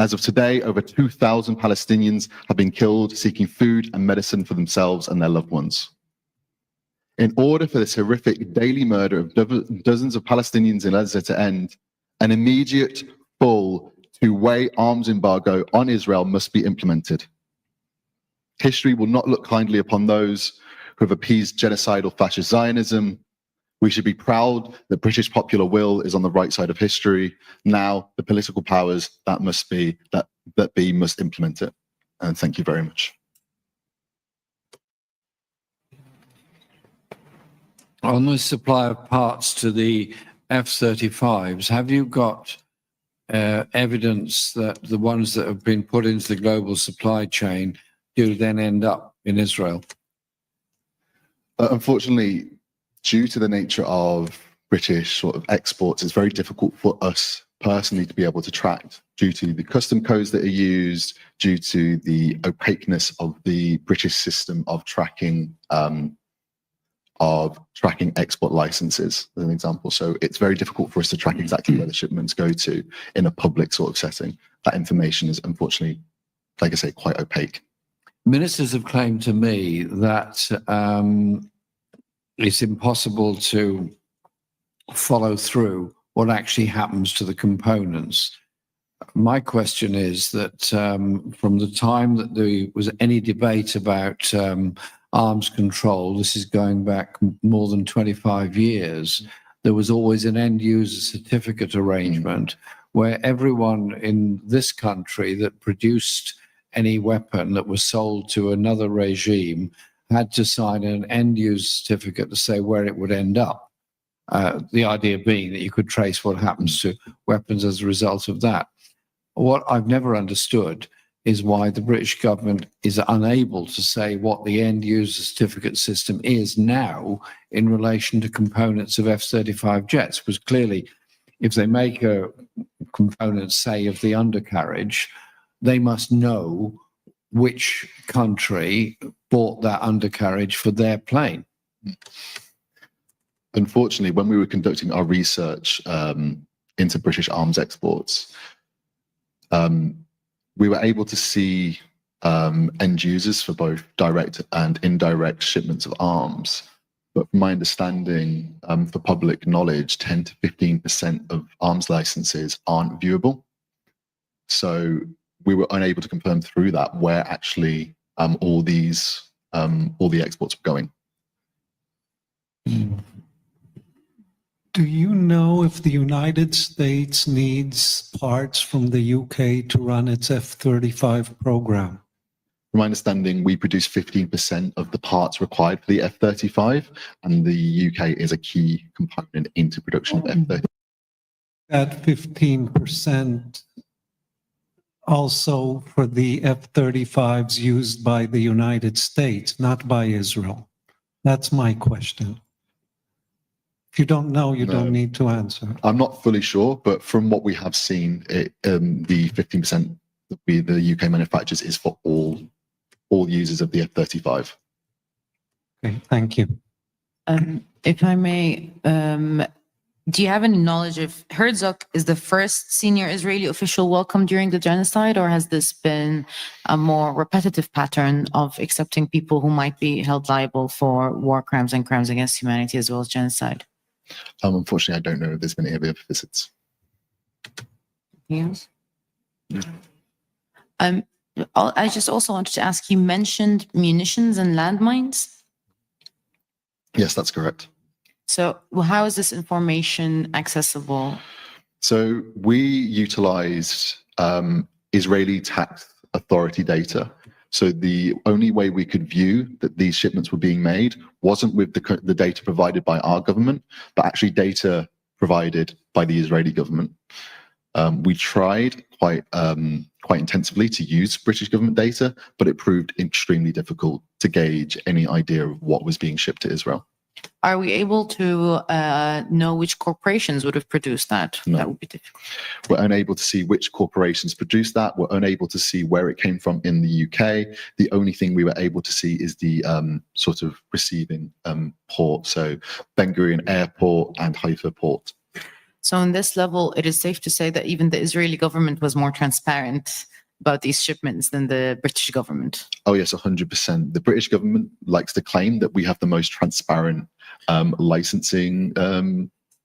As of today, over 2,000 Palestinians have been killed seeking food and medicine for themselves and their loved ones. In order for this horrific daily murder of dozens of Palestinians in Gaza to end, an immediate, full, two-way arms embargo on Israel must be implemented. History will not look kindly upon those who have appeased genocidal fascist Zionism. We should be proud that British popular will is on the right side of history. Now, the political powers that be must implement it. And thank you very much. On the supply of parts to the F-35s, have you got evidence that the ones that have been put into the global supply chain do then end up in Israel? Unfortunately, due to the nature of British sort of exports, it's very difficult for us personally to be able to track due to the custom codes that are used, due to the opaqueness of the British system of tracking export licenses, as an example. So it's very difficult for us to track exactly where the shipments go to in a public sort of setting. That information is unfortunately, like I say, quite opaque. Ministers have claimed to me that it's impossible to follow through what actually happens to the components. My question is that from the time that there was any debate about arms control, this is going back more than 25 years, there was always an end user certificate arrangement where everyone in this country that produced any weapon that was sold to another regime had to sign an end user certificate to say where it would end up. The idea being that you could trace what happens to weapons as a result of that. What I've never understood is why the British government is unable to say what the end user certificate system is now in relation to components of F-35 jets, because clearly if they make a component, say, of the undercarriage, they must know which country bought that undercarriage for their plane. Unfortunately, when we were conducting our research into British arms exports, we were able to see end users for both direct and indirect shipments of arms. But from my understanding, for public knowledge, 10 to 15% of arms licenses aren't viewable. So we were unable to confirm through that where actually all the exports were going. Do you know if the United States needs parts from the UK to run its F-35 program? From my understanding, we produce 15% of the parts required for the F-35, and the UK is a key component into production of F-35. That 15% also for the F-35s used by the United States, not by Israel? That's my question. If you don't know, you don't need to answer. I'm not fully sure, but from what we have seen, the 15% that the UK manufactures is for all users of the F-35. Okay, thank you. If I may, do you have any knowledge if Herzog is the first senior Israeli official welcomed during the genocide, or has this been a more repetitive pattern of accepting people who might be held liable for war crimes and crimes against humanity as well as genocide? Unfortunately, I don't know if there's been any other visits. Yes. I just also wanted to ask, you mentioned munitions and landmines. Yes, that's correct. So how is this information accessible? So we utilized Israeli tax authority data. So the only way we could view that these shipments were being made wasn't with the data provided by our government, but actually data provided by the Israeli government. We tried quite intensively to use British government data, but it proved extremely difficult to gauge any idea of what was being shipped to Israel. Are we able to know which corporations would have produced that? No. That would be difficult. We're unable to see which corporations produced that. We're unable to see where it came from in the UK. The only thing we were able to see is the sort of receiving port, so Ben Gurion Airport and Haifa Port. So on this level, it is safe to say that even the Israeli government was more transparent about these shipments than the British government. Oh yes, 100%. The British government likes to claim that we have the most transparent licensing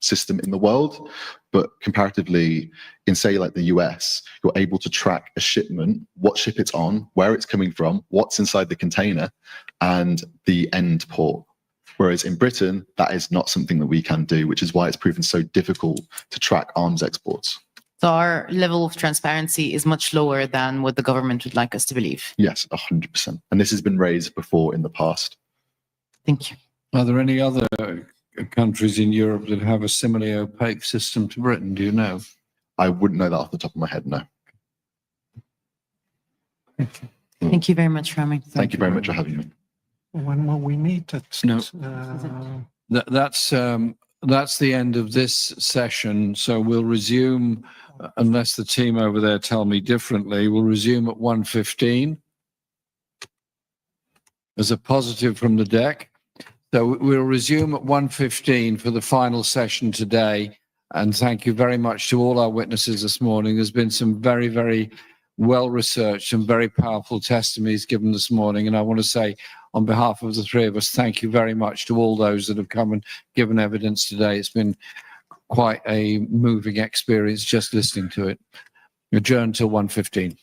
system in the world, but comparatively, in say like the US, you're able to track a shipment, what ship it's on, where it's coming from, what's inside the container, and the end port. Whereas in Britain, that is not something that we can do, which is why it's proven so difficult to track arms exports. So our level of transparency is much lower than what the government would like us to believe. Yes, 100%. And this has been raised before in the past. Thank you. Are there any other countries in Europe that have a similarly opaque system to Britain? Do you know? I wouldn't know that off the top of my head, no. Thank you very much, Rami. Thank you very much for having me. When will we meet? No. That's the end of this session. So we'll resume, unless the team over there tell me differently, we'll resume at 1:15 as a positive from the deck. So we'll resume at 1:15 for the final session today. And thank you very much to all our witnesses this morning. There's been some very, very well-researched and very powerful testimonies given this morning. And I want to say, on behalf of the three of us, thank you very much to all those that have come and given evidence today. It's been quite a moving experience just listening to it. Adjourn till 1:15.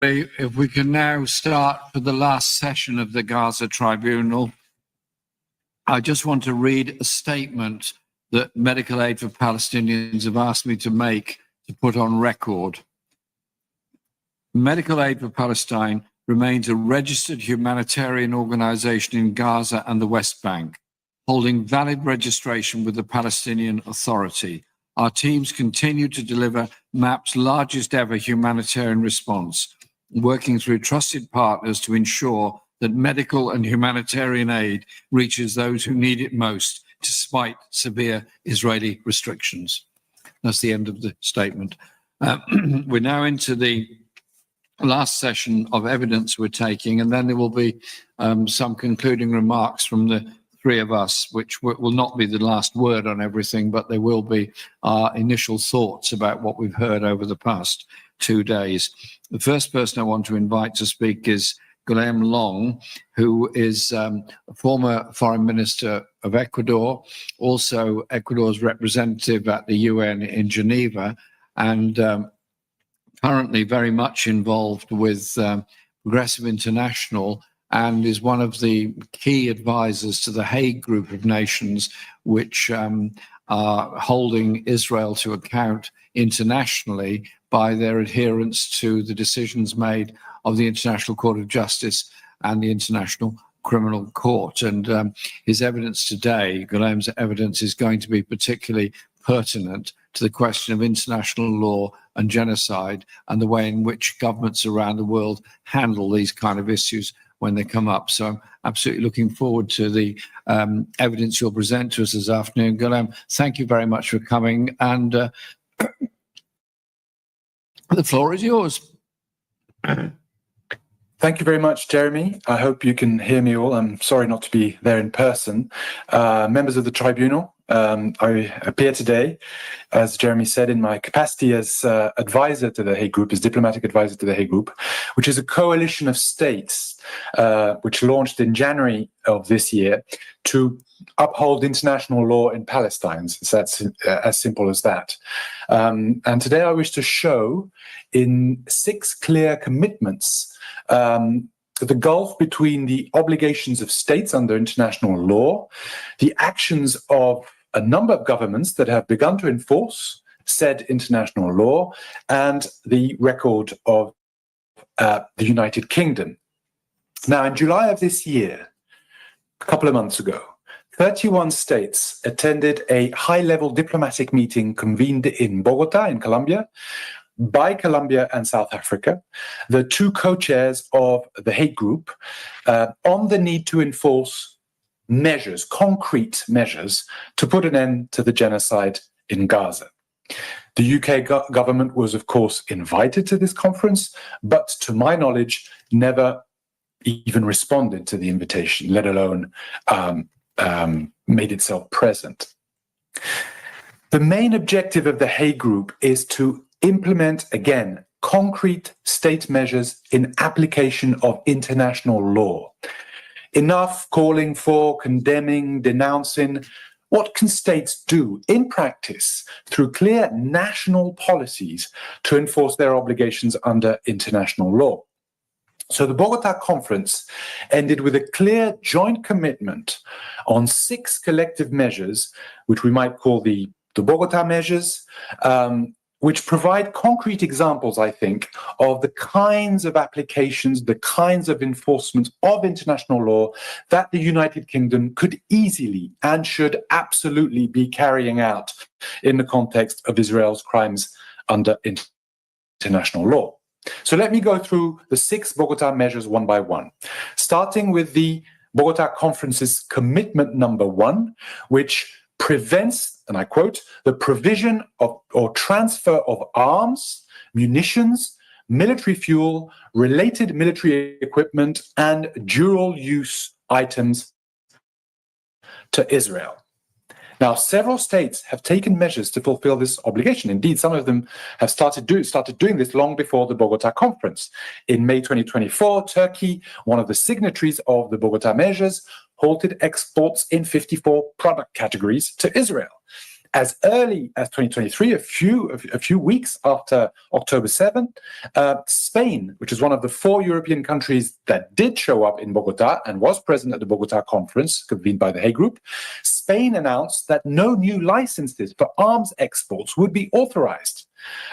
If we can now start for the last session of the Gaza Tribunal, I just want to read a statement that Medical Aid for Palestinians have asked me to make to put on record. Medical Aid for Palestine remains a registered humanitarian organization in Gaza and the West Bank, holding valid registration with the Palestinian Authority. Our teams continue to deliver MAP's largest ever humanitarian response, working through trusted partners to ensure that medical and humanitarian aid reaches those who need it most, despite severe Israeli restrictions. That's the end of the statement. We're now into the last session of evidence we're taking, and then there will be some concluding remarks from the three of us, which will not be the last word on everything, but there will be our initial thoughts about what we've heard over the past 2 days. The first person I want to invite to speak is Guillaume Long, who is a former foreign minister of Ecuador, also Ecuador's representative at the UN in Geneva, and currently very much involved with Progressive International, and is one of the key advisors to the Hague Group of Nations, which are holding Israel to account internationally by their adherence to the decisions made of the International Court of Justice and the International Criminal Court. And his evidence today, Guillaume's evidence, is going to be particularly pertinent to the question of international law and genocide and the way in which governments around the world handle these kind of issues when they come up. So I'm absolutely looking forward to the evidence you'll present to us this afternoon. Guillaume, thank you very much for coming. And the floor is yours. Thank you very much, Jeremy. I hope you can hear me all. I'm sorry not to be there in person. Members of the tribunal, I appear today, as Jeremy said, in my capacity as advisor to the Hague Group, as diplomatic advisor to the Hague Group, which is a coalition of states which launched in January of this year to uphold international law in Palestine. It's as simple as that. And today I wish to show in 6 clear commitments the gulf between the obligations of states under international law, the actions of a number of governments that have begun to enforce said international law, and the record of the United Kingdom. Now, in July of this year, a couple of months ago, 31 states attended a high-level diplomatic meeting convened in Bogota, in Colombia, by Colombia and South Africa, the 2 co-chairs of the Hague Group, on the need to enforce measures, concrete measures, to put an end to the genocide in Gaza. The UK government was, of course, invited to this conference, but to my knowledge, never even responded to the invitation, let alone made itself present. The main objective of the Hague Group is to implement, again, concrete state measures in application of international law. Enough calling for, condemning, denouncing. What can states do in practice through clear national policies to enforce their obligations under international law? So the Bogota conference ended with a clear joint commitment on 6 collective measures, which we might call the Bogota measures, which provide concrete examples, I think, of the kinds of applications, the kinds of enforcement of international law that the United Kingdom could easily and should absolutely be carrying out in the context of Israel's crimes under international law. So let me go through the 6 Bogota measures one by one, starting with the Bogota Conference's commitment number 1, which prevents, and I quote, the provision of or transfer of arms, munitions, military fuel, related military equipment, and dual-use items to Israel. Now, several states have taken measures to fulfill this obligation. Indeed, some of them have started doing this long before the Bogota conference. In May 2024, Turkey, one of the signatories of the Bogota measures, halted exports in 54 product categories to Israel. As early as 2023, a few weeks after October 7, Spain, which is one of the 4 European countries that did show up in Bogota and was present at the Bogota conference convened by the Hague Group, Spain announced that no new licenses for arms exports would be authorized.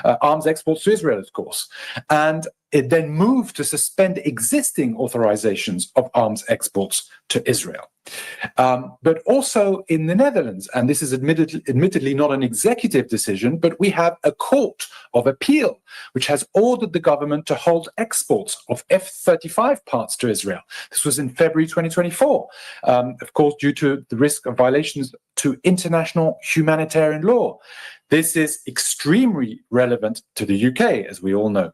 Arms exports to Israel, of course. And it then moved to suspend existing authorizations of arms exports to Israel. But also in the Netherlands, and this is admittedly not an executive decision, but we have a court of appeal which has ordered the government to hold exports of F-35 parts to Israel. This was in February 2024, of course, due to the risk of violations to international humanitarian law. This is extremely relevant to the UK, as we all know.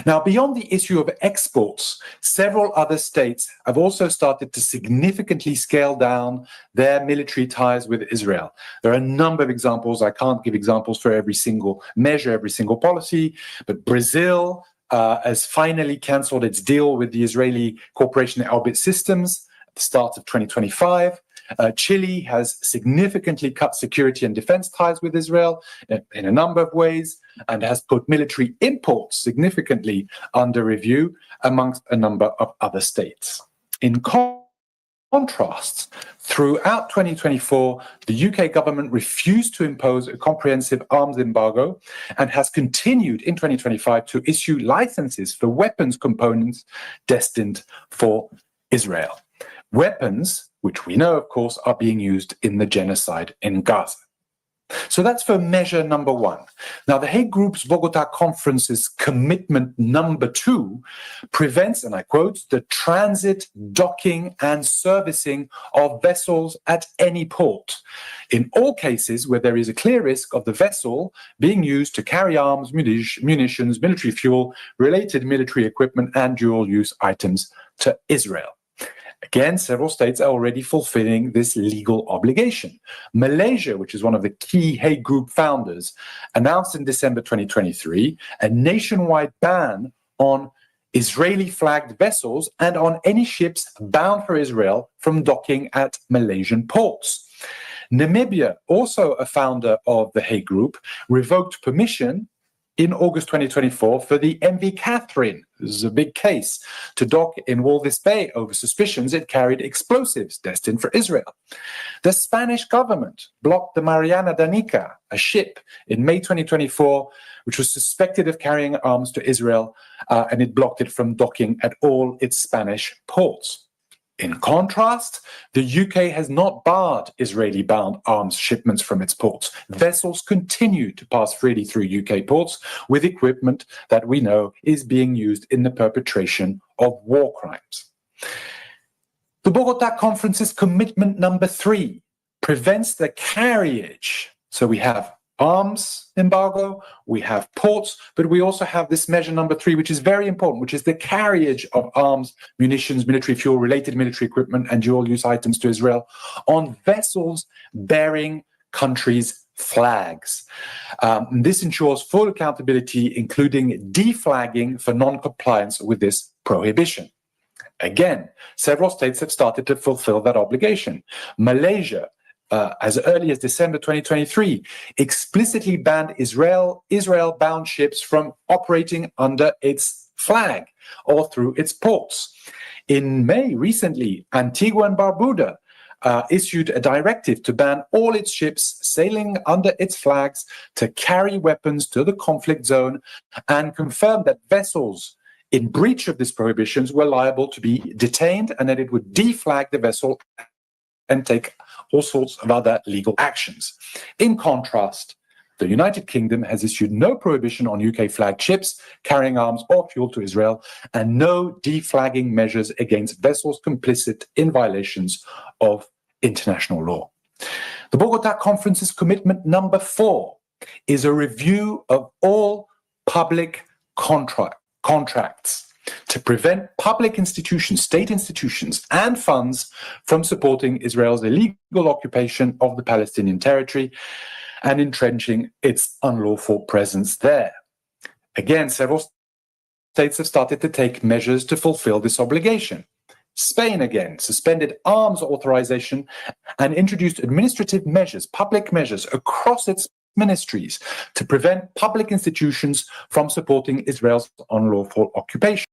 Now, beyond the issue of exports, several other states have also started to significantly scale down their military ties with Israel. There are a number of examples. I can't give examples for every single measure, every single policy, but Brazil has finally cancelled its deal with the Israeli corporation Elbit Systems at the start of 2025. Chile has significantly cut security and defense ties with Israel in a number of ways and has put military imports significantly under review amongst a number of other states. In contrast, throughout 2024, the UK government refused to impose a comprehensive arms embargo and has continued in 2025 to issue licenses for weapons components destined for Israel. Weapons, which we know, of course, are being used in the genocide in Gaza. So that's for measure number one. Now, the Hague Group's Bogota Conference's commitment number two prevents, and I quote, the transit, docking, and servicing of vessels at any port, in all cases where there is a clear risk of the vessel being used to carry arms, munitions, military fuel, related military equipment, and dual-use items to Israel. Again, several states are already fulfilling this legal obligation. Malaysia, which is one of the key Hague Group founders, announced in December 2023 a nationwide ban on Israeli-flagged vessels and on any ships bound for Israel from docking at Malaysian ports. Namibia, also a founder of the Hague Group, revoked permission in August 2024 for the MV Catherine, this is a big case, to dock in Walvis Bay over suspicions it carried explosives destined for Israel. The Spanish government blocked the Mariana Danica, a ship, in May 2024, which was suspected of carrying arms to Israel, and it blocked it from docking at all its Spanish ports. In contrast, the UK has not barred Israeli-bound arms shipments from its ports. Vessels continue to pass freely through UK ports with equipment that we know is being used in the perpetration of war crimes. The Bogota Conference's commitment number three prevents the carriage. So we have arms embargo, we have ports, but we also have this measure number three, which is very important, which is the carriage of arms, munitions, military fuel, related military equipment, and dual-use items to Israel on vessels bearing countries' flags. This ensures full accountability, including deflagging for non-compliance with this prohibition. Again, several states have started to fulfill that obligation. Malaysia, as early as December 2023, explicitly banned Israel-bound ships from operating under its flag or through its ports. In May, recently, Antigua and Barbuda issued a directive to ban all its ships sailing under its flags to carry weapons to the conflict zone and confirmed that vessels in breach of these prohibitions were liable to be detained and that it would deflag the vessel and take all sorts of other legal actions. In contrast, the United Kingdom has issued no prohibition on UK-flagged ships carrying arms or fuel to Israel and no deflagging measures against vessels complicit in violations of international law. The Bogota Conference's commitment number four is a review of all public contracts to prevent public institutions, state institutions, and funds from supporting Israel's illegal occupation of the Palestinian territory and entrenching its unlawful presence there. Again, several states have started to take measures to fulfill this obligation. Spain, again, suspended arms authorization and introduced administrative measures, public measures across its ministries to prevent public institutions from supporting Israel's unlawful occupation.